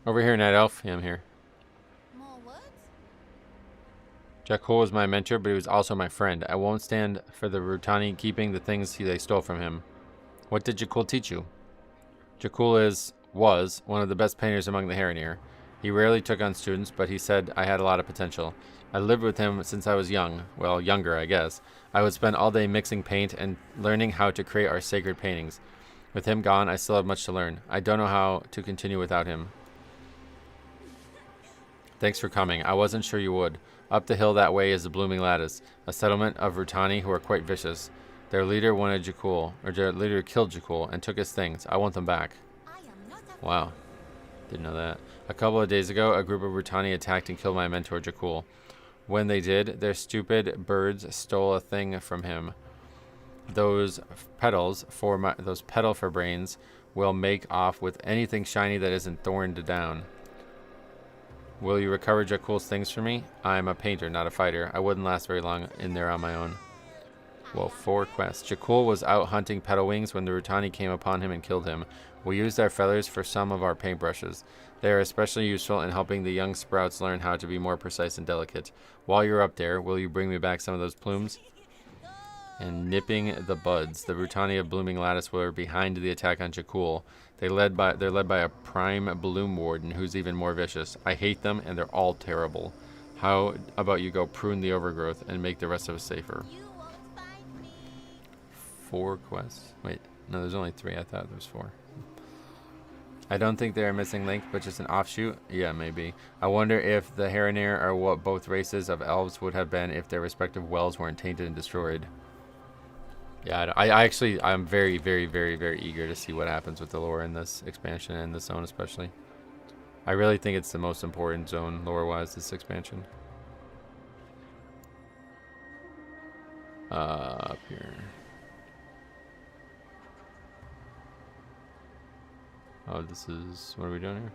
S1: Over here, Night Elf. Yeah, I'm here.
S8: More words?
S1: Jakul was my mentor, but he was also my friend. I won't stand for the Rutani keeping the things they stole from him. What did Jakul teach you? Jakul was one of the best painters among the Harandar. He rarely took on students, but he said I had a lot of potential. I lived with him since I was young. Well, younger, I guess. I would spend all day mixing paint and learning how to create our sacred paintings. With him gone, I still have much to learn. I don't know how to continue without him. Thanks for coming. I wasn't sure you would. Up the hill that way is the Blooming Lattice, a settlement of Rutani who are quite vicious. Their leader wanted Jakul, or their leader killed Jakul and took his things. I want them back. Wow. Didn't know that. A couple of days ago, a group of Rutani attacked and killed my mentor Jakul. When they did, their stupid birds stole a thing from him. Those petal for brains will make off with anything shiny that isn't thorned down. Will you recover Jakul's things for me? I'm a painter, not a fighter. I wouldn't last very long in there on my own. Well, 4 quests. Jakul was out hunting petal wings when the Rutani came upon him and killed him. We used our feathers for some of our paintbrushes. They are especially useful in helping the young sprouts learn how to be more precise and delicate. While you're up there, will you bring me back some of those plumes? And nipping the buds. The Rutani of Blooming Lattice were behind the attack on Jakul. They're led by a prime bloom warden who's even more vicious. I hate them and they're all terrible. How about you go prune the overgrowth and make the rest of us safer? 4 quests. Wait, no, there's only 3. I thought there was 4. I don't think they're a missing link, but just an offshoot. Yeah, maybe. I wonder if the Harandar are what both races of elves would have been if their respective wells weren't tainted and destroyed. Yeah, I'm very, very, very, very eager to see what happens with the lore in this expansion and this zone especially. I really think it's the most important zone lore-wise, this expansion. Up here. Oh, this is... What are we doing here?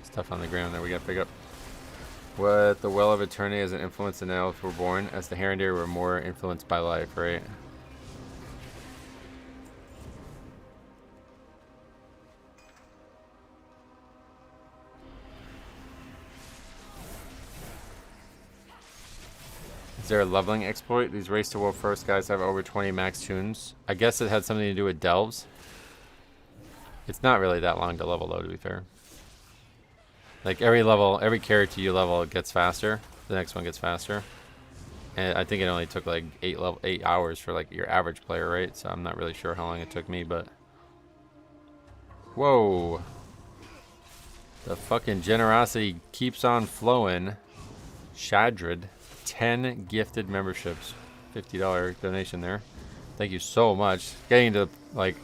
S1: Stuff on the ground that we gotta pick up. What the Well of Eternity as an influence the elves were born, as the Harandar were more influenced by life, right? Is there a leveling exploit? These Race to World First guys have over 20 max tunes. I guess it had something to do with delves. It's not really that long to level though, to be fair. Like every level, every character you level, it gets faster. The next one gets faster. And I think it only took like 8 hours for like your average player, right? So I'm not really sure how long it took me, but whoa. The fucking generosity keeps on flowing. Shadrid, 10 gifted memberships. $50 donation there. Thank you so much. Getting to like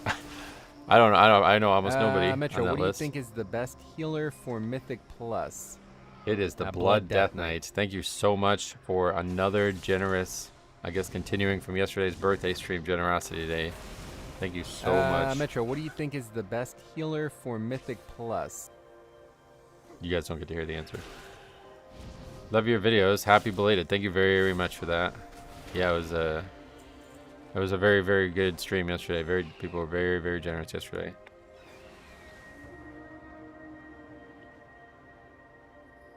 S1: I know almost nobody
S9: Metro,
S1: on that
S9: what do you
S1: list.
S9: think is the best healer for Mythic Plus?
S1: It is the Blood Death Knight. Thank you so much for another generous, I guess continuing from yesterday's birthday stream, Generosity Day. Thank you so much.
S9: Metro, what do you think is the best healer for Mythic Plus?
S1: You guys don't get to hear the answer. Love your videos. Happy belated. Thank you very, very much for that. Yeah, it was a very, very good stream yesterday. People were very, very generous yesterday.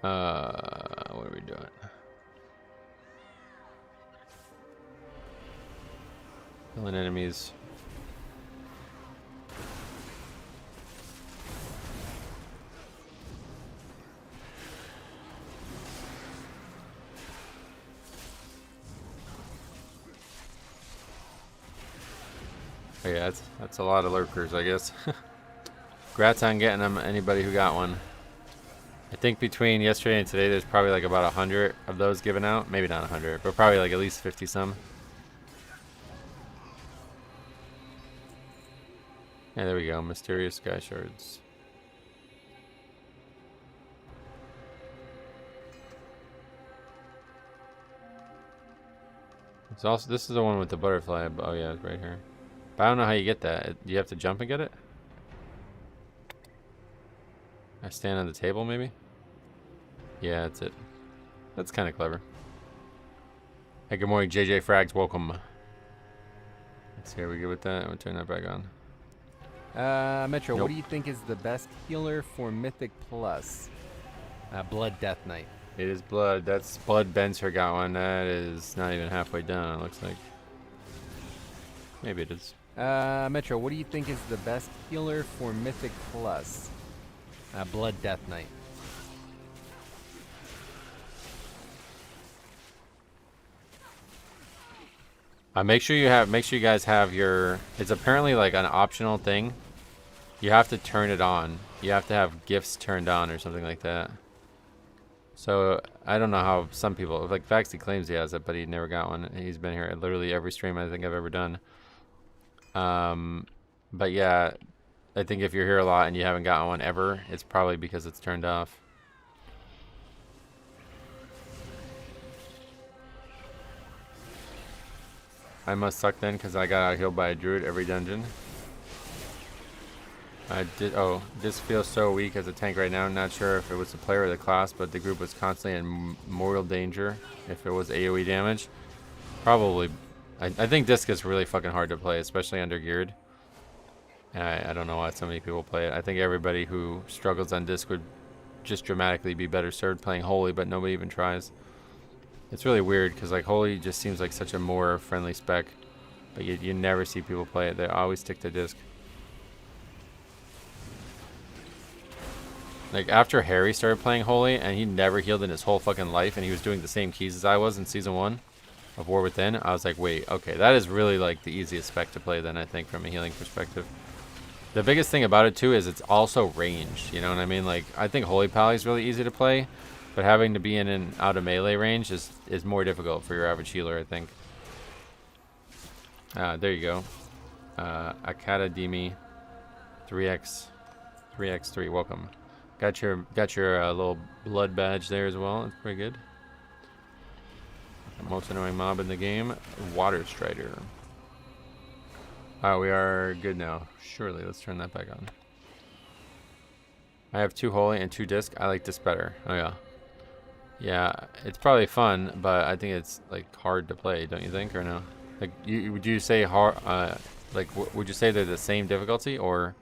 S1: What are we doing? Killing enemies. Oh yeah, that's a lot of lurkers, I guess. Congrats on getting them, anybody who got one. I think between yesterday and today, there's probably like about 100 of those given out. Maybe not 100, but probably like at least 50 some. Yeah, there we go. Mysterious Sky Shards. It's also, this is the one with the butterfly. Oh yeah, it's right here. But I don't know how you get that. Do you have to jump and get it? I stand on the table, maybe? Yeah, that's it. That's kind of clever. Hey, good morning, JJ Frags. Welcome. Let's see, are we good with that? We'll turn that back on.
S9: Metro,
S1: Nope.
S9: what do you think is the best healer for Mythic Plus? Blood Death Knight.
S1: It is blood. That's Blood Benser got one. That is not even halfway done, it looks like. Maybe it is.
S9: Metro, what do you think is the best healer for Mythic Plus? Blood Death Knight.
S1: Make sure you guys have your. It's apparently like an optional thing. You have to turn it on. You have to have gifts turned on or something like that. So I don't know how some people, like Vaxy claims he has it, but he never got one. He's been here at literally every stream I think I've ever done. But yeah, I think if you're here a lot and you haven't gotten one ever, it's probably because it's turned off. I must suck then because I got out healed by a druid every dungeon. This feels so weak as a tank right now. Not sure if it was the player or the class, but the group was constantly in mortal danger if it was AoE damage. Probably. I think Disc is really fucking hard to play, especially under geared. And I don't know why so many people play it. I think everybody who struggles on Disc would just dramatically be better served playing Holy, but nobody even tries. It's really weird because like Holy just seems like such a more friendly spec, but you never see people play it. They always stick to Disc. Like after Harry started playing Holy and he never healed in his whole fucking life and he was doing the same keys as I was in season 1 of War Within, I was like, wait, okay, that is really like the easiest spec to play then, I think, from a healing perspective. The biggest thing about it too is it's also ranged, you know what I mean? Like I think Holy Pally is really easy to play, but having to be in and out of melee range is more difficult for your average healer, I think. There you go. Academy 3x3, welcome. Got your little blood badge there as well. That's pretty good. The most annoying mob in the game, Water Strider. We are good now. Surely, let's turn that back on. I have 2 Holy and 2 Disc. I like Disc better. Oh yeah. Yeah, it's probably fun, but I think it's like hard to play, don't you think, or no? Like, would you say hard? Would you say they're the same difficulty, or?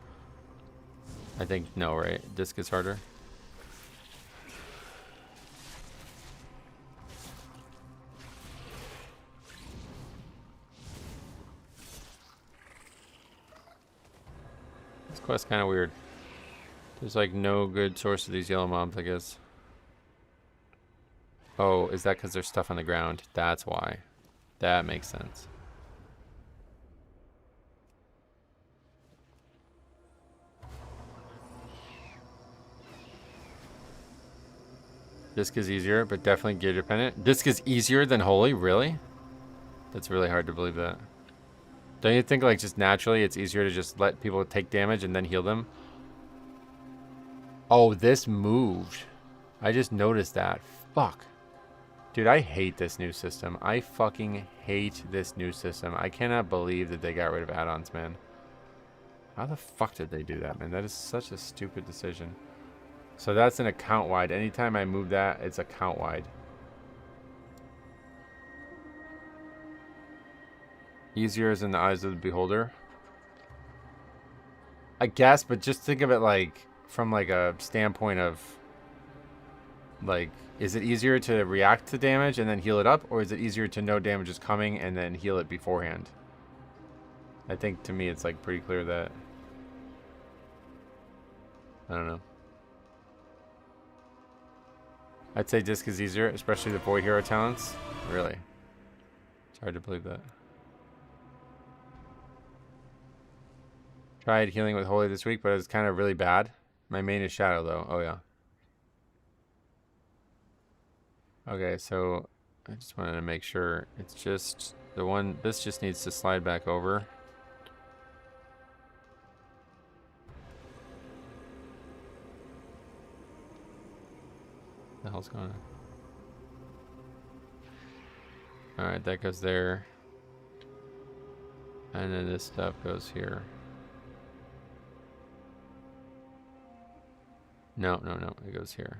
S1: I think no, right? Disc is harder. This quest's kind of weird. There's like no good source of these yellow mobs, I guess. Oh, is that because there's stuff on the ground? That's why. That makes sense. Disc is easier, but definitely gear dependent. Disc is easier than Holy? Really? That's really hard to believe that. Don't you think like just naturally it's easier to just let people take damage and then heal them? Oh, this moved. I just noticed that. Fuck. Dude, I hate this new system. I fucking hate this new system. I cannot believe that they got rid of add-ons, man. How the fuck did they do that, man? That is such a stupid decision. So that's an account wide. Anytime I move that, it's account wide. Easier is in the eyes of the beholder. I guess, but just think of it like from like a standpoint of like, is it easier to react to damage and then heal it up, or is it easier to know damage is coming and then heal it beforehand? I think to me it's like pretty clear that I don't know. I'd say disc is easier, especially the Void Hero talents. Really? It's hard to believe that. Tried healing with Holy this week, but it's kind of really bad. My main is Shadow, though. Oh, yeah. Okay, so I just wanted to make sure. It's just the one. This just needs to slide back over. The hell's going on? Alright, that goes there. And then this stuff goes here. No, it goes here.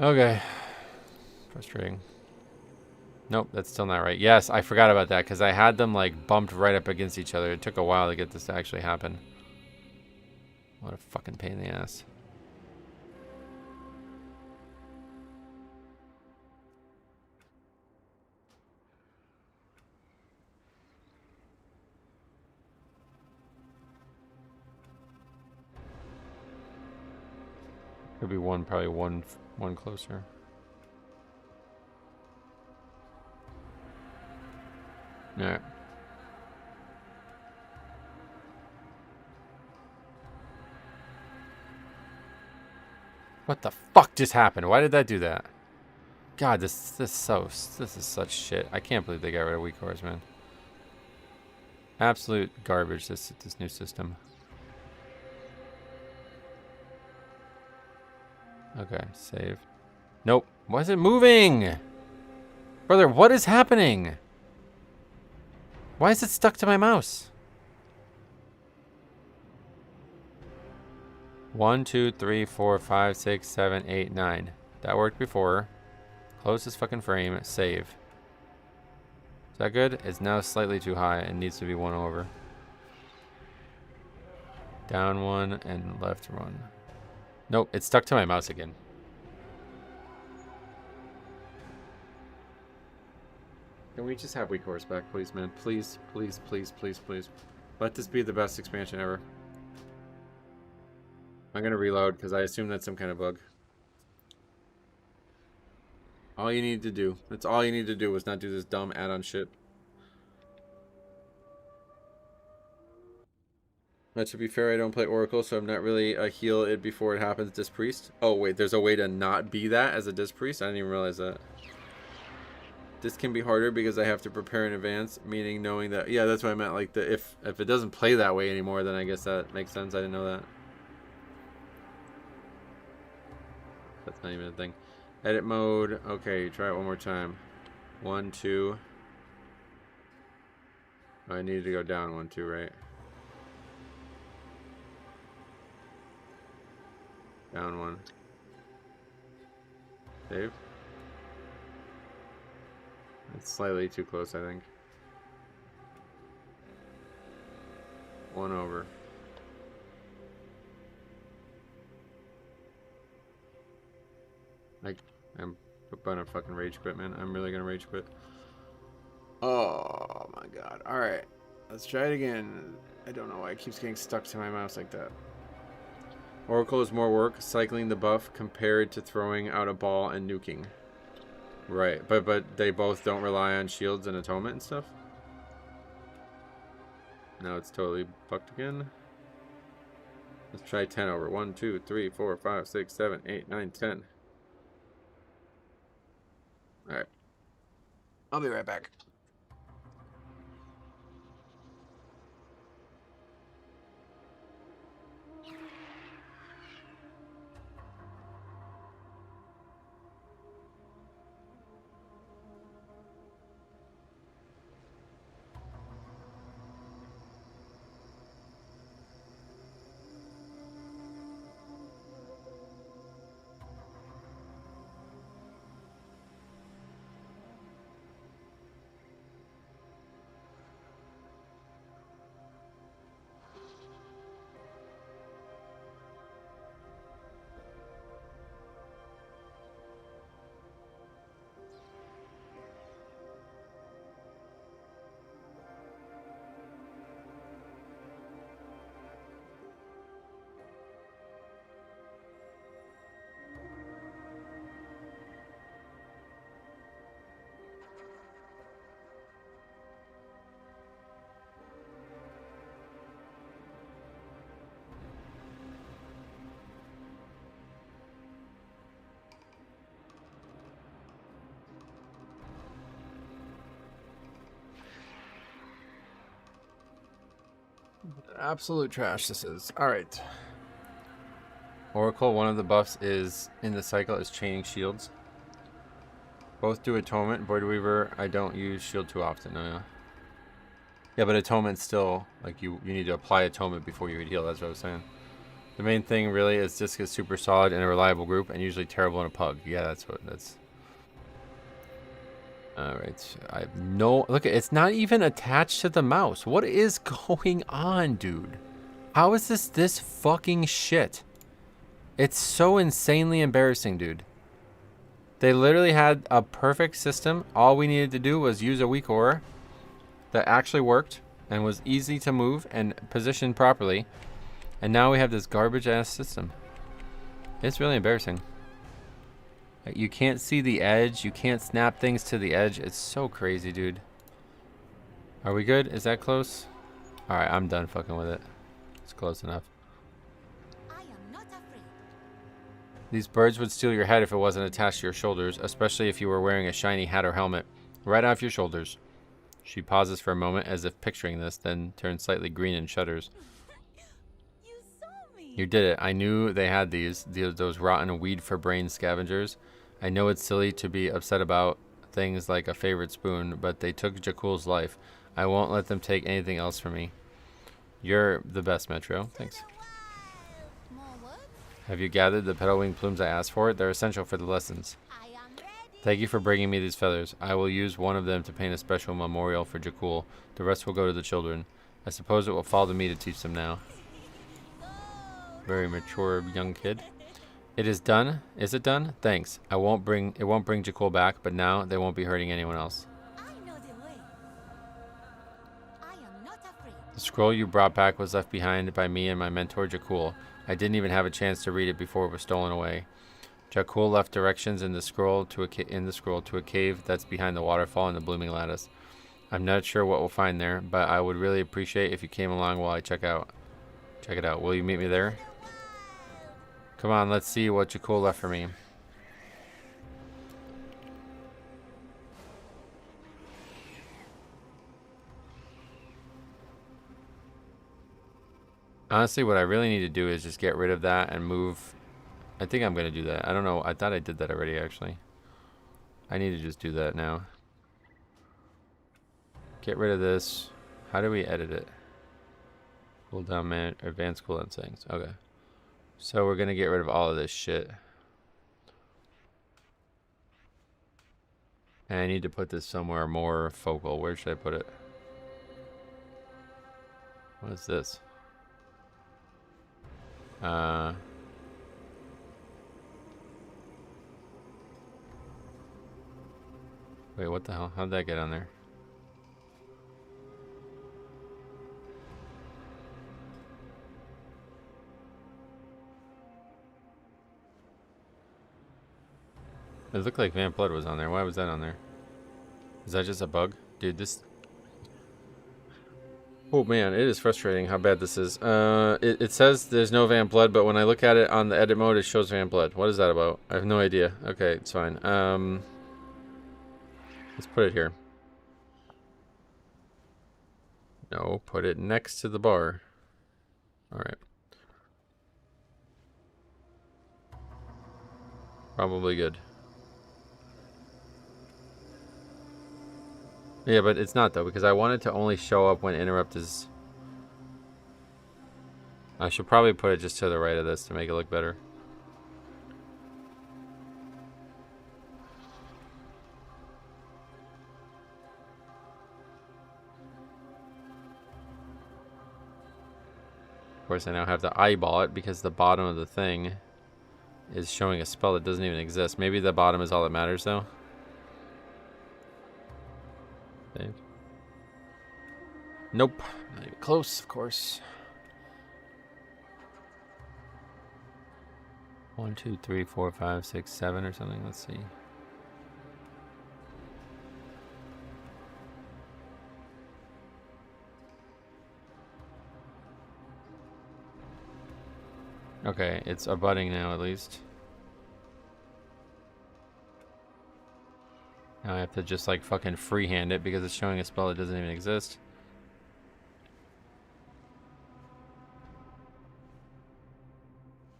S1: Okay. Frustrating. Nope, that's still not right. Yes, I forgot about that because I had them like bumped right up against each other. It took a while to get this to actually happen. What a fucking pain in the ass. Could be one, probably one closer. Alright. What the fuck just happened? Why did that do that? God, this is such shit. I can't believe they got rid of weak cores, man. Absolute garbage, this new system. Okay, save. Nope. Why is it moving? Brother, what is happening? Why is it stuck to my mouse? 1, 2, 3, 4, 5, 6, 7, 8, 9. That worked before. Close this fucking frame. Save. Is that good? It's now slightly too high. It needs to be 1 over. Down 1 and left 1. Nope, it's stuck to my mouse again. Can we just have weak horse back, please, man? Please, please, please, please, please. Let this be the best expansion ever. I'm gonna reload because I assume that's some kind of bug. All you need to do. That's all you need to do was not do this dumb add-on shit. But to be fair, I don't play Oracle, so I'm not really a heal it before it happens, Disc Priest. Oh, wait, there's a way to not be that as a Disc Priest? I didn't even realize that. This can be harder because I have to prepare in advance, meaning knowing that... Yeah, that's what I meant. Like, if it doesn't play that way anymore, then I guess that makes sense. I didn't know that. That's not even a thing. Edit mode. Okay, try it one more time. 1, 2. Oh, I needed to go down 1, 2, right? Down 1. Save. It's slightly too close, I think. 1 over. I'm gonna fucking rage quit, man. I'm really gonna rage quit. Oh my god. Alright. Let's try it again. I don't know why it keeps getting stuck to my mouse like that. Oracle is more work, cycling the buff compared to throwing out a ball and nuking. Right, but they both don't rely on shields and atonement and stuff? Now it's totally fucked again. Let's try 10 over. 1, 2, 3, 4, 5, 6, 7, 8, 9, 10. Alright. I'll be right back. Absolute trash this is. Alright. Oracle, one of the buffs is in the cycle is chaining shields. Both do atonement. Void Weaver, I don't use shield too often. No. Yeah, but atonement's still like you need to apply atonement before you would heal. That's what I was saying. The main thing really is Disc is super solid in a reliable group and usually terrible in a pug. Yeah, that's. Alright, I have no... Look, it's not even attached to the mouse. What is going on, dude? How is this fucking shit? It's so insanely embarrassing, dude. They literally had a perfect system. All we needed to do was use a weak aura that actually worked and was easy to move and position properly. And now we have this garbage-ass system. It's really embarrassing. You can't see the edge. You can't snap things to the edge. It's so crazy, dude. Are we good? Is that close? Alright, I'm done fucking with it. It's close enough.
S7: I am not afraid.
S1: These birds would steal your head if it wasn't attached to your shoulders, especially if you were wearing a shiny hat or helmet. Right off your shoulders. She pauses for a moment as if picturing this, then turns slightly green and shudders.
S7: You saw me.
S1: You did it. I knew they had those rotten weed for brain scavengers. I know it's silly to be upset about things like a favorite spoon, but they took Jakul's life. I won't let them take anything else from me. You're the best, Metro. Thanks.
S7: More words?
S1: Have you gathered the petal wing plumes I asked for? They're essential for the lessons.
S7: I am ready.
S1: Thank you for bringing me these feathers. I will use one of them to paint a special memorial for Jakul. The rest will go to the children. I suppose it will fall to me to teach them now. Very mature young kid. It is done. Is it done? Thanks. It won't bring Jakul back, but now they won't be hurting anyone else.
S7: I know the way. I am not afraid.
S1: The scroll you brought back was left behind by me and my mentor Jakul. I didn't even have a chance to read it before it was stolen away. Jakul left directions in the scroll to a cave that's behind the waterfall and the blooming lattice. I'm not sure what we'll find there, but I would really appreciate if you came along while I check it out. Will you meet me there? Come on, let's see what Jakul left for me. Honestly, what I really need to do is just get rid of that and move. I think I'm going to do that. I don't know. I thought I did that already, actually. I need to just do that now. Get rid of this. How do we edit it? Cooldown man, advanced cooldown settings. Okay. So we're going to get rid of all of this shit. And I need to put this somewhere more focal. Where should I put it? What is this? Wait, what the hell? How'd that get on there? It looked like Vamp Blood was on there. Why was that on there? Is that just a bug? Dude, this... Oh man, it is frustrating how bad this is. It says there's no Vamp Blood, but when I look at it on the edit mode, it shows Vamp Blood. What is that about? I have no idea. Okay, it's fine. Let's put it here. No, put it next to the bar. Alright. Probably good. Yeah, but it's not though, because I want it to only show up when interrupt is... I should probably put it just to the right of this to make it look better. Of course, I now have to eyeball it because the bottom of the thing is showing a spell that doesn't even exist. Maybe the bottom is all that matters though. Save. Nope. Not even close, of course. 1, 2, 3, 4, 5, 6, 7 or something. Let's see. Okay, it's abutting now at least. Now I have to just like fucking freehand it because it's showing a spell that doesn't even exist.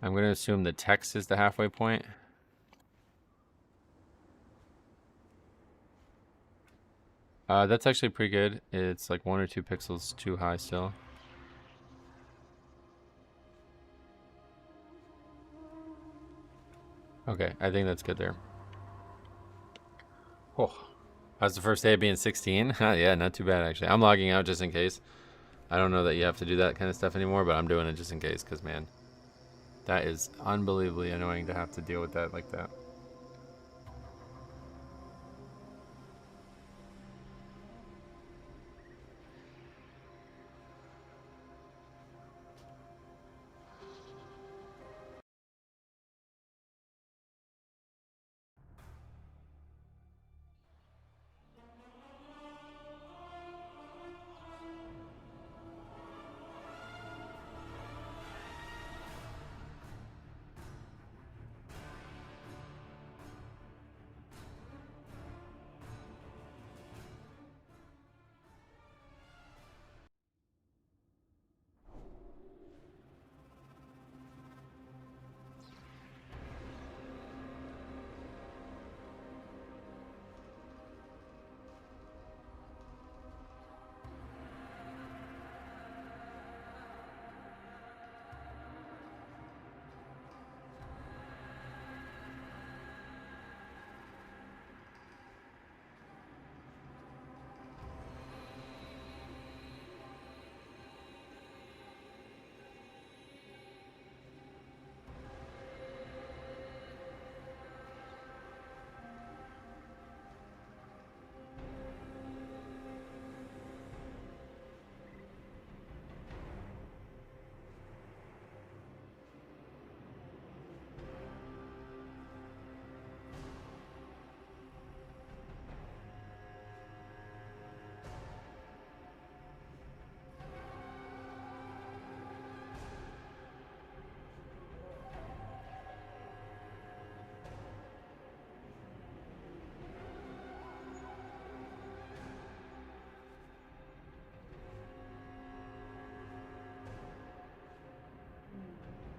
S1: I'm going to assume the text is the halfway point. That's actually pretty good. It's like 1 or 2 pixels too high still. Okay, I think that's good there. Oh, how's the first day of being 16? Yeah, not too bad actually. I'm logging out just in case. I don't know that you have to do that kind of stuff anymore, but I'm doing it just in case because, man, that is unbelievably annoying to have to deal with that like that.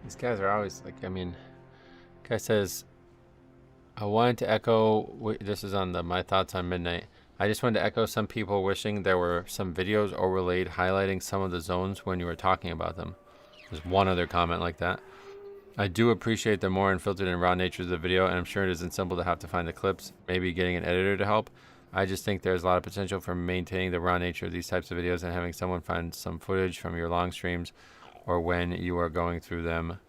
S1: These guys are always like, I mean, guy says, I wanted to echo, this is on the My Thoughts on Midnight. I just wanted to echo some people wishing there were some videos overlaid highlighting some of the zones when you were talking about them. There's one other comment like that. I do appreciate the more unfiltered and raw nature of the video, and I'm sure it isn't simple to have to find the clips, maybe getting an editor to help. I just think there's a lot of potential for maintaining the raw nature of these types of videos and having someone find some footage from your long streams or when you are going through them,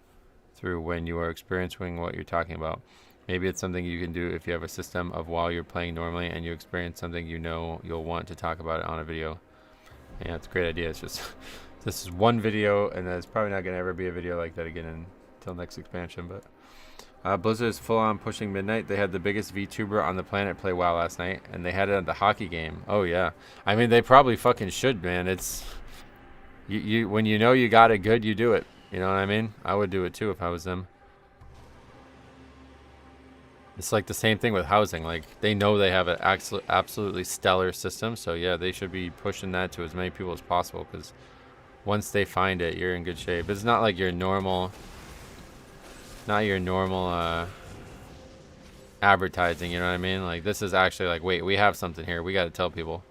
S1: when you are experiencing what you're talking about. Maybe it's something you can do if you have a system of while you're playing normally and you experience something you know you'll want to talk about it on a video. Yeah, it's a great idea. It's just, this is one video, and it's probably not going to ever be a video like that again until next expansion. But Blizzard is full on pushing midnight. They had the biggest VTuber on the planet play WoW last night, and they had it at the hockey game. Oh yeah, I mean they probably fucking should, man. It's you when you know you got it good, you do it. You know what I mean? I would do it too if I was them. It's like the same thing with housing. Like they know they have an absolutely stellar system, so yeah, they should be pushing that to as many people as possible. Because once they find it, you're in good shape. It's not like your normal. Not your normal advertising, you know what I mean? Like this is actually like, wait, we have something here. We got to tell people.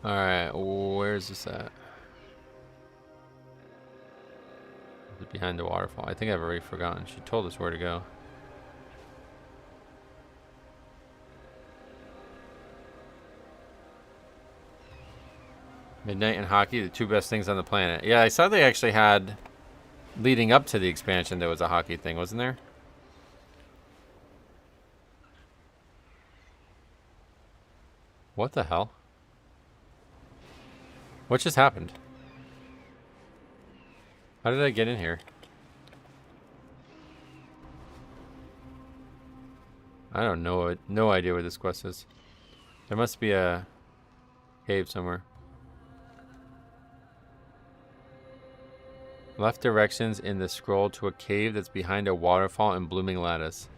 S1: All right, where's this at? Is it behind the waterfall? I think I've already forgotten. She told us where to go. Midnight and hockey, the two best things on the planet. Yeah, I saw they actually had, leading up to the expansion, there was a hockey thing, wasn't there? What the hell? What just happened? How did I get in here? I don't know. No idea where this quest is. There must be a cave somewhere. Left directions in the scroll to a cave that's behind a waterfall and blooming lattice.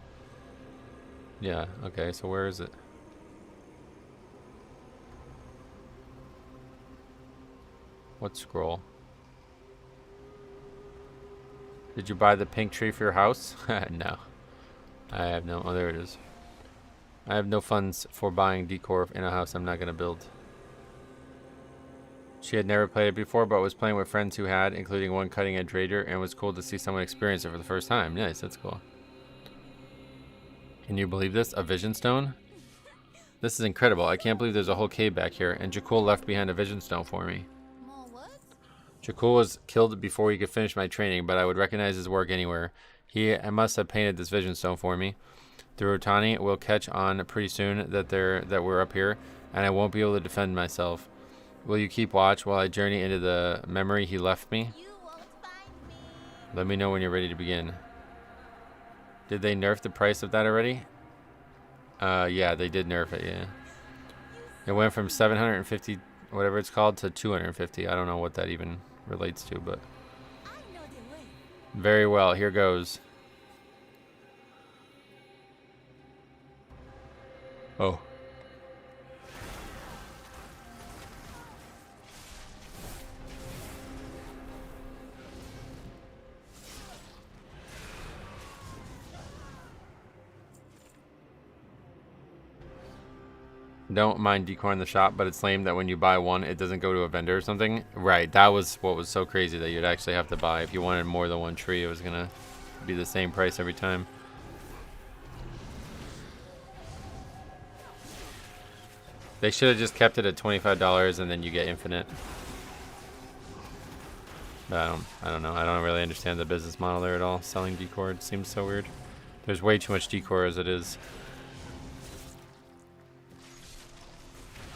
S1: Yeah, okay, so where is it? What scroll? Did you buy the pink tree for your house? No. I have no... Oh, there it is. I have no funds for buying decor in a house I'm not going to build. She had never played it before, but was playing with friends who had, including one cutting-edge raider, and it was cool to see someone experience it for the first time. Nice, that's cool. Can you believe this? A vision stone? This is incredible. I can't believe there's a whole cave back here, and Jakul left behind a vision stone for me. Jakul was killed before he could finish my training, but I would recognize his work anywhere. I must have painted this vision stone for me. The Rotani will catch on pretty soon that we're up here, and I won't be able to defend myself. Will you keep watch while I journey into the memory he left me? Let me know when you're ready to begin. Did they nerf the price of that already? Yeah, they did nerf it, yeah. It went from 750, whatever it's called, to 250. I don't know what that even relates to, but... Very well, here goes. Oh. Don't mind decor in the shop, but it's lame that when you buy one, it doesn't go to a vendor or something. Right, that was what was so crazy, that you'd actually have to buy. If you wanted more than one tree, it was going to be the same price every time. They should have just kept it at $25 and then you get infinite. But I don't know. I don't really understand the business model there at all. Selling decor, it seems so weird. There's way too much decor as it is.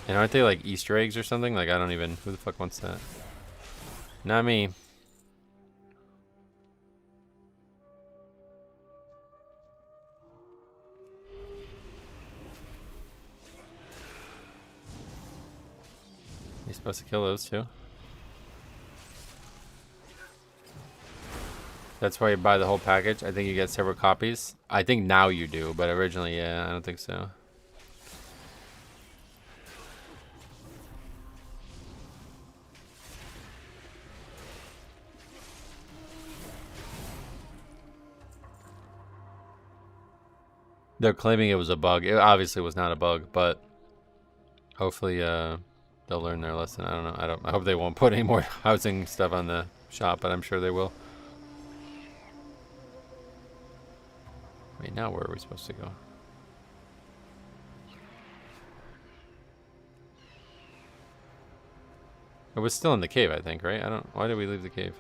S1: And aren't they like Easter eggs or something? Like, I don't even... Who the fuck wants that? Not me. You're supposed to kill those too? That's why you buy the whole package? I think you get several copies. I think now you do, but originally, yeah, I don't think so. They're claiming it was a bug. It obviously was not a bug, but hopefully they'll learn their lesson. I don't know. I hope they won't put any more housing stuff on the shop, but I'm sure they will. Wait, now where are we supposed to go? It was still in the cave, I think, right? Why did we leave the cave?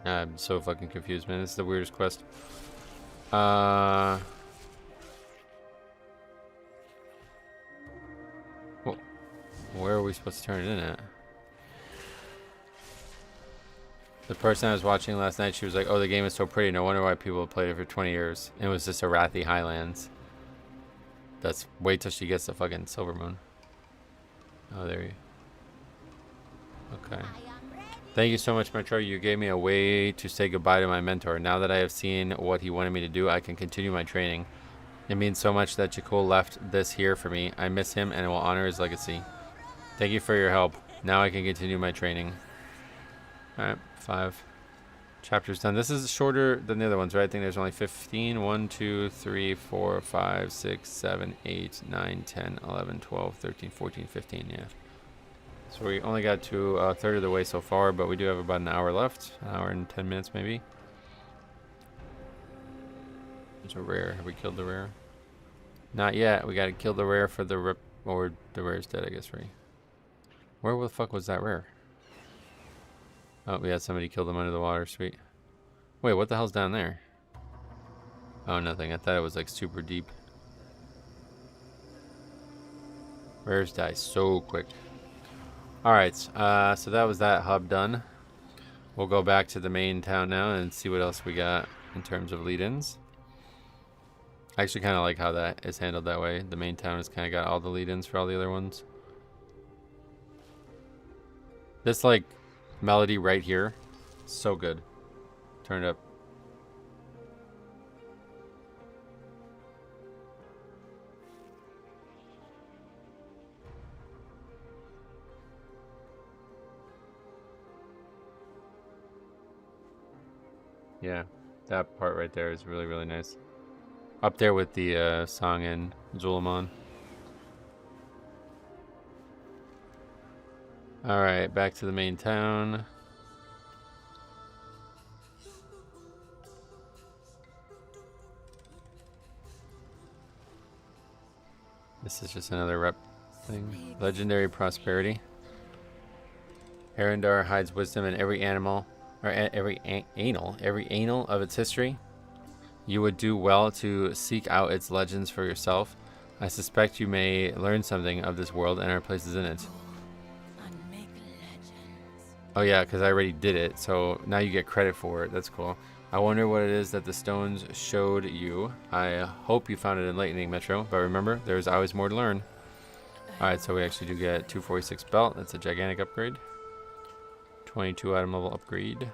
S1: I'm so fucking confused, man. This is the weirdest quest. Where are we supposed to turn it in at? The person I was watching last night, she was like, oh, the game is so pretty. No wonder why people have played it for 20 years. And it was just Arathi Highlands. That's wait till she gets the fucking Silver Moon. Oh, there you. Okay. Thank you so much, Metro. You gave me a way to say goodbye to my mentor. Now that I have seen what he wanted me to do, I can continue my training. It means so much that Jakul left this here for me. I miss him and will honor his legacy. Thank you for your help. Now I can continue my training. Alright, 5 chapters done. This is shorter than the other ones, right? I think there's only 15. 1, 2, 3, 4, 5, 6, 7, 8, 9, 10, 11, 12, 13, 14, 15, yeah. So we only got to a third of the way so far, but we do have about an hour left. An hour and 10 minutes, maybe. There's a rare. Have we killed the rare? Not yet. We gotta kill the rare for the rip. Or the rare's dead, I guess, right? Where the fuck was that rare? Oh, we had somebody kill them under the water. Sweet. Wait, what the hell's down there? Oh, nothing. I thought it was like super deep. Rares die so quick. Alright, so that was that hub done. We'll go back to the main town now and see what else we got in terms of lead-ins. I actually kind of like how that is handled that way. The main town has kind of got all the lead-ins for all the other ones. This, like, melody right here, so good. Turn it up. Yeah, that part right there is really, really nice. Up there with the song in Zulamon. Alright, back to the main town. This is just another rep thing. Legendary prosperity. Harandar hides wisdom in every animal, or every anal of its history. You would do well to seek out its legends for yourself. I suspect you may learn something of this world and our places in it. Oh yeah, because I already did it, so now you get credit for it. That's cool. I wonder what it is that the stones showed you. I hope you found it enlightening, Metro, but remember, there's always more to learn. Alright, so we actually do get 246 belt. That's a gigantic upgrade. 22 item level upgrade.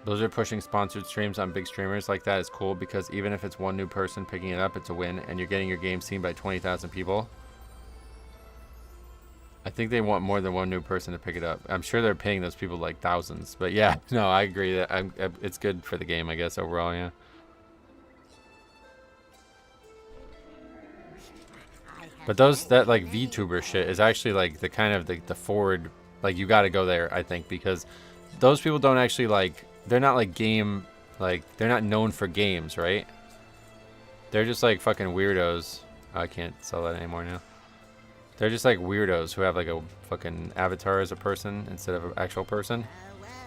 S1: Those are pushing sponsored streams on big streamers like that is cool because even if it's one new person picking it up, it's a win, and you're getting your game seen by 20,000 people. I think they want more than one new person to pick it up. I'm sure they're paying those people like thousands, but yeah, no, I agree that it's good for the game, I guess, overall, yeah. But that like VTuber shit is actually like the kind of the forward, like you got to go there, I think, because those people don't actually like. They're not like game, like they're not known for games, right? They're just like fucking weirdos. Oh, I can't sell that anymore now. They're just like weirdos who have like a fucking avatar as a person instead of an actual person.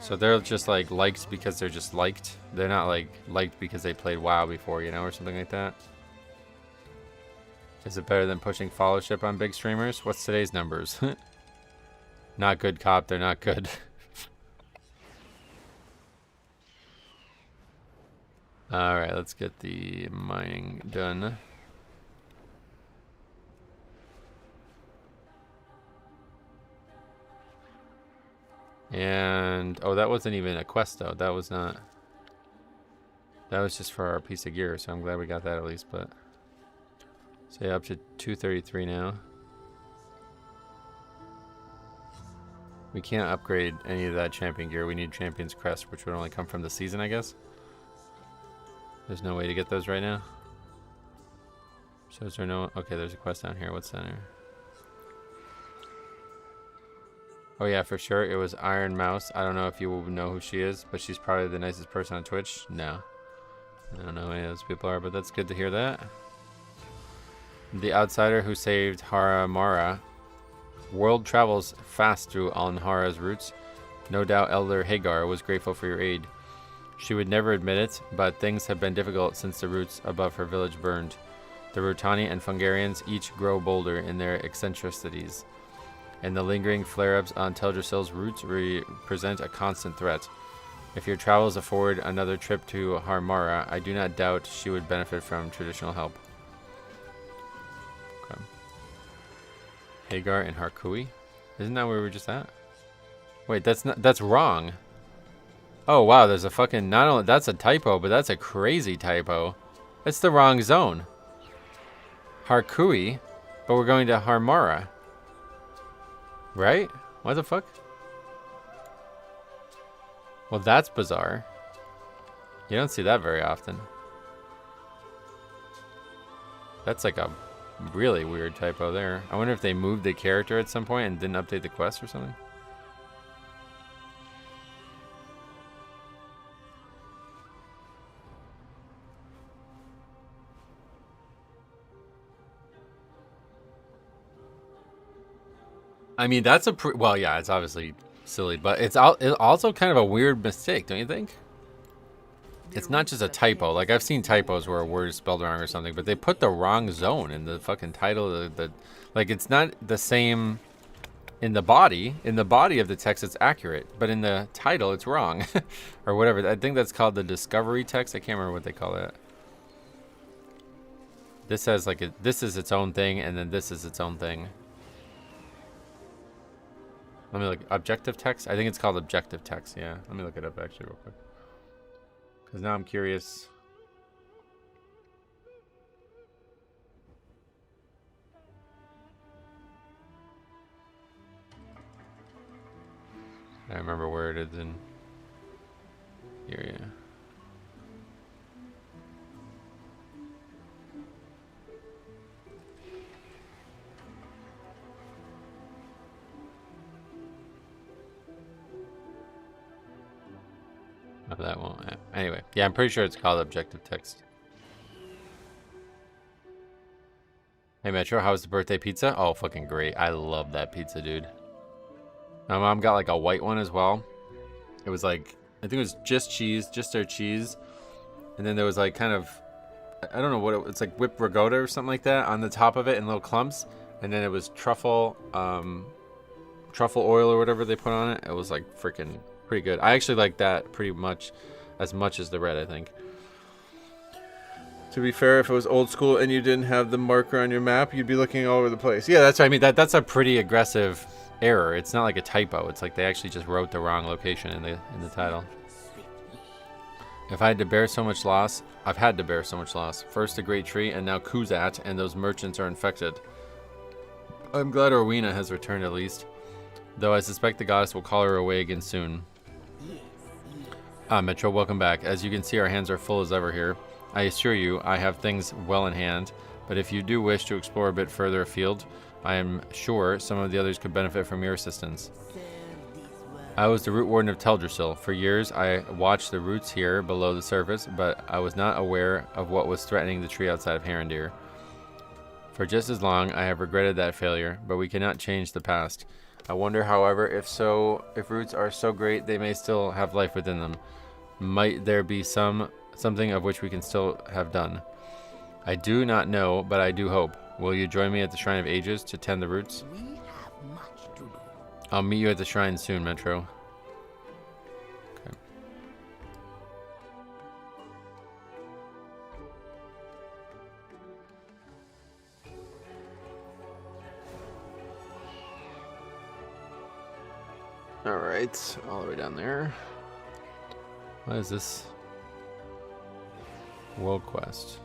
S1: So they're just like liked because they're just liked. They're not like liked because they played WoW before, you know, or something like that. Is it better than pushing followership on big streamers? What's today's numbers? Not good, cop. They're not good. Alright, let's get the mining done. And, oh, that wasn't even a quest, though. That was not... That was just for our piece of gear, so I'm glad we got that at least, but... So yeah, up to 233 now. We can't upgrade any of that champion gear. We need Champion's Crest, which would only come from the season, I guess. There's no way to get those right now. So is there no... Okay, there's a quest down here. What's down here? Oh yeah, for sure. It was Iron Mouse. I don't know if you will know who she is, but she's probably the nicest person on Twitch. No. I don't know who any of those people are, but that's good to hear that. The outsider who saved Haramara. World travels fast through Alnhara's roots. No doubt Elder Hagar was grateful for your aid. She would never admit it, but things have been difficult since the roots above her village burned. The Rotani and Fungarians each grow bolder in their eccentricities, and the lingering flare-ups on Teldrassil's roots represent a constant threat. If your travels afford another trip to Harmara, I do not doubt she would benefit from traditional help. Okay. Hagar and Harkui? Isn't that where we were just at? Wait, that's wrong. Oh wow, there's a fucking, not only that's a typo, but that's a crazy typo. It's the wrong zone. Harkui, but we're going to Harmara. Right? What the fuck? Well, that's bizarre. You don't see that very often. That's like a really weird typo there. I wonder if they moved the character at some point and didn't update the quest or something. I mean, that's a well, yeah, it's obviously silly, but it's also kind of a weird mistake, don't you think? It's not just a typo. Like, I've seen typos where a word is spelled wrong or something, but they put the wrong zone in the fucking title. Like, it's not the same in the body. In the body of the text, it's accurate, but in the title, it's wrong. Or whatever. I think that's called the discovery text. I can't remember what they call it. This has, like, this is its own thing, and then this is its own thing. Let me look. Objective text? I think it's called objective text, yeah. Let me look it up, actually, real quick. Because now I'm curious. I remember where it is in here, yeah. Oh, that won't. Anyway, yeah, I'm pretty sure it's called objective text. Hey Metro, how was the birthday pizza? Oh, fucking great. I love that pizza, dude. My mom got like a white one as well. It was like, I think it was just cheese, just their cheese. And then there was like kind of, I don't know what it's like whipped ricotta or something like that on the top of it in little clumps. And then it was truffle oil or whatever they put on it. It was like freaking pretty good. I actually like that pretty much as the red, I think. To be fair, if it was old school and you didn't have the marker on your map, you'd be looking all over the place. Yeah, that's what I mean. That's a pretty aggressive error. It's not like a typo. It's like they actually just wrote the wrong location in the title. If I had to bear so much loss, I've had to bear so much loss. First the Great Tree, and now Kuzat, and those merchants are infected. I'm glad Rowena has returned at least, though I suspect the goddess will call her away again soon. Metro, welcome back. As you can see, our hands are full as ever here. I assure you, I have things well in hand, but if you do wish to explore a bit further afield, I am sure some of the others could benefit from your assistance. I was the root warden of Teldrassil. For years, I watched the roots here below the surface, but I was not aware of what was threatening the tree outside of Harandar. For just as long, I have regretted that failure, but we cannot change the past. I wonder, however, if roots are so great, they may still have life within them. Might there be something of which we can still have done? I do not know, but I do hope. Will you join me at the Shrine of Ages to tend the roots?
S7: We have much to do.
S1: I'll meet you at the shrine soon, Metro. Okay. Alright, all the way down there. What is this? World quest.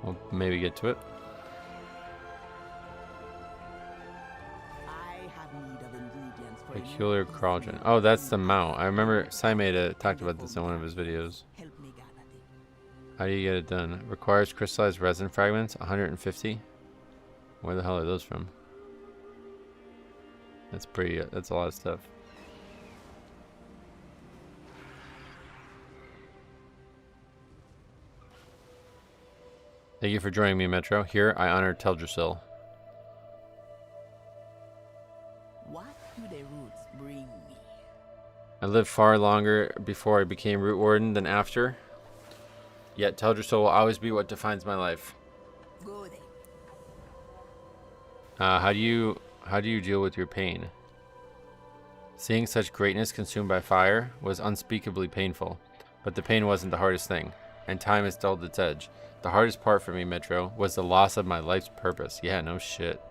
S1: We'll maybe get to it.
S7: I have need of ingredients for
S1: Peculiar Cauldron. Oh, that's the mount. I remember Saimeda talked about this in one of his videos.
S7: Help me gather them.
S1: How do you get it done? Requires crystallized resin fragments, 150. Where the hell are those from? That's pretty, that's a lot of stuff. Thank you for joining me, Metro. Here, I honor Teldrassil.
S7: What do the roots bring me?
S1: I lived far longer before I became Root Warden than after. Yet Teldrassil will always be what defines my life.
S8: Go then.
S1: How do you deal with your pain? Seeing such greatness consumed by fire was unspeakably painful, but the pain wasn't the hardest thing, and time has dulled its edge. The hardest part for me, Metro, was the loss of my life's purpose. Yeah, no shit.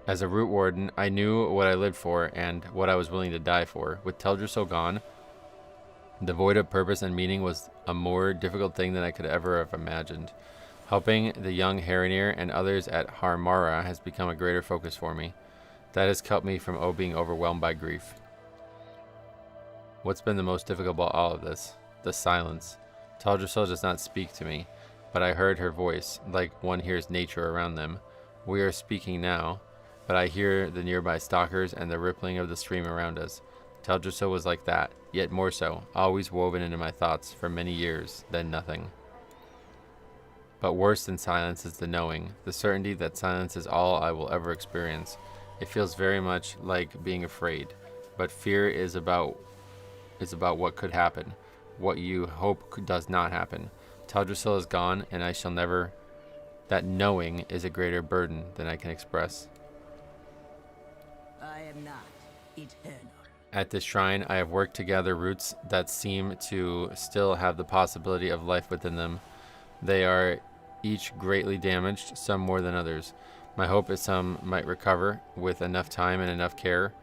S1: As a root warden, I knew what I lived for and what I was willing to die for. With Teldrassil gone, the void of purpose and meaning was a more difficult thing than I could ever have imagined. Helping the young Harandar and others at Harandar has become a greater focus for me. That has kept me from being overwhelmed by grief. What's been the most difficult about all of this? The silence. Teldrassil does not speak to me, but I heard her voice, like one hears nature around them. We are speaking now, but I hear the nearby stalkers and the rippling of the stream around us. Teldrassil was like that, yet more so, always woven into my thoughts for many years, then nothing. But worse than silence is the knowing, the certainty that silence is all I will ever experience. It feels very much like being afraid, but fear is about what could happen, what you hope does not happen. Teldrassil is gone, and I shall never... That knowing is a greater burden than I can express.
S8: I am not eternal.
S1: At this shrine, I have worked to gather roots that seem to still have the possibility of life within them. They are each greatly damaged, some more than others. My hope is some might recover with enough time and enough care.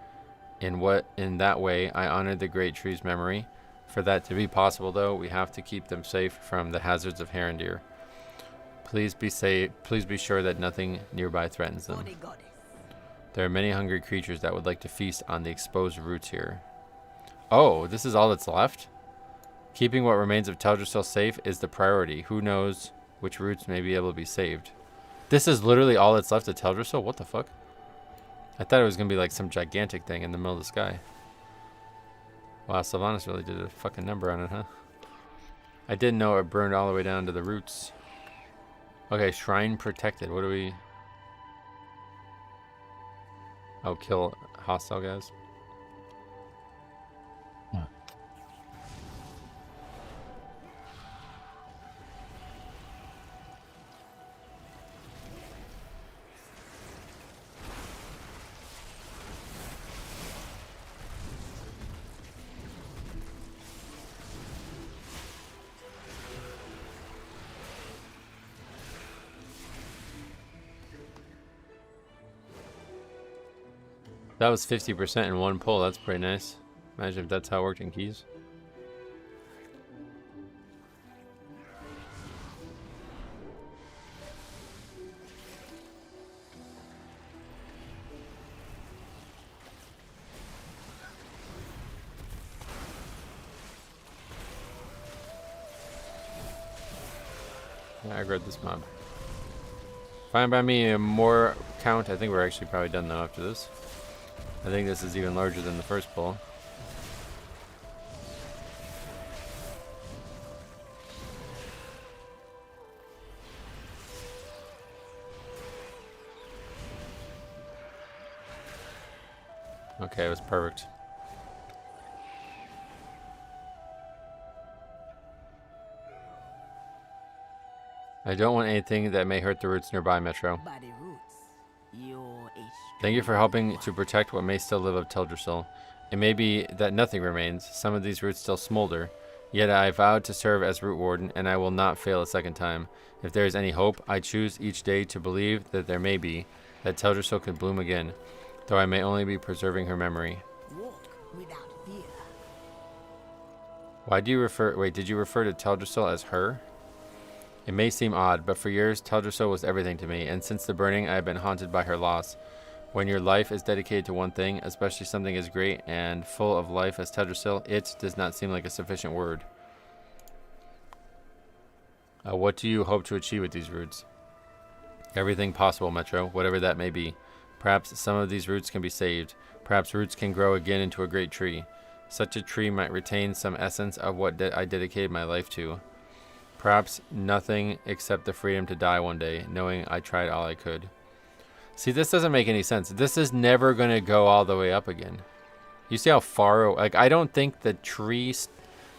S1: In that way, I honored the great tree's memory. For that to be possible, though, we have to keep them safe from the hazards of Harandar. Please be sure that nothing nearby threatens them. There are many hungry creatures that would like to feast on the exposed roots here. Oh, this is all that's left? Keeping what remains of Teldrassil safe is the priority. Who knows which roots may be able to be saved. This is literally all that's left of Teldrassil? What the fuck? I thought it was going to be like some gigantic thing in the middle of the sky. Wow, Sylvanas really did a fucking number on it, huh? I didn't know it burned all the way down to the roots. Okay, shrine protected. What do we... Oh, kill hostile guys. That was 50% in one pull. That's pretty nice. Imagine if that's how it worked in keys. I aggroed this mob. Fine by me, a more count. I think we're actually probably done though after this. I think this is even larger than the first pull. Okay, it was perfect. I don't want anything that may hurt the roots nearby, Metro.
S8: By the roots, you're a
S1: Thank you for helping to protect what may still live of Teldrassil. It may be that nothing remains, some of these roots still smolder, yet I vowed to serve as root warden, and I will not fail a second time. If there is any hope, I choose each day to believe that there may be, that Teldrassil can bloom again, though I may only be preserving her memory.
S8: walk without fear.
S1: Why do you did you refer to Teldrassil as her? It may seem odd, but for years, Teldrassil was everything to me, and since the burning, I have been haunted by her loss. When your life is dedicated to one thing, especially something as great and full of life as Teldrassil, it does not seem like a sufficient word. What do you hope to achieve with these roots? Everything possible, Metro, whatever that may be. Perhaps some of these roots can be saved. Perhaps roots can grow again into a great tree. Such a tree might retain some essence of what I dedicated my life to. Perhaps nothing except the freedom to die one day, knowing I tried all I could. See, this doesn't make any sense. This is never going to go all the way up again. You see how far... Like, I don't think the tree...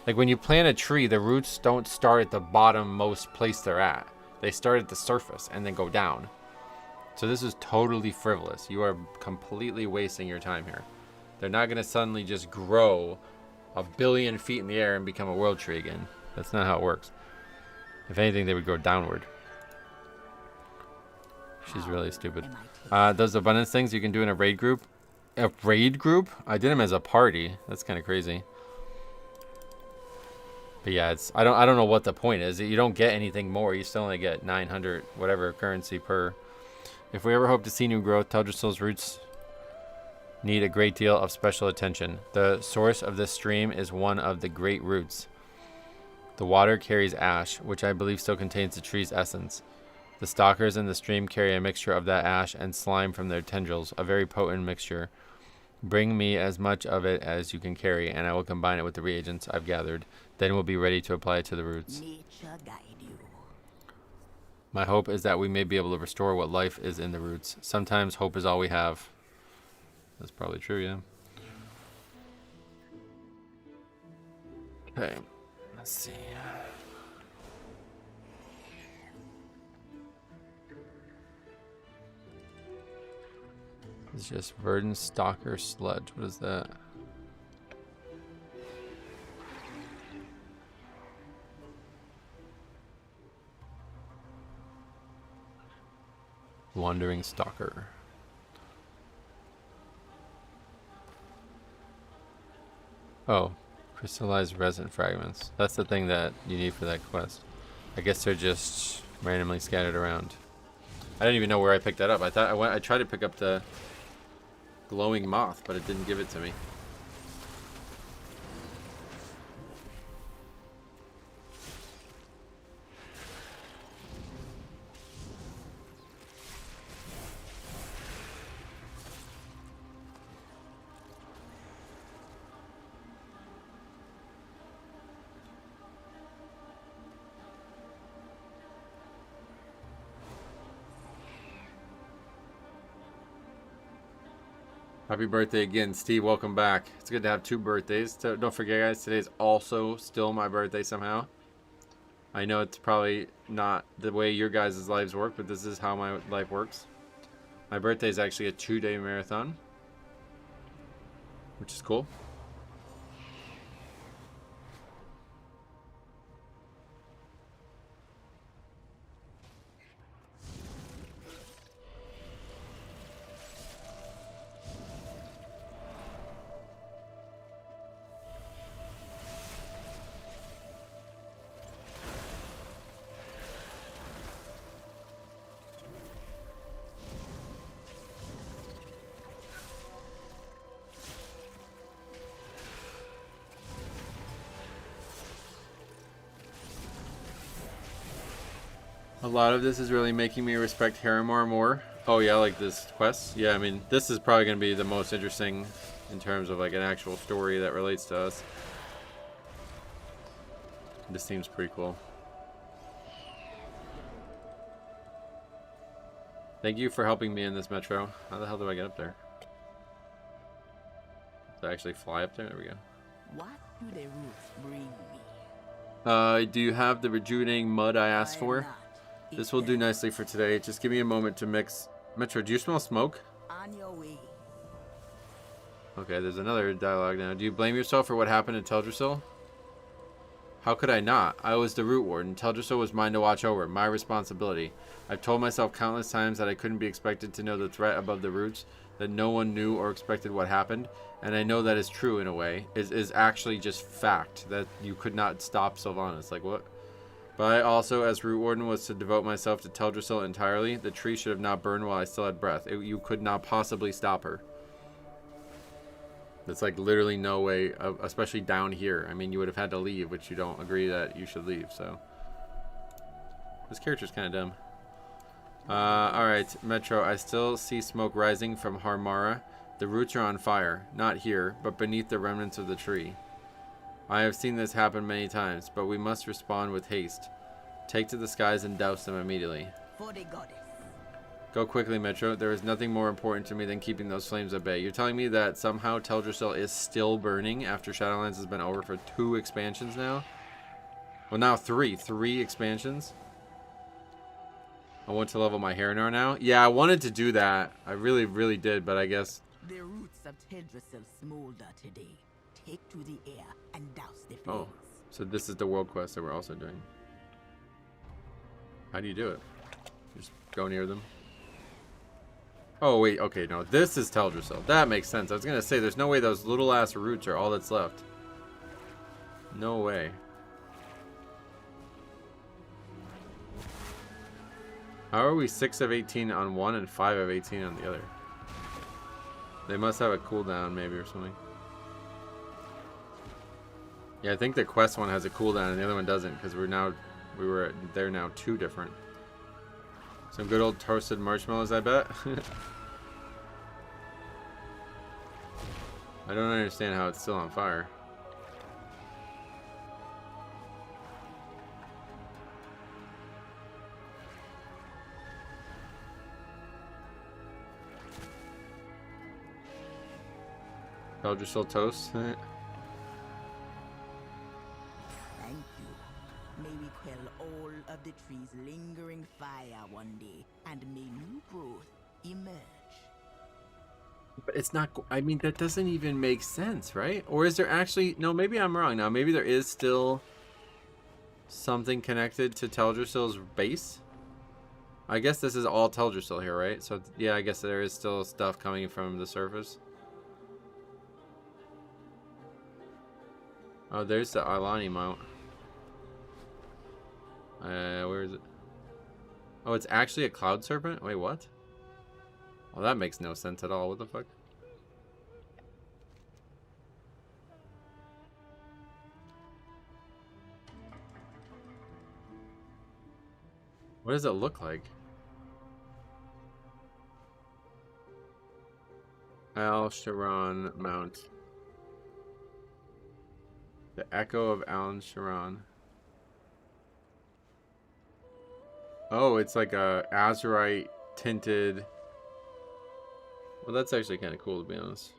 S1: Like when you plant a tree, the roots don't start at the bottom-most place they're at. They start at the surface and then go down. So this is totally frivolous. You are completely wasting your time here. They're not going to suddenly just grow 1 billion feet in the air and become a world tree again. That's not how it works. If anything, they would go downward. She's really stupid. Those abundance things you can do in a raid group. A raid group? I did them as a party. That's kind of crazy. But yeah, it's I don't know what the point is. You don't get anything more. You still only get 900 whatever currency per. If we ever hope to see new growth, Teldrassil's roots need a great deal of special attention. The source of this stream is one of the great roots. The water carries ash, which I believe still contains the tree's essence. The stalkers in the stream carry a mixture of that ash and slime from their tendrils, a very potent mixture. Bring me as much of it as you can carry, and I will combine it with the reagents I've gathered. Then we'll be ready to apply it to the roots.
S7: Nature guide you.
S1: My hope is that we may be able to restore what life is in the roots. Sometimes hope is all we have. That's probably true, yeah. Okay, let's see. It's just verdant stalker sludge. What is that? Wandering stalker. Oh, crystallized resin fragments. That's the thing that you need for that quest. I guess they're just randomly scattered around. I didn't even know where I picked that up. I thought I tried to pick up the glowing moth, but it didn't give it to me. Happy birthday again, Steve. Welcome back. It's good to have 2 birthdays. So don't forget, guys, today's also still my birthday somehow. I know it's probably not the way your guys' lives work, but this is how my life works. My birthday is actually a 2-day marathon, which is cool. A lot of this is really making me respect Harandar more. Oh yeah, like this quest. Yeah, I mean, this is probably going to be the most interesting in terms of like an actual story that relates to us. This seems pretty cool. Thank you for helping me in this metro. How the hell do I get up there? Do I actually fly up there? There we go.
S7: What do the roots bring me?
S1: Do you have the rejuvenating mud I asked for? This will do nicely for today. Just give me a moment to mix. Metro, do you smell smoke?
S7: On your way.
S1: Okay, there's another dialogue now. Do you blame yourself for what happened to Teldrassil? How could I not? I was the root warden. Teldrassil was mine to watch over. My responsibility. I've told myself countless times that I couldn't be expected to know the threat above the roots, that no one knew or expected what happened, and I know that is true in a way. Is actually just fact that you could not stop Sylvanas. Like, what? But I also, as root warden, was to devote myself to Teldrassil entirely. The tree should have not burned while I still had breath. You could not possibly stop her. There's like literally no way, especially down here. I mean, you would have had to leave, which you don't agree that you should leave, so. This character's kind of dumb. Alright, Metro, I still see smoke rising from Harmara. The roots are on fire. Not here, but beneath the remnants of the tree. I have seen this happen many times, but we must respond with haste. Take to the skies and douse them immediately.
S7: For the goddess.
S1: Go quickly, Metro. There is nothing more important to me than keeping those flames at bay. You're telling me that somehow Teldrassil is still burning after Shadowlands has been over for 2 expansions now? Well, now 3. 3 expansions? I want to level my Harandar now? Yeah, I wanted to do that. I really, really did, but I guess...
S8: The roots of Teldrassil smolder today. Take to the air and douse the flames.
S1: Oh, so this is the world quest that we're also doing. How do you do it? Just go near them? Oh, wait, okay, no. This is Teldrassil. That makes sense. I was going to say, there's no way those little-ass roots are all that's left. No way. How are we 6 of 18 on one and 5 of 18 on the other? They must have a cooldown, maybe, or something. Yeah, I think the quest one has a cooldown and the other one doesn't, because they're now 2 different. Some good old toasted marshmallows, I bet. I don't understand how it's still on fire. Teldrassil toast.
S8: Thank you. May we quell all of the tree's lingering fire one day, and may new growth emerge.
S1: But it's not... I mean, that doesn't even make sense, right? Or is there actually... No, maybe I'm wrong now. Maybe there is still something connected to Teldrassil's base? I guess this is all Teldrassil here, right? So, yeah, I guess there is still stuff coming from the surface. Oh, there's the Alani mount. Where is it? Oh, it's actually a cloud serpent? Wait, what? Well, that makes no sense at all. What the fuck? What does it look like? Al Sharon Mount. The Echo of Alan Sharon. Oh, it's like a azurite tinted. Well, that's actually kind of cool, to be honest.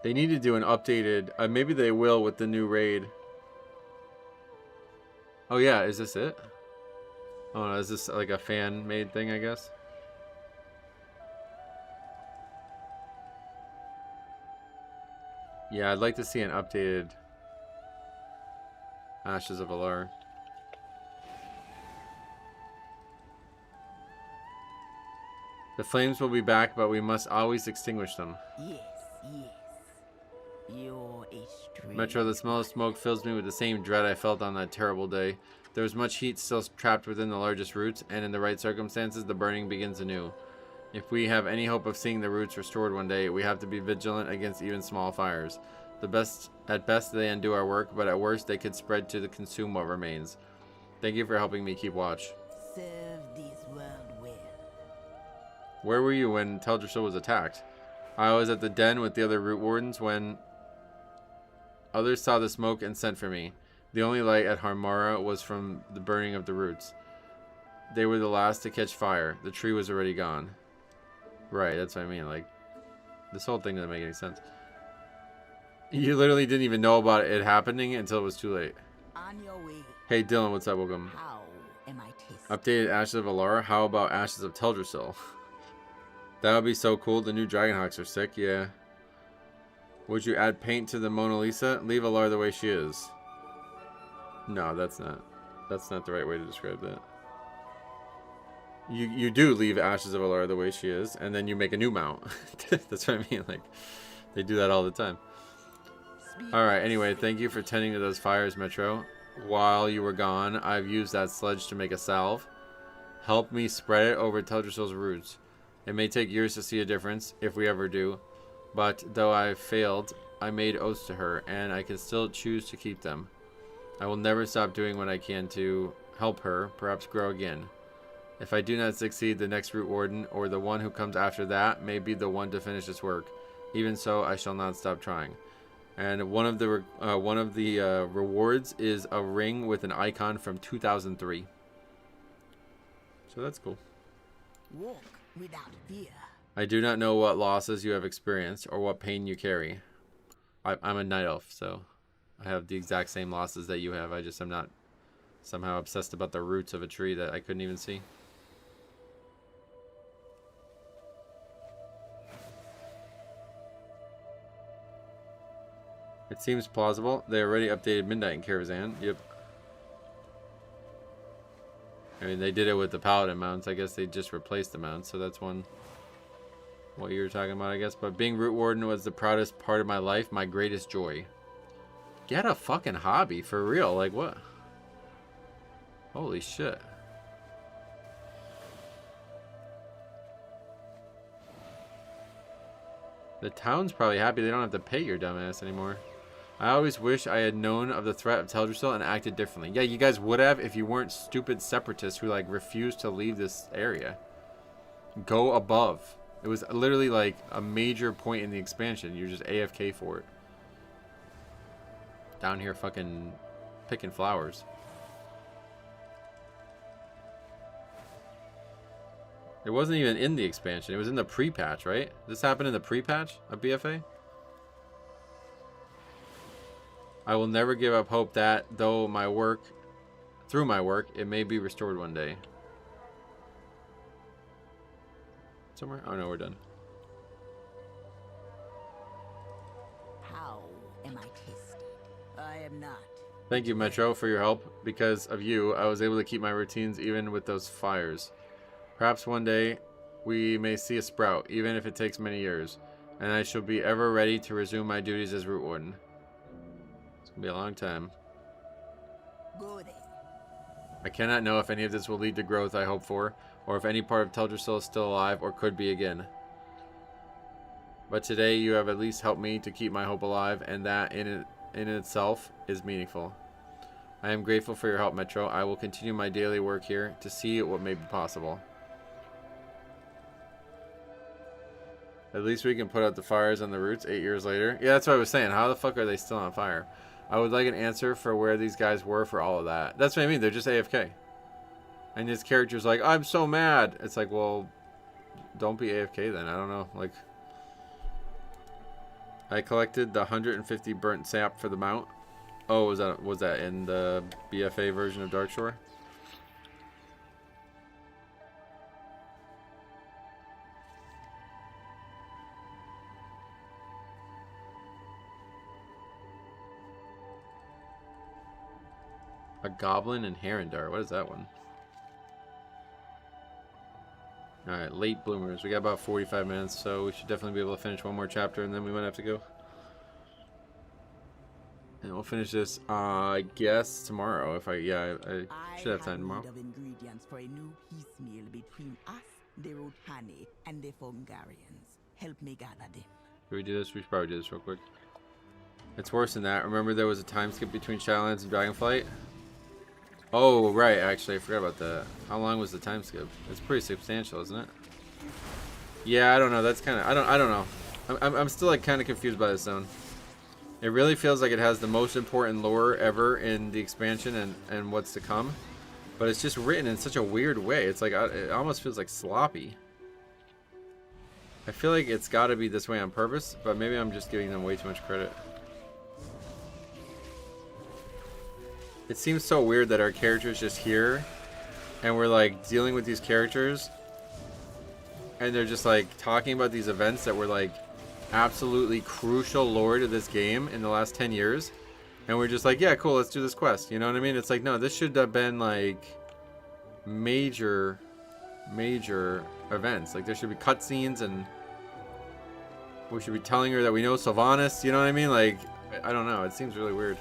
S1: They need to do an updated. Maybe they will with the new raid. Oh yeah, is this it? Oh, no, is this like a fan-made thing, I guess? Yeah, I'd like to see an updated Ashes of Alar. The flames will be back, but we must always extinguish them.
S8: Yes, yes. You're a strange...
S1: Metro, the smell of smoke fills me with the same dread I felt on that terrible day. There was much heat still trapped within the largest roots, and in the right circumstances, the burning begins anew. If we have any hope of seeing the roots restored one day, we have to be vigilant against even small fires. At best, they undo our work, but at worst, they could spread to consume what remains. Thank you for helping me keep watch.
S8: Serve this world well.
S1: Where were you when Teldrassil was attacked? I was at the den with the other root wardens when others saw the smoke and sent for me. The only light at Harmara was from the burning of the roots. They were the last to catch fire. The tree was already gone. Right, that's what I mean. Like, this whole thing doesn't make any sense. You literally didn't even know about it happening until it was too late.
S8: On your way.
S1: Hey Dylan, what's up? Welcome.
S8: How am I tasting?
S1: Updated Ashes of Alara. How about Ashes of Teldrassil? That would be so cool. The new Dragonhawks are sick, yeah. Would you add paint to the Mona Lisa? Leave Alara the way she is. No, that's not the right way to describe that. You do leave Ashes of Alara the way she is, and then you make a new mount. That's what I mean. Like, they do that all the time. Alright, anyway, thank you for tending to those fires, Metro. While you were gone, I've used that sledge to make a salve. Help me spread it over Teldrassil's roots. It may take years to see a difference, if we ever do. But though I've failed, I made oaths to her, and I can still choose to keep them. I will never stop doing what I can to help her, perhaps grow again. If I do not succeed, the next root warden, or the one who comes after that, may be the one to finish this work. Even so, I shall not stop trying. And one of the rewards is a ring with an icon from 2003. So that's cool.
S8: Walk without fear.
S1: I do not know what losses you have experienced or what pain you carry. I'm a night elf, so I have the exact same losses that you have. I just am not somehow obsessed about the roots of a tree that I couldn't even see. It seems plausible. They already updated Midnight in Karazhan. Yep. I mean, they did it with the Paladin mounts. I guess they just replaced the mounts, so that's one. What you were talking about, I guess. But being Root Warden was the proudest part of my life, my greatest joy. Get a fucking hobby, for real. Like, what? Holy shit. The town's probably happy they don't have to pay your dumbass anymore. I always wish I had known of the threat of Teldrassil and acted differently. Yeah, you guys would have if you weren't stupid separatists who, like, refused to leave this area. Go above. It was literally, like, a major point in the expansion. You're just AFK for it. Down here fucking picking flowers. It wasn't even in the expansion. It was in the pre-patch, right? This happened in the pre-patch of BFA? I will never give up hope that, through my work, it may be restored one day. Somewhere? Oh no, we're done.
S8: How am I tested? I am not.
S1: Thank you, Metro, for your help. Because of you, I was able to keep my routines even with those fires. Perhaps one day we may see a sprout, even if it takes many years, and I shall be ever ready to resume my duties as Root Warden. It's gonna be a long time.
S8: Go there.
S1: I cannot know if any of this will lead to growth I hope for, or if any part of Teldrassil is still alive or could be again. But today you have at least helped me to keep my hope alive, and that in itself is meaningful. I am grateful for your help, Metro. I will continue my daily work here to see what may be possible. At least we can put out the fires on the roots 8 years later. Yeah, that's what I was saying. How the fuck are they still on fire? I would like an answer for where these guys were for all of that. That's what I mean. They're just AFK. And his character's like, I'm so mad. It's like, well, don't be AFK then. I don't know. Like, I collected the 150 burnt sap for the mount. Oh, was that in the BFA version of Darkshore? A Goblin and Harandar. What is that one? Alright, late bloomers. We got about 45 minutes, so we should definitely be able to finish one more chapter, and then we might have to go. And we'll finish this, I guess, tomorrow. If I should have time tomorrow.
S8: I have ingredients for a new piecemeal between us, the Rotani, and the Fungarians. Help me gather them.
S1: Should we do this? We should probably do this real quick. It's worse than that. Remember there was a time skip between Shadowlands and Dragonflight? Oh, right. Actually, I forgot about that. How long was the time skip? It's pretty substantial, isn't it? Yeah, I don't know. That's kind of... I don't know. I'm still, like, kind of confused by this zone. It really feels like it has the most important lore ever in the expansion and what's to come. But it's just written in such a weird way. It's like... It almost feels like sloppy. I feel like it's got to be this way on purpose, but maybe I'm just giving them way too much credit. It seems so weird that our character's just here, and we're like dealing with these characters, and they're just like talking about these events that were like absolutely crucial lore to this game in the last 10 years, and we're just like, yeah, cool, let's do this quest. You know what I mean? It's like, no, this should have been like major events. Like there should be cutscenes, and we should be telling her that we know Sylvanas. You know what I mean? Like, I don't know. It seems really weird.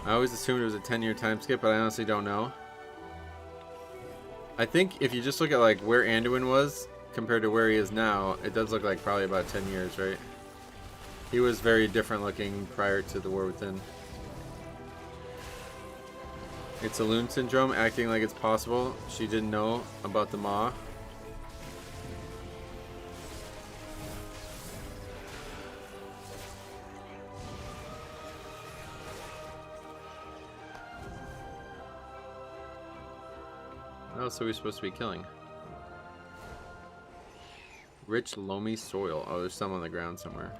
S1: I always assumed it was a 10-year time skip, but I honestly don't know. I think if you just look at like where Anduin was compared to where he is now, it does look like probably about 10 years, right? He was very different looking prior to the War Within. It's a Loon Syndrome, acting like it's possible she didn't know about the Maw. What else are we supposed to be killing? Rich, loamy soil. Oh, there's some on the ground somewhere.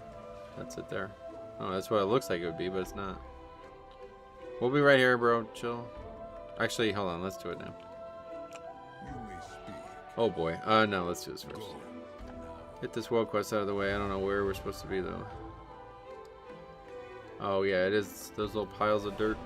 S1: That's it there. Oh, that's what it looks like it would be, but it's not. We'll be right here, bro. Chill. Actually, hold on. Let's do it now.
S6: You may speak.
S1: Oh boy. No, let's do this first. Get this world quest out of the way. I don't know where we're supposed to be though. Oh yeah, it is those little piles of dirt.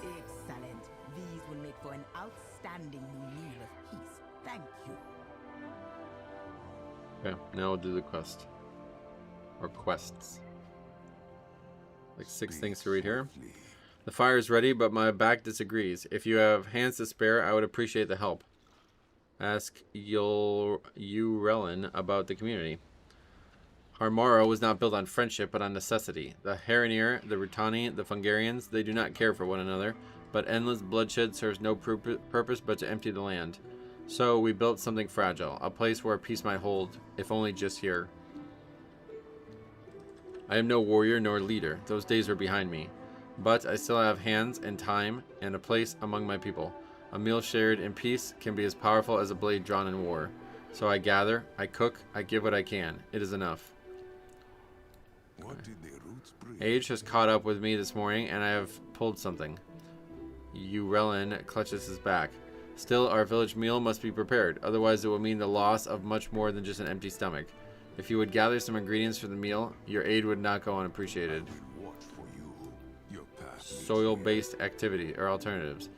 S8: Excellent. These will make for an outstanding new meal of peace. Thank you.
S1: Okay, now we'll do the quest. Or quests. Like 6 things to read here. The fire is ready, but my back disagrees. If you have hands to spare, I would appreciate the help. Ask Urelin about the community. Harmara was not built on friendship, but on necessity. The Harandar, the Rutani, the Fungarians, they do not care for one another, but endless bloodshed serves no purpose but to empty the land. So we built something fragile, a place where peace might hold, if only just here. I am no warrior nor leader. Those days are behind me. But I still have hands and time and a place among my people. A meal shared in peace can be as powerful as a blade drawn in war. So I gather, I cook, I give what I can. It is enough.
S6: What did the roots bring?
S1: Age has caught up with me this morning, and I have pulled something. Urelin clutches his back. Still, our village meal must be prepared, otherwise it will mean the loss of much more than just an empty stomach. If you would gather some ingredients for the meal, your aid would not go unappreciated.
S6: Watch for you. Your past
S1: Soil-based activity or alternatives.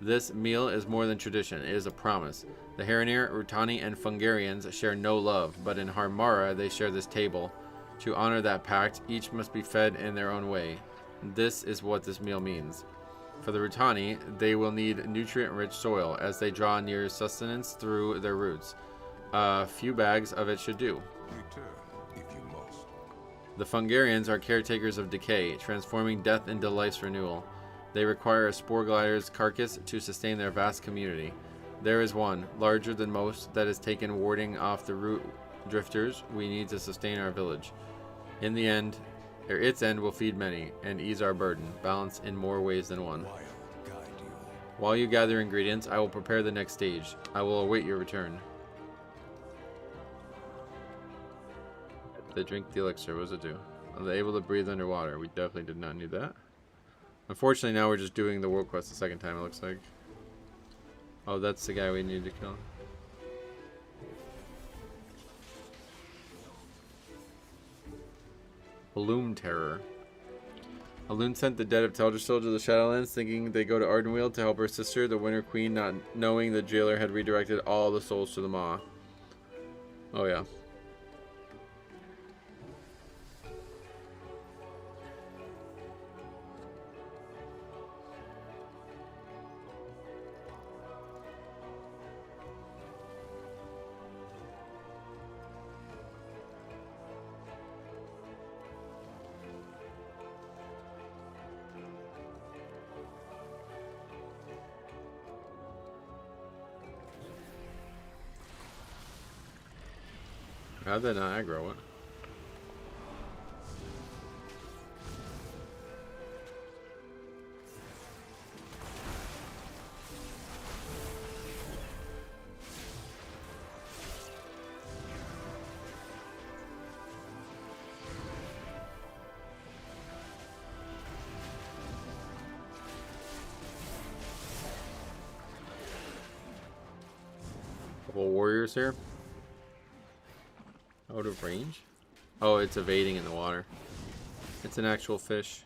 S1: This meal is more than tradition, it is a promise. The Harandar, Rutani, and Fungarians share no love, but in Harmara they share this table. To honor that pact, each must be fed in their own way. This is what this meal means. For the Rutani, they will need nutrient-rich soil as they draw near sustenance through their roots. A few bags of it should do.
S6: return if you must.
S1: The Fungarians are caretakers of decay, transforming death into life's renewal. They require a spore glider's carcass to sustain their vast community. There is one, larger than most, that is taken warding off the root drifters we need to sustain our village. In the end, or its end will feed many and ease our burden, balanced in more ways than one.
S6: Wild guide you.
S1: While you gather ingredients, I will prepare the next stage. I will await your return. They drink the elixir. What does it do? Are they able to breathe underwater? We definitely did not need that. Unfortunately, now we're just doing the world quest the second time, it looks like. Oh, that's the guy we need to kill. Bloom Terror. Alun sent the dead of Teldrassil to the Shadowlands, thinking they go to Ardenweald to help her sister, the Winter Queen, not knowing the jailer had redirected all the souls to the Maw. Oh yeah. How'd that not aggro it? Couple warriors here. Out of range? Oh, it's evading in the water. It's an actual fish.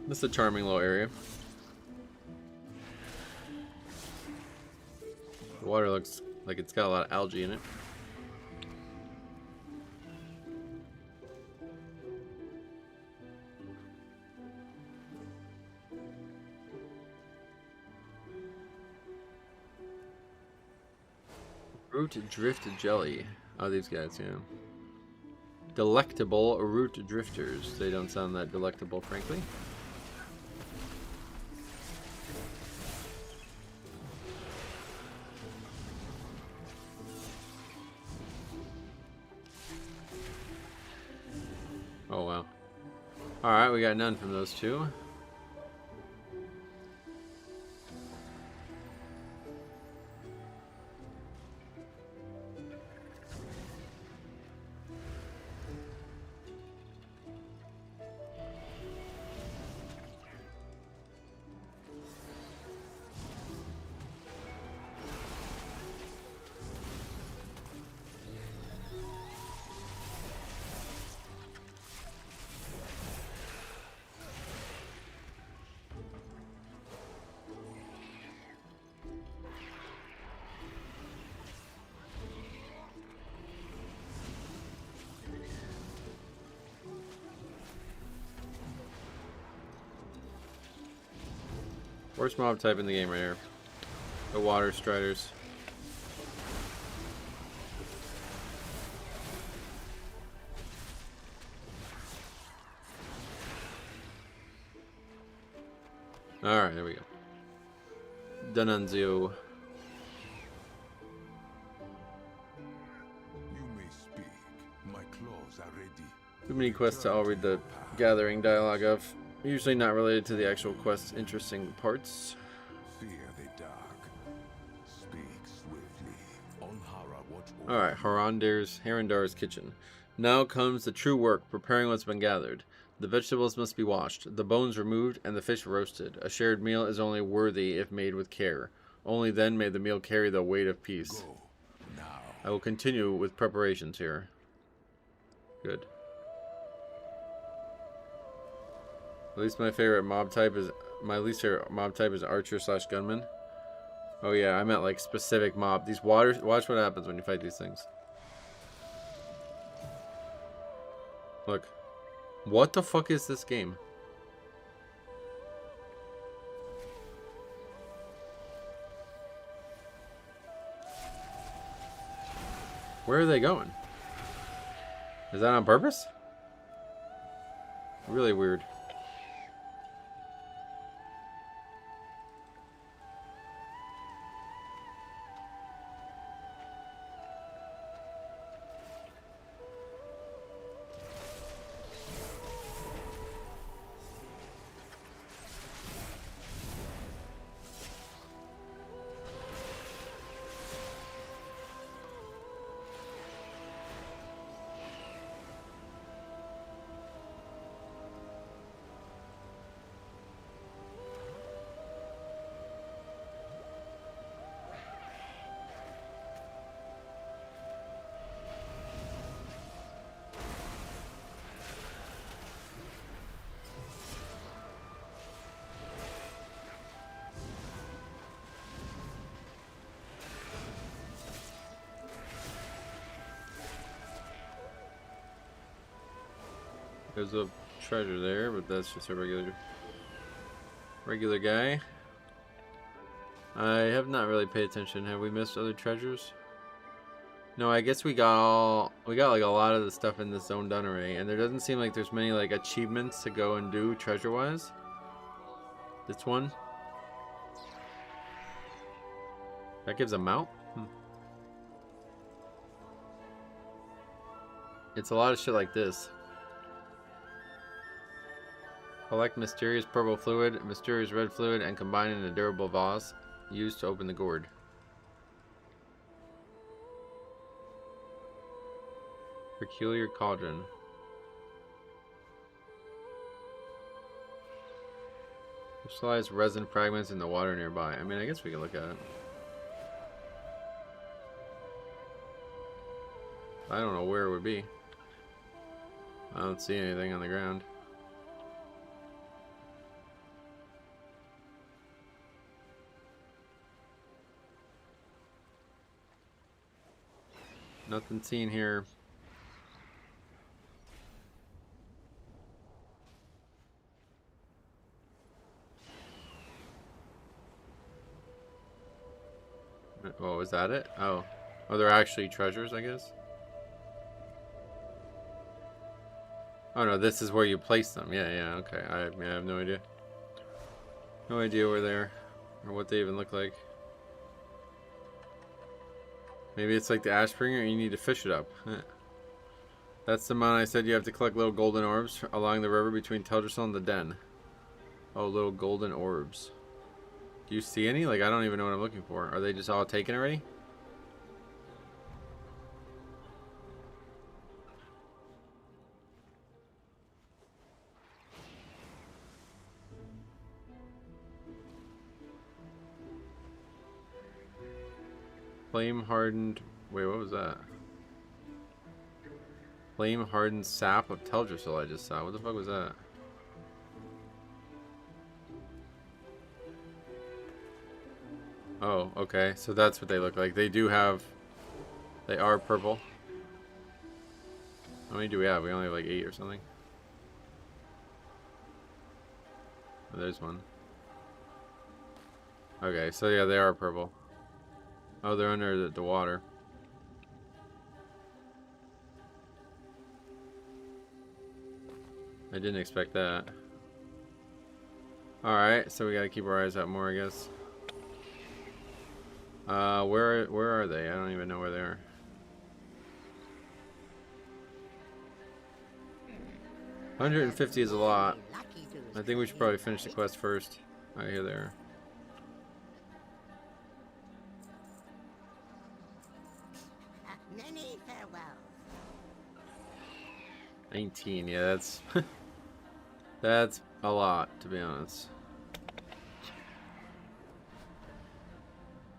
S1: This is a charming little area. The water looks like it's got a lot of algae in it. Root drift jelly. Oh, these guys, yeah. Delectable root drifters. They don't sound that delectable, frankly. Oh, wow. Alright, we got none from those two. Worst mob type in the game right here. The water striders. Alright, there we go. Danunzio.
S6: You may speak. My claws are ready.
S1: Too many quests to all read the gathering dialogue of. Usually not related to the actual quest's interesting parts.
S6: Fear the dark. Speak swiftly. On Hara, watch over.
S1: Alright, Harandar's kitchen. Now comes the true work, preparing what's been gathered. The vegetables must be washed, the bones removed, and the fish roasted. A shared meal is only worthy if made with care. Only then may the meal carry the weight of peace.
S6: Go now.
S1: I will continue with preparations here. Good. At least my least favorite mob type is archer / gunman. Oh yeah, I meant like specific mob. These watch what happens when you fight these things. Look. What the fuck is this game? Where are they going? Is that on purpose? Really weird. There's a treasure there, but that's just a regular guy. I have not really paid attention. Have we missed other treasures? No, I guess we got like a lot of the stuff in this zone done already, and there doesn't seem like there's many like achievements to go and do treasure-wise. This one. That gives a mount? It's a lot of shit like this. Collect mysterious purple fluid, mysterious red fluid, and combine it in a durable vase used to open the gourd. Peculiar cauldron. Crystallized resin fragments in the water nearby. I mean, I guess we can look at it. I don't know where it would be. I don't see anything on the ground. Nothing seen here. Oh, is that it? Oh. Oh, they're actually treasures, I guess. Oh no, this is where you place them. Yeah, yeah, okay. I have no idea. No idea where they're, or what they even look like. Maybe it's like the Ashbringer and you need to fish it up. That's the amount I said you have to collect little golden orbs along the river between Teldrassil and the Den. Oh, little golden orbs. Do you see any? Like, I don't even know what I'm looking for. Are they just all taken already? Flame hardened. Wait, what was that? Flame hardened sap of Teldrassil I just saw. What the fuck was that? Oh, okay. So that's what they look like. They do have... They are purple. How many do we have? We only have like 8 or something. Oh, there's one. Okay, so yeah, they are purple. Oh, they're under the water. I didn't expect that. Alright, so we gotta keep our eyes out more, I guess. Where are they? I don't even know where they are. $150 is a lot. I think we should probably finish the quest first. Alright, here they are.
S7: Many farewells.
S1: 19, yeah, that's that's a lot, to be honest.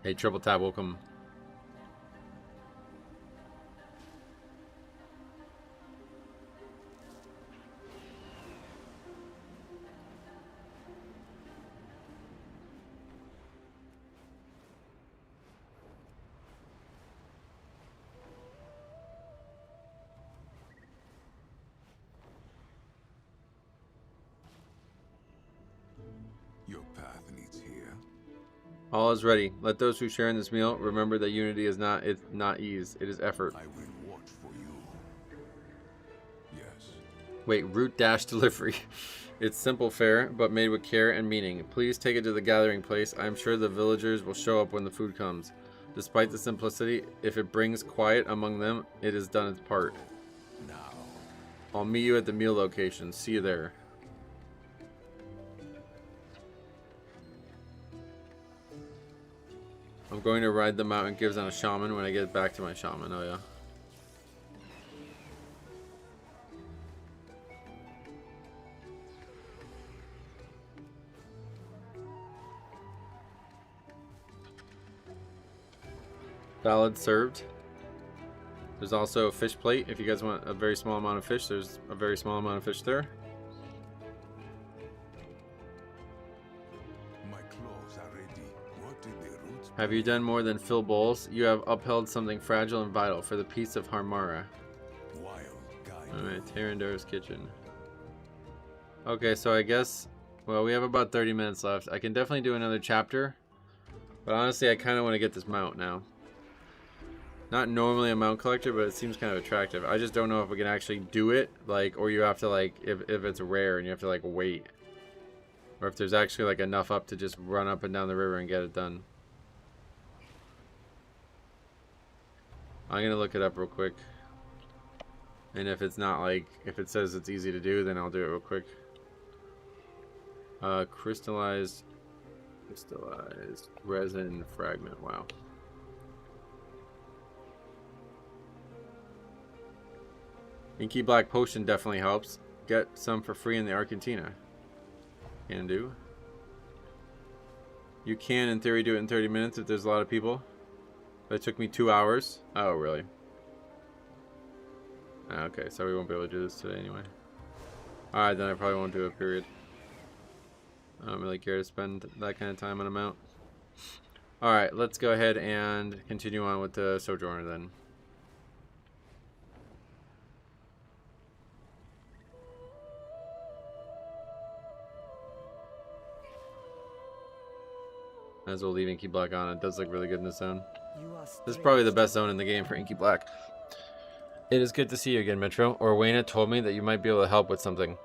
S1: Hey, Triple Tap, welcome.
S6: Your path leads here.
S1: All is ready. Let those who share in this meal remember that unity is not ease, it is effort.
S6: I will watch for you. Yes.
S1: Wait, route dash delivery. It's simple fare, but made with care and meaning. Please take it to the gathering place. I am sure the villagers will show up when the food comes. Despite the simplicity, if it brings quiet among them, it has done its part.
S6: Now.
S1: I'll meet you at the meal location. See you there. I'm going to ride the mountain gives on a shaman when I get back to my shaman. Oh yeah. Salad served. There's also a fish plate. If you guys want a very small amount of fish, there's a very small amount of fish there.
S6: My clothes are ready. What did the roots
S1: Have you done more than fill bowls? You have upheld something fragile and vital for the peace of Harmara.
S6: wild guide?
S1: Alright, Harandar's kitchen. Okay, so I guess, well, we have about 30 minutes left. I can definitely do another chapter, but honestly, I kind of want to get this mount now. Not normally a mount collector, but it seems kind of attractive. I just don't know if we can actually do it, like, or you have to, like, if it's rare and you have to, like, wait. Or if there's actually, like, enough up to just run up and down the river and get it done. I'm gonna look it up real quick. And if it's not, like, if it says it's easy to do, then I'll do it real quick. Crystallized resin fragment. Wow. Inky Black Potion definitely helps. Get some for free in the Argentina. Can do. You can, in theory, do it in 30 minutes if there's a lot of people. But it took me 2 hours. Oh, really? Okay, so we won't be able to do this today anyway. Alright, then I probably won't do it, period. I don't really care to spend that kind of time on a mount. Alright, let's go ahead and continue on with the Sojourner then. Might as well leave Inky Black on. It does look really good in the zone.
S4: You are
S1: This is probably the
S4: strange
S1: best zone in the game for Inky Black. It is good to see you again, Metro. Orwena told me that you might be able to help with something.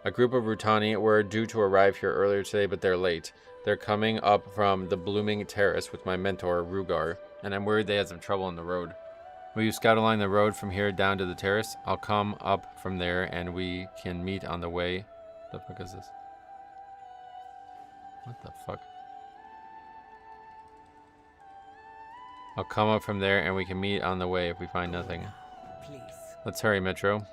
S1: A group of Rutani were due to arrive here earlier today, but they're late. They're coming up from the Blooming Terrace with my mentor, Rugar, and I'm worried they had some trouble on the road. Will you scout along the road from here down to the terrace? I'll come up from there and we can meet on the way. What the fuck is this? What the fuck? I'll come up from there and we can meet on the way if we find nothing.
S4: Please.
S1: Let's hurry, Metro.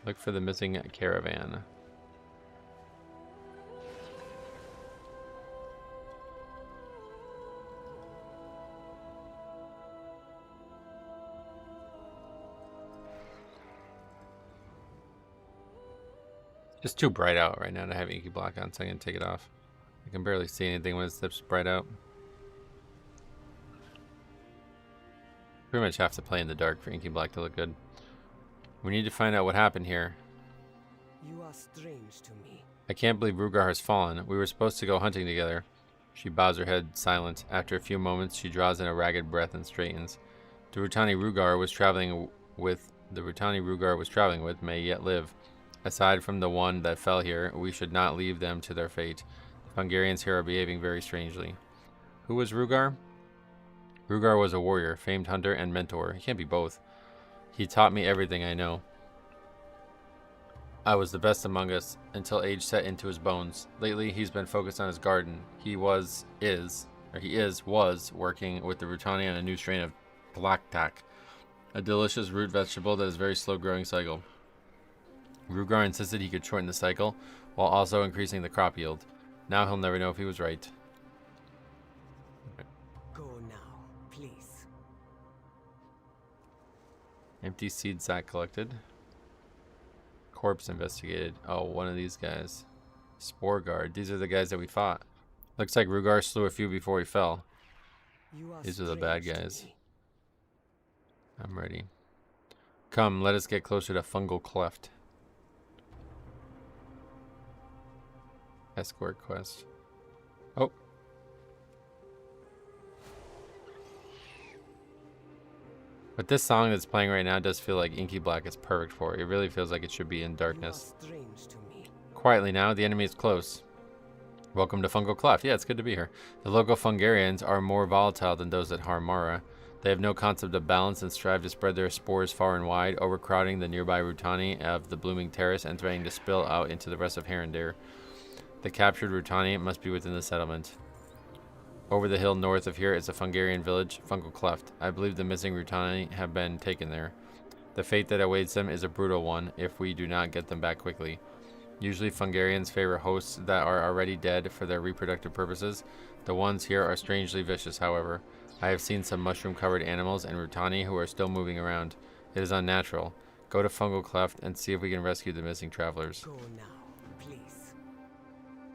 S1: Look for the missing caravan. Just too bright out right now to have Inky Black on, so I'm going to take it off. I can barely see anything when it's this bright out. Pretty much have to play in the dark for Inky Black to look good. We need to find out what happened here.
S4: You are strange to me.
S1: I can't believe Rugar has fallen. We were supposed to go hunting together. She bows her head, silent. After a few moments, she draws in a ragged breath and straightens. The Rutani Rugar was traveling with may yet live. Aside from the one that fell here, we should not leave them to their fate. The Hungarians here are behaving very strangely. Who was Rugar? Rugar was a warrior, famed hunter, and mentor. He can't be both. He taught me everything I know. I was the best among us until age set into his bones. Lately, he's been focused on his garden. He was working with the Rutani on a new strain of Blacktack, a delicious root vegetable that is very slow growing cycle. Rugar insisted he could shorten the cycle while also increasing the crop yield. Now he'll never know if he was right.
S4: Go now, please.
S1: Empty seed sack collected. Corpse investigated. Oh, one of these guys. Spore guard. These are the guys that we fought. Looks like Rugar slew a few before he fell. These are the bad guys. I'm ready. Come, let us get closer to Fungal Cleft. Escort quest. Oh. But this song that's playing right now does feel like Inky Black is perfect for it. It really feels like it should be in darkness. Quietly now, the enemy is close. Welcome to Fungal Cleft. Yeah, it's good to be here. The local Fungarians are more volatile than those at Harmara. They have no concept of balance and strive to spread their spores far and wide, overcrowding the nearby Rutani of the Blooming Terrace and threatening to spill out into the rest of Harandar. The captured Rutani must be within the settlement. Over the hill north of here is a Fungarian village, Fungal Cleft. I believe the missing Rutani have been taken there. The fate that awaits them is a brutal one if we do not get them back quickly. Usually Fungarians favor hosts that are already dead for their reproductive purposes. The ones here are strangely vicious, however. I have seen some mushroom-covered animals and Rutani who are still moving around. It is unnatural. Go to Fungal Cleft and see if we can rescue the missing travelers.
S4: Go now, please.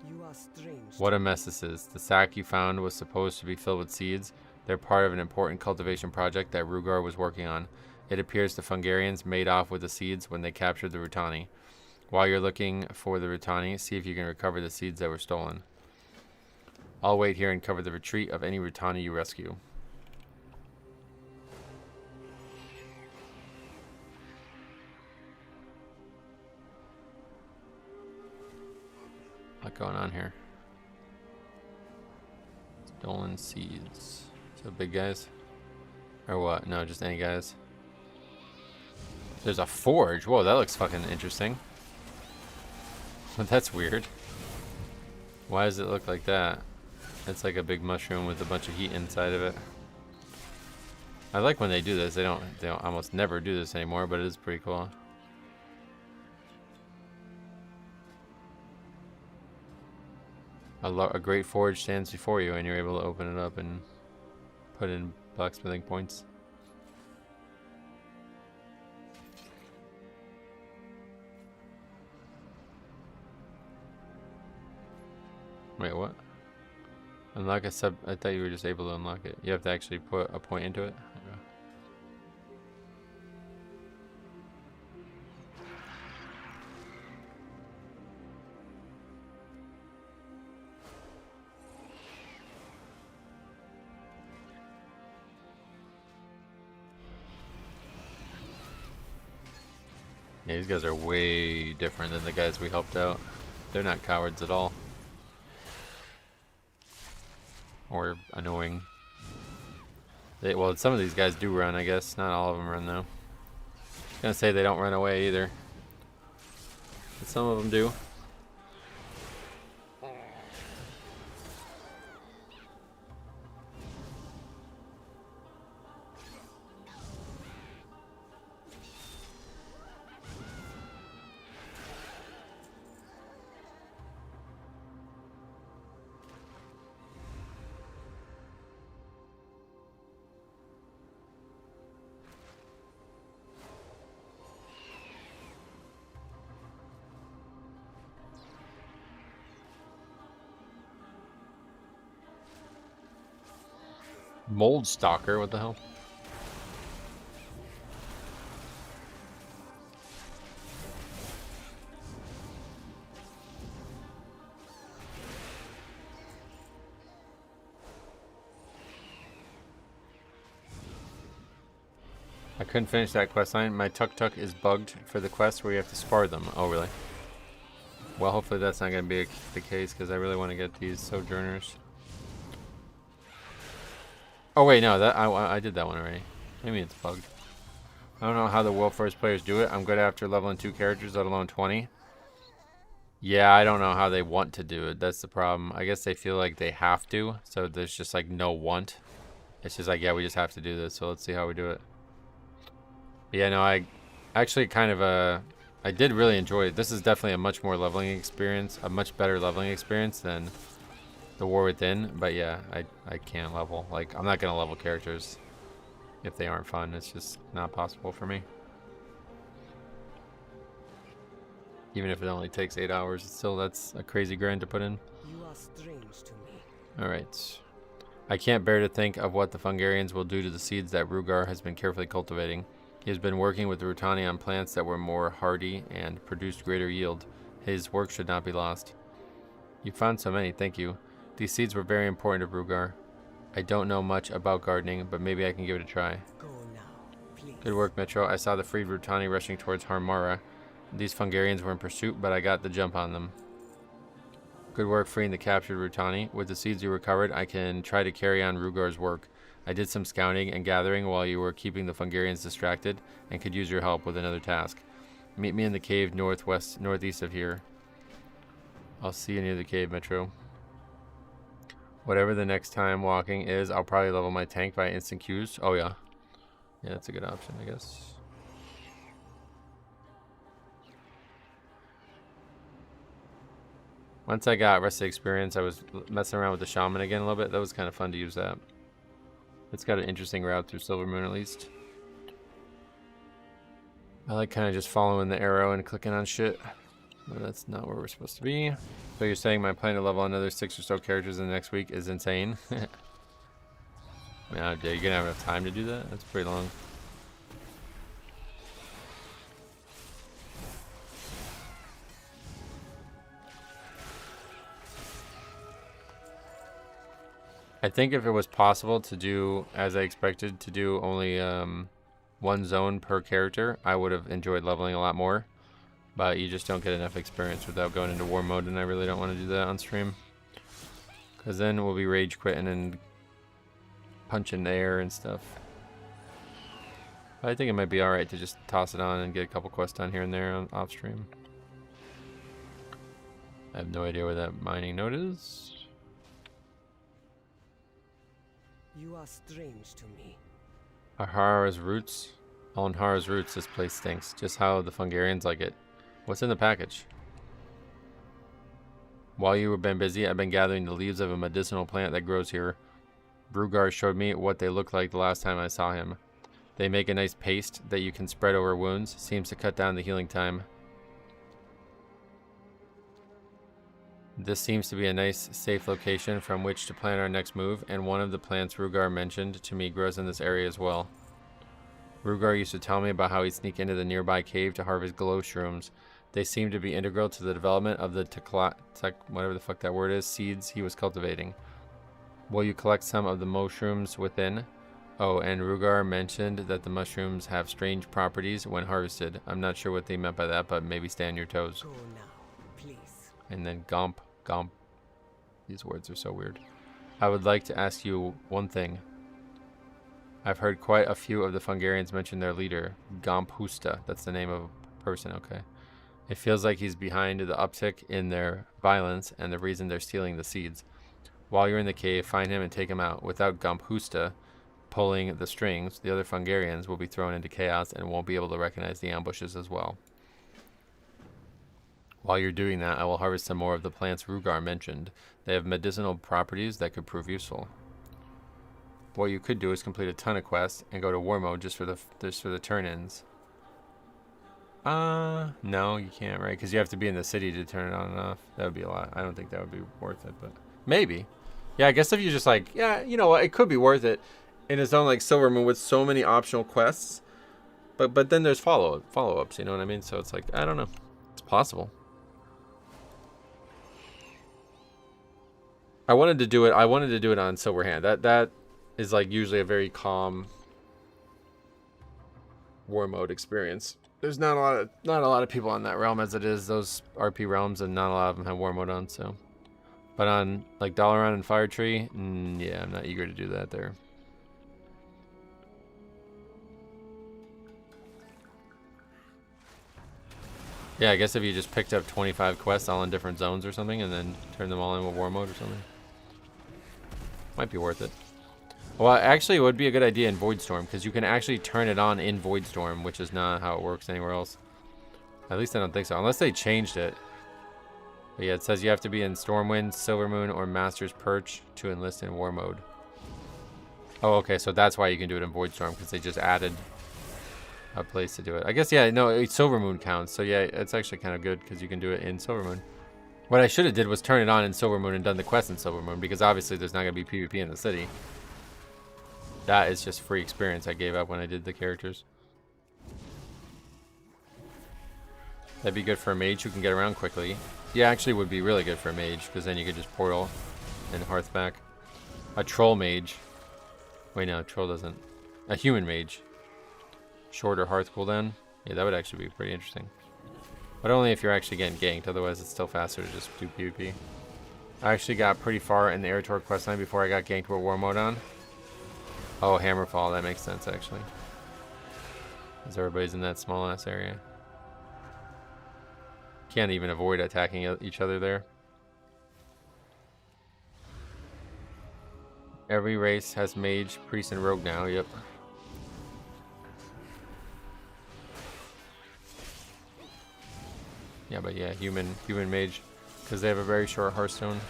S4: You are strange.
S1: What a mess this is. The sack you found was supposed to be filled with seeds. They're part of an important cultivation project that Rugar was working on. It appears the Fungarians made off with the seeds when they captured the Rutani. While you're looking for the Rutani, see if you can recover the seeds that were stolen. I'll wait here and cover the retreat of any Rutani you rescue. What's going on here? Stolen seeds. So big guys? Or what? No, just any guys. There's a forge. Whoa, that looks fucking interesting. But that's weird. Why does it look like that? It's like a big mushroom with a bunch of heat inside of it. I like when they do this. They don't almost never do this anymore, but it is pretty cool. A great forge stands before you, and you're able to open it up and put in blacksmithing points. Wait, what? Unlock a sub. I thought you were just able to unlock it. You have to actually put a point into it. Yeah, these guys are way different than the guys we helped out. They're not cowards at all. Or annoying. Well, some of these guys do run, I guess. Not all of them run, though. I was gonna say they don't run away either. But some of them do. Mold Stalker, what the hell? I couldn't finish that quest line. My tuk-tuk is bugged for the quest where you have to spar them. Oh, really? Well, hopefully that's not going to be the case, because I really want to get these Sojourners. Oh, wait, no. I did that one already. Maybe it's bugged. I don't know how the World First players do it. I'm good after leveling 2 characters, let alone 20. Yeah, I don't know how they want to do it. That's the problem. I guess they feel like they have to, so there's just, like, no want. It's just like, yeah, we just have to do this, so let's see how we do it. Yeah, no, I actually kind of, I did really enjoy it. This is definitely a much more leveling experience, a much better leveling experience than the War Within. But yeah, I can't level. Like, I'm not going to level characters if they aren't fun. It's just not possible for me. Even if it only takes 8 hours, still that's a crazy grind to put in.
S4: You are strange to me.
S1: Alright. I can't bear to think of what the Fungarians will do to the seeds that Rugar has been carefully cultivating. He has been working with the Rutani on plants that were more hardy and produced greater yield. His work should not be lost. You found so many, thank you. These seeds were very important to Rugar. I don't know much about gardening, but maybe I can give it a try.
S4: Go now, please.
S1: Good work, Metro. I saw the freed Rutani rushing towards Harmara. These Fungarians were in pursuit, but I got the jump on them. Good work freeing the captured Rutani. With the seeds you recovered, I can try to carry on Rugar's work. I did some scouting and gathering while you were keeping the Fungarians distracted and could use your help with another task. Meet me in the cave northeast of here. I'll see you near the cave, Metro. Whatever the next time walking is, I'll probably level my tank by instant Qs. Oh yeah. Yeah, that's a good option, I guess. Once I got Rested Experience, I was messing around with the Shaman again a little bit. That was kind of fun to use that. It's got an interesting route through Silver Moon, at least. I like kind of just following the arrow and clicking on shit. But that's not where we're supposed to be. So you're saying my plan to level another 6 or so characters in the next week is insane? I mean, you're going to have enough time to do that? That's pretty long. I think if it was possible to do, as I expected, to do only one zone per character, I would have enjoyed leveling a lot more. But you just don't get enough experience without going into war mode, and I really don't want to do that on stream. Because then we'll be rage quitting and punching the air and stuff. But I think it might be alright to just toss it on and get a couple quests done here and there on off stream. I have no idea where that mining node is.
S4: You are strange to me.
S1: Ahara's roots. On Hara's roots, this place stinks. Just how the Fungarians like it. What's in the package? While you have been busy, I've been gathering the leaves of a medicinal plant that grows here. Brugar showed me what they looked like the last time I saw him. They make a nice paste that you can spread over wounds. Seems to cut down the healing time. This seems to be a nice, safe location from which to plan our next move, and one of the plants Rugar mentioned to me grows in this area as well. Rugar used to tell me about how he'd sneak into the nearby cave to harvest glow shrooms. They seem to be integral to the development of the whatever the fuck that word is, seeds he was cultivating. Will you collect some of the mushrooms within? Oh, and Rugar mentioned that the mushrooms have strange properties when harvested. I'm not sure what they meant by that, but maybe stay on your toes.
S4: Go now, please.
S1: And then Gomp. These words are so weird. I would like to ask you one thing. I've heard quite a few of the Fungarians mention their leader, Gompusta. That's the name of a person, okay. It feels like he's behind the uptick in their violence and the reason they're stealing the seeds. While you're in the cave, find him and take him out. Without Gompusta pulling the strings, the other Fungarians will be thrown into chaos and won't be able to recognize the ambushes as well. While you're doing that, I will harvest some more of the plants Rugar mentioned. They have medicinal properties that could prove useful. What you could do is complete a ton of quests and go to war mode just for the turn-ins. No, you can't, right? Because you have to be in the city to turn it on and off. That would be a lot. I don't think that would be worth it, but maybe. Yeah, I guess if you just like, yeah, you know what, it could be worth it in its own like Silver Moon with so many optional quests. But then there's follow-ups, you know what I mean? So it's like, I don't know. It's possible. I wanted to do it on Silverhand. That is like usually a very calm war mode experience. There's not a lot of people on that realm as it is those RP realms, and not a lot of them have war mode on. So, but on like Dalaran and Fire Tree, yeah, I'm not eager to do that there. Yeah, I guess if you just picked up 25 quests all in different zones or something, and then turned them all in with war mode or something, might be worth it. Well, actually, it would be a good idea in Voidstorm, because you can actually turn it on in Voidstorm, which is not how it works anywhere else. At least I don't think so, unless they changed it. But yeah, it says you have to be in Stormwind, Silvermoon, or Master's Perch to enlist in War Mode. Oh, okay, so that's why you can do it in Voidstorm, because they just added a place to do it. I guess, yeah, no, Silvermoon counts, so yeah, it's actually kind of good, because you can do it in Silvermoon. What I should have did was turn it on in Silvermoon and done the quest in Silvermoon, because obviously there's not going to be PvP in the city. That is just free experience I gave up when I did the characters. That'd be good for a mage who can get around quickly. Yeah, actually would be really good for a mage, because then you could just portal and hearth back. A troll mage. Wait, no, troll doesn't. A human mage. Shorter hearth cooldown. Yeah, that would actually be pretty interesting. But only if you're actually getting ganked, otherwise it's still faster to just do PvP. I actually got pretty far in the Eritor questline before I got ganked with war mode on. Oh, Hammerfall, that makes sense actually. Because everybody's in that small ass area. Can't even avoid attacking each other there. Every race has mage, priest, and rogue now, yep. Yeah, but yeah, human mage, because they have a very short Hearthstone.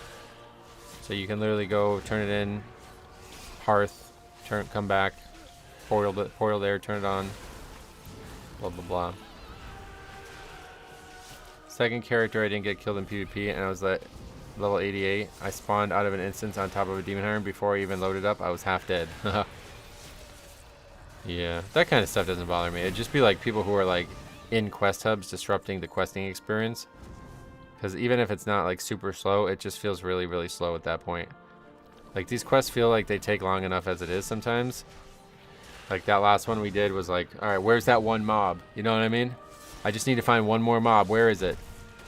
S1: So you can literally go, turn it in, hearth, come back, portal there, turn it on, blah blah blah. Second character, I didn't get killed in PvP, and I was at level 88. I spawned out of an instance on top of a demon hunter, and before I even loaded up, I was half dead. Yeah, that kind of stuff doesn't bother me. It'd just be like people who are like in quest hubs disrupting the questing experience, because even if it's not like super slow, it just feels really, really slow at that point. Like, these quests feel like they take long enough as it is sometimes. Like, that last one we did was like, alright, where's that one mob? You know what I mean? I just need to find one more mob. Where is it?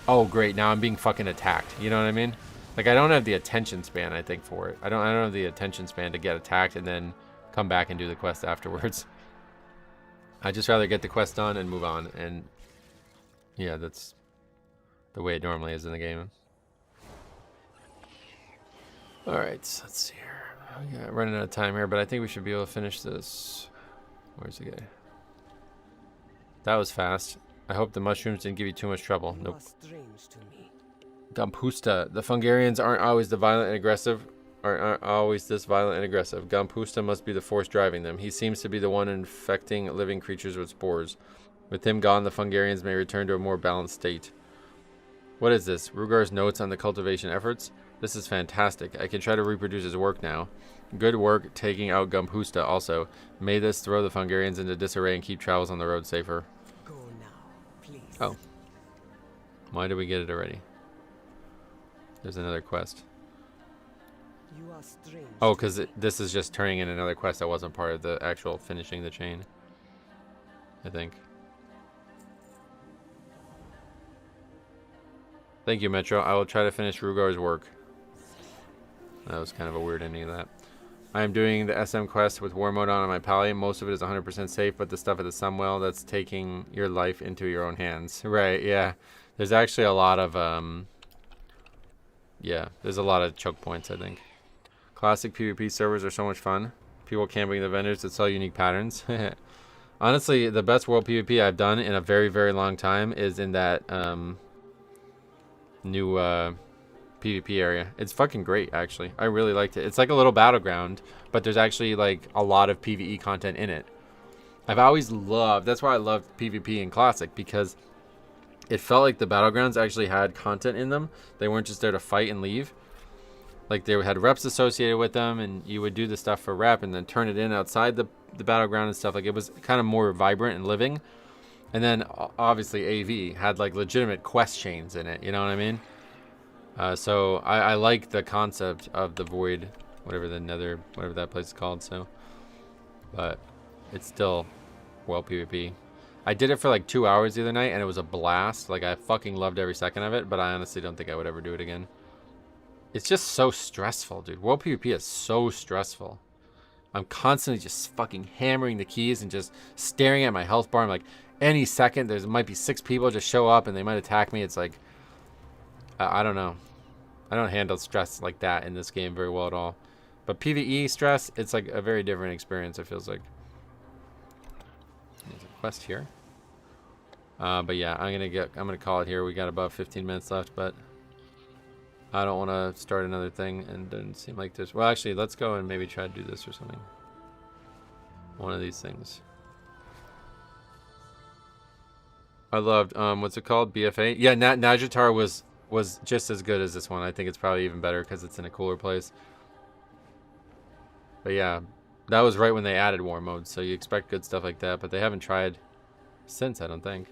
S1: Oh, great, now I'm being fucking attacked. You know what I mean? Like, I don't have the attention span, I think, for it. I don't have the attention span to get attacked and then come back and do the quest afterwards. I'd just rather get the quest done and move on. And, yeah, that's the way it normally is in the game. Alright, so let's see here. Yeah, running out of time here, but I think we should be able to finish this. Where's the guy? That was fast. I hope the mushrooms didn't give you too much trouble. Nope. Gompusta. The Fungarians aren't always this violent and aggressive. Gompusta must be the force driving them. He seems to be the one infecting living creatures with spores. With him gone, the Fungarians may return to a more balanced state. What is this? Rugar's notes on the cultivation efforts? This is fantastic. I can try to reproduce his work now. Good work taking out Gompusta also. May this throw the Fungarians into disarray and keep travels on the road safer.
S4: Go now, please.
S1: Oh. Why did we get it already? There's another quest.
S4: You are strange.
S1: Oh, because this is just turning in another quest that wasn't part of the actual finishing the chain, I think. Thank you, Metro. I will try to finish Rugar's work. That was kind of a weird ending of that. I am doing the SM quest with war mode on my pally. Most of it is 100% safe, but the stuff at the Sunwell, that's taking your life into your own hands. Right, yeah. There's actually a lot of, yeah, there's a lot of choke points, I think. Classic PvP servers are so much fun. People camping the vendors that sell unique patterns. Honestly, the best world PvP I've done in a very, very long time is in that, new, PvP area. It's fucking great, actually. I really liked it. It's like a little battleground, but there's actually like a lot of PvE content in it. I've always loved, that's why I loved PvP in Classic, because it felt like the battlegrounds actually had content in them. They weren't just there to fight and leave. Like they had reps associated with them, and you would do the stuff for rep and then turn it in outside the battleground and stuff. Like it was kind of more vibrant and living. And then obviously AV had like legitimate quest chains in it, you know what I mean? So I like the concept of the Void, whatever the Nether, whatever that place is called. So, but it's still well PvP. I did it for like 2 hours the other night, and it was a blast. Like I fucking loved every second of it. But I honestly don't think I would ever do it again. It's just so stressful, dude. World PvP is so stressful. I'm constantly just fucking hammering the keys and just staring at my health bar. I'm like, any second there might be 6 people just show up and they might attack me. It's like, I don't know. I don't handle stress like that in this game very well at all. But PvE stress, it's like a very different experience, it feels like. There's a quest here. But yeah, I'm gonna call it here. We got about 15 minutes left, but I don't want to start another thing and doesn't seem like there's, well, actually, let's go and maybe try to do this or something. One of these things. I loved, what's it called? BFA? Yeah, Najatar was just as good as this one. I think it's probably even better because it's in a cooler place. But yeah, that was right when they added war mode, so you expect good stuff like that, but they haven't tried since, I don't think.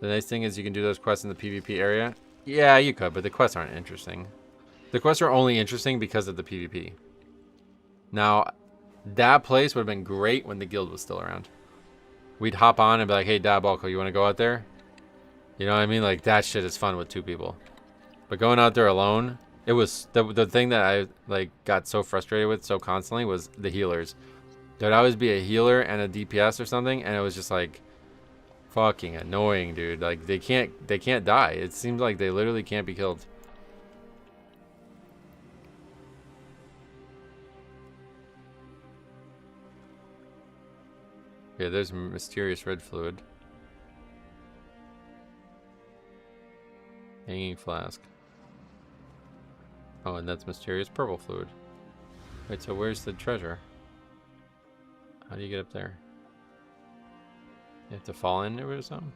S1: The nice thing is you can do those quests in the PvP area. Yeah, you could, but the quests aren't interesting. The quests are only interesting because of the PvP. Now, that place would have been great when the guild was still around. We'd hop on and be like, hey, Diabolical, you want to go out there? You know what I mean? Like, that shit is fun with 2 people. But going out there alone, it was... The thing that I, like, got so frustrated with so constantly was the healers. There'd always be a healer and a DPS or something, and it was just, like, fucking annoying, dude. Like, they can't die. It seems like they literally can't be killed. Okay, there's mysterious red fluid. Hanging flask. Oh, and that's mysterious purple fluid. Wait, so where's the treasure? How do you get up there? You have to fall into it or something?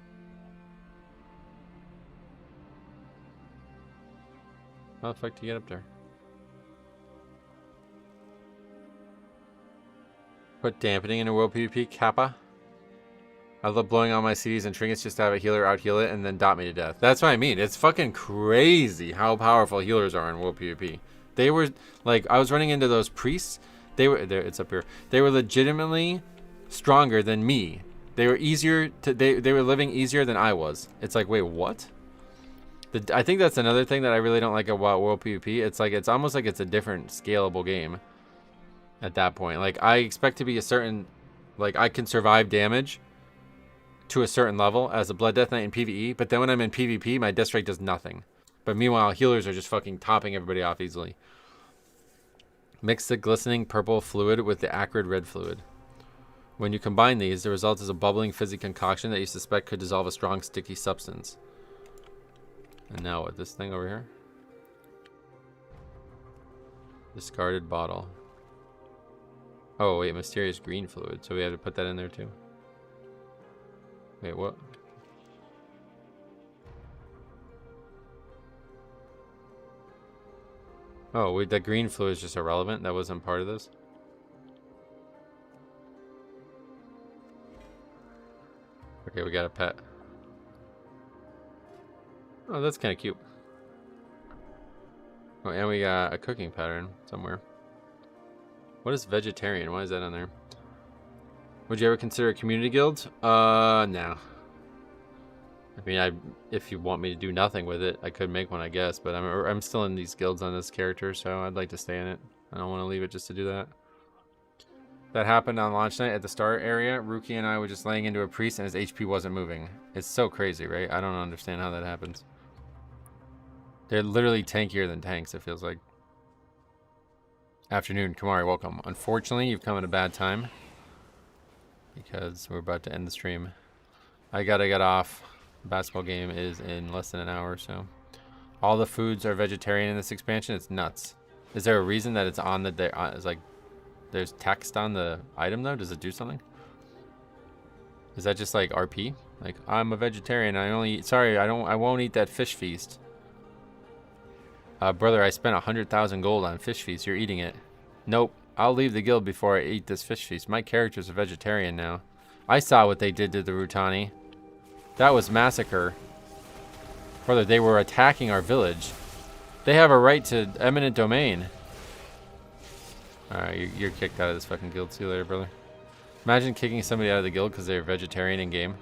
S1: How the fuck do you get up there? Put dampening in a world PvP, Kappa. I love blowing all my CDs and trinkets just to have a healer out heal it and then dot me to death. That's what I mean. It's fucking crazy how powerful healers are in world PvP. They were like, I was running into those priests. They were there. It's up here. They were legitimately stronger than me. They were easier to. They were living easier than I was. It's like, wait, what? I think that's another thing that I really don't like about world PvP. It's like it's almost like it's a different scalable game. At that point, like I expect to be a certain, like I can survive damage to a certain level as a Blood Death Knight in PvE, but then when I'm in PvP, my death strike does nothing. But meanwhile, healers are just fucking topping everybody off easily. Mix the glistening purple fluid with the acrid red fluid. When you combine these, the result is a bubbling fizzy concoction that you suspect could dissolve a strong sticky substance. And now what, this thing over here? Discarded bottle. Oh wait, mysterious green fluid, so we have to put that in there too. Wait, what? Oh, wait, that green fluid is just irrelevant? That wasn't part of this? Okay, we got a pet. Oh, that's kind of cute. Oh, and we got a cooking pattern somewhere. What is vegetarian? Why is that on there? Would you ever consider a community guild? No. I mean, if you want me to do nothing with it, I could make one, I guess. But I'm still in these guilds on this character, so I'd like to stay in it. I don't want to leave it just to do that. That happened on launch night at the start area. Ruki and I were just laying into a priest, and his HP wasn't moving. It's so crazy, right? I don't understand how that happens. They're literally tankier than tanks, it feels like. Afternoon, Kamari, welcome. Unfortunately, you've come at a bad time because we're about to end the stream. I gotta get off. Basketball game is in less than an hour, so all the foods are vegetarian in this expansion. It's nuts. Is there a reason that it's on the it's like there's text on the item though? Does it do something? Is that just like RP? Like, I'm a vegetarian, I only eat, sorry, I won't eat that fish feast. Brother, I spent 100,000 gold on fish feast. You're eating it. Nope, I'll leave the guild before I eat this fish feast. My character's a vegetarian now. I saw what they did to the Rutani. That was massacre. Brother, they were attacking our village. They have a right to eminent domain. Alright, you're kicked out of this fucking guild. See you later, brother. Imagine kicking somebody out of the guild because they're vegetarian in game.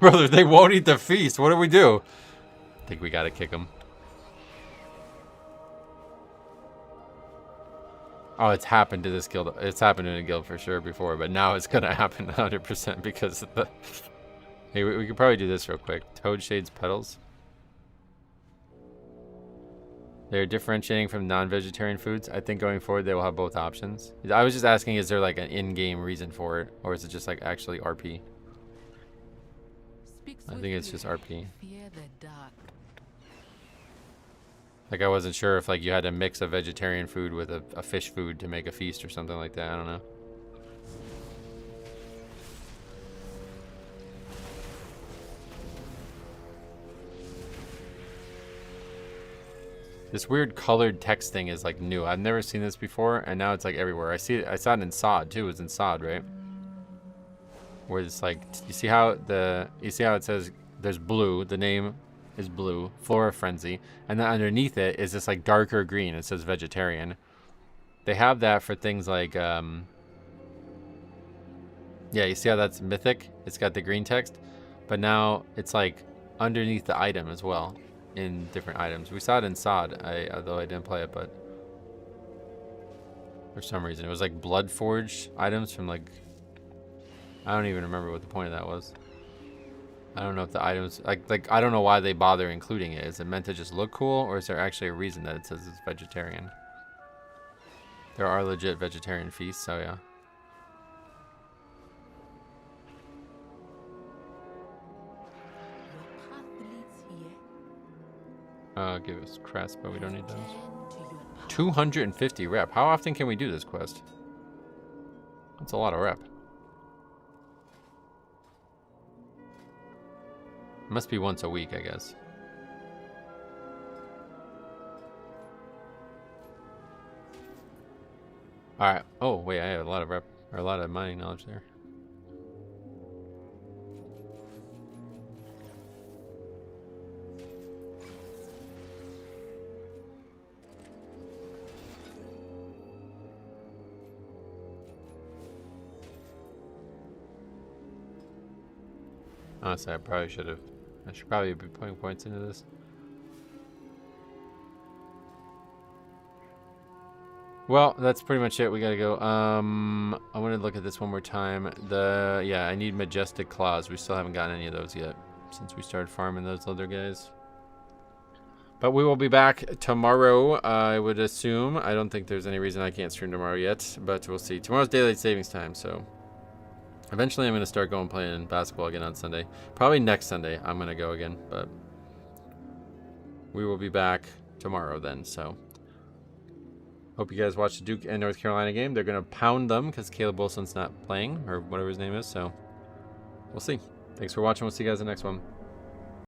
S1: Brother, they won't eat the feast. What do we do? I think we gotta kick them. Oh, it's happened to this guild. It's happened in a guild for sure before, but now it's gonna happen 100% because of the... Hey, we could probably do this real quick. Toadshades petals. They're differentiating from non-vegetarian foods. I think going forward they will have both options. I was just asking, is there like an in-game reason for it, or is it just like actually RP? I think it's just RP. Like, I wasn't sure if like you had to mix a vegetarian food with a fish food to make a feast or something like that. I don't know. This weird colored text thing is like new. I've never seen this before, and now it's like everywhere. I see it. I saw it in SOD too. It was in SOD, right? Where it's like, you see how it says there's blue. The name is blue. Flora Frenzy, and then underneath it is this like darker green. It says vegetarian. They have that for things like yeah. You see how that's mythic? It's got the green text, but now it's like underneath the item as well. In different items. We saw it in SOD, although I didn't play it, but for some reason it was like blood forged items from like, I don't even remember what the point of that was. I don't know if the items like I don't know why they bother including it. Is it meant to just look cool, or is there actually a reason that it says it's vegetarian? There are legit vegetarian feasts, so yeah. Give us crest, but we don't need those. 250 rep. How often can we do this quest? That's a lot of rep. It must be once a week, I guess. Alright. Oh, wait, I have a lot of rep, or a lot of mining knowledge there. Honestly, I probably should have. I should probably be putting points into this. Well, that's pretty much it. We gotta go. I want to look at this one more time. Yeah, I need Majestic Claws. We still haven't gotten any of those yet since we started farming those other guys. But we will be back tomorrow, I would assume. I don't think there's any reason I can't stream tomorrow yet, but we'll see. Tomorrow's daylight savings time, so eventually I'm going to start going playing basketball again on Sunday. Probably next Sunday I'm going to go again, but we will be back tomorrow then, so hope you guys watch the Duke and North Carolina game. They're going to pound them because Caleb Wilson's not playing, or whatever his name is, so we'll see. Thanks for watching. We'll see you guys in the next one.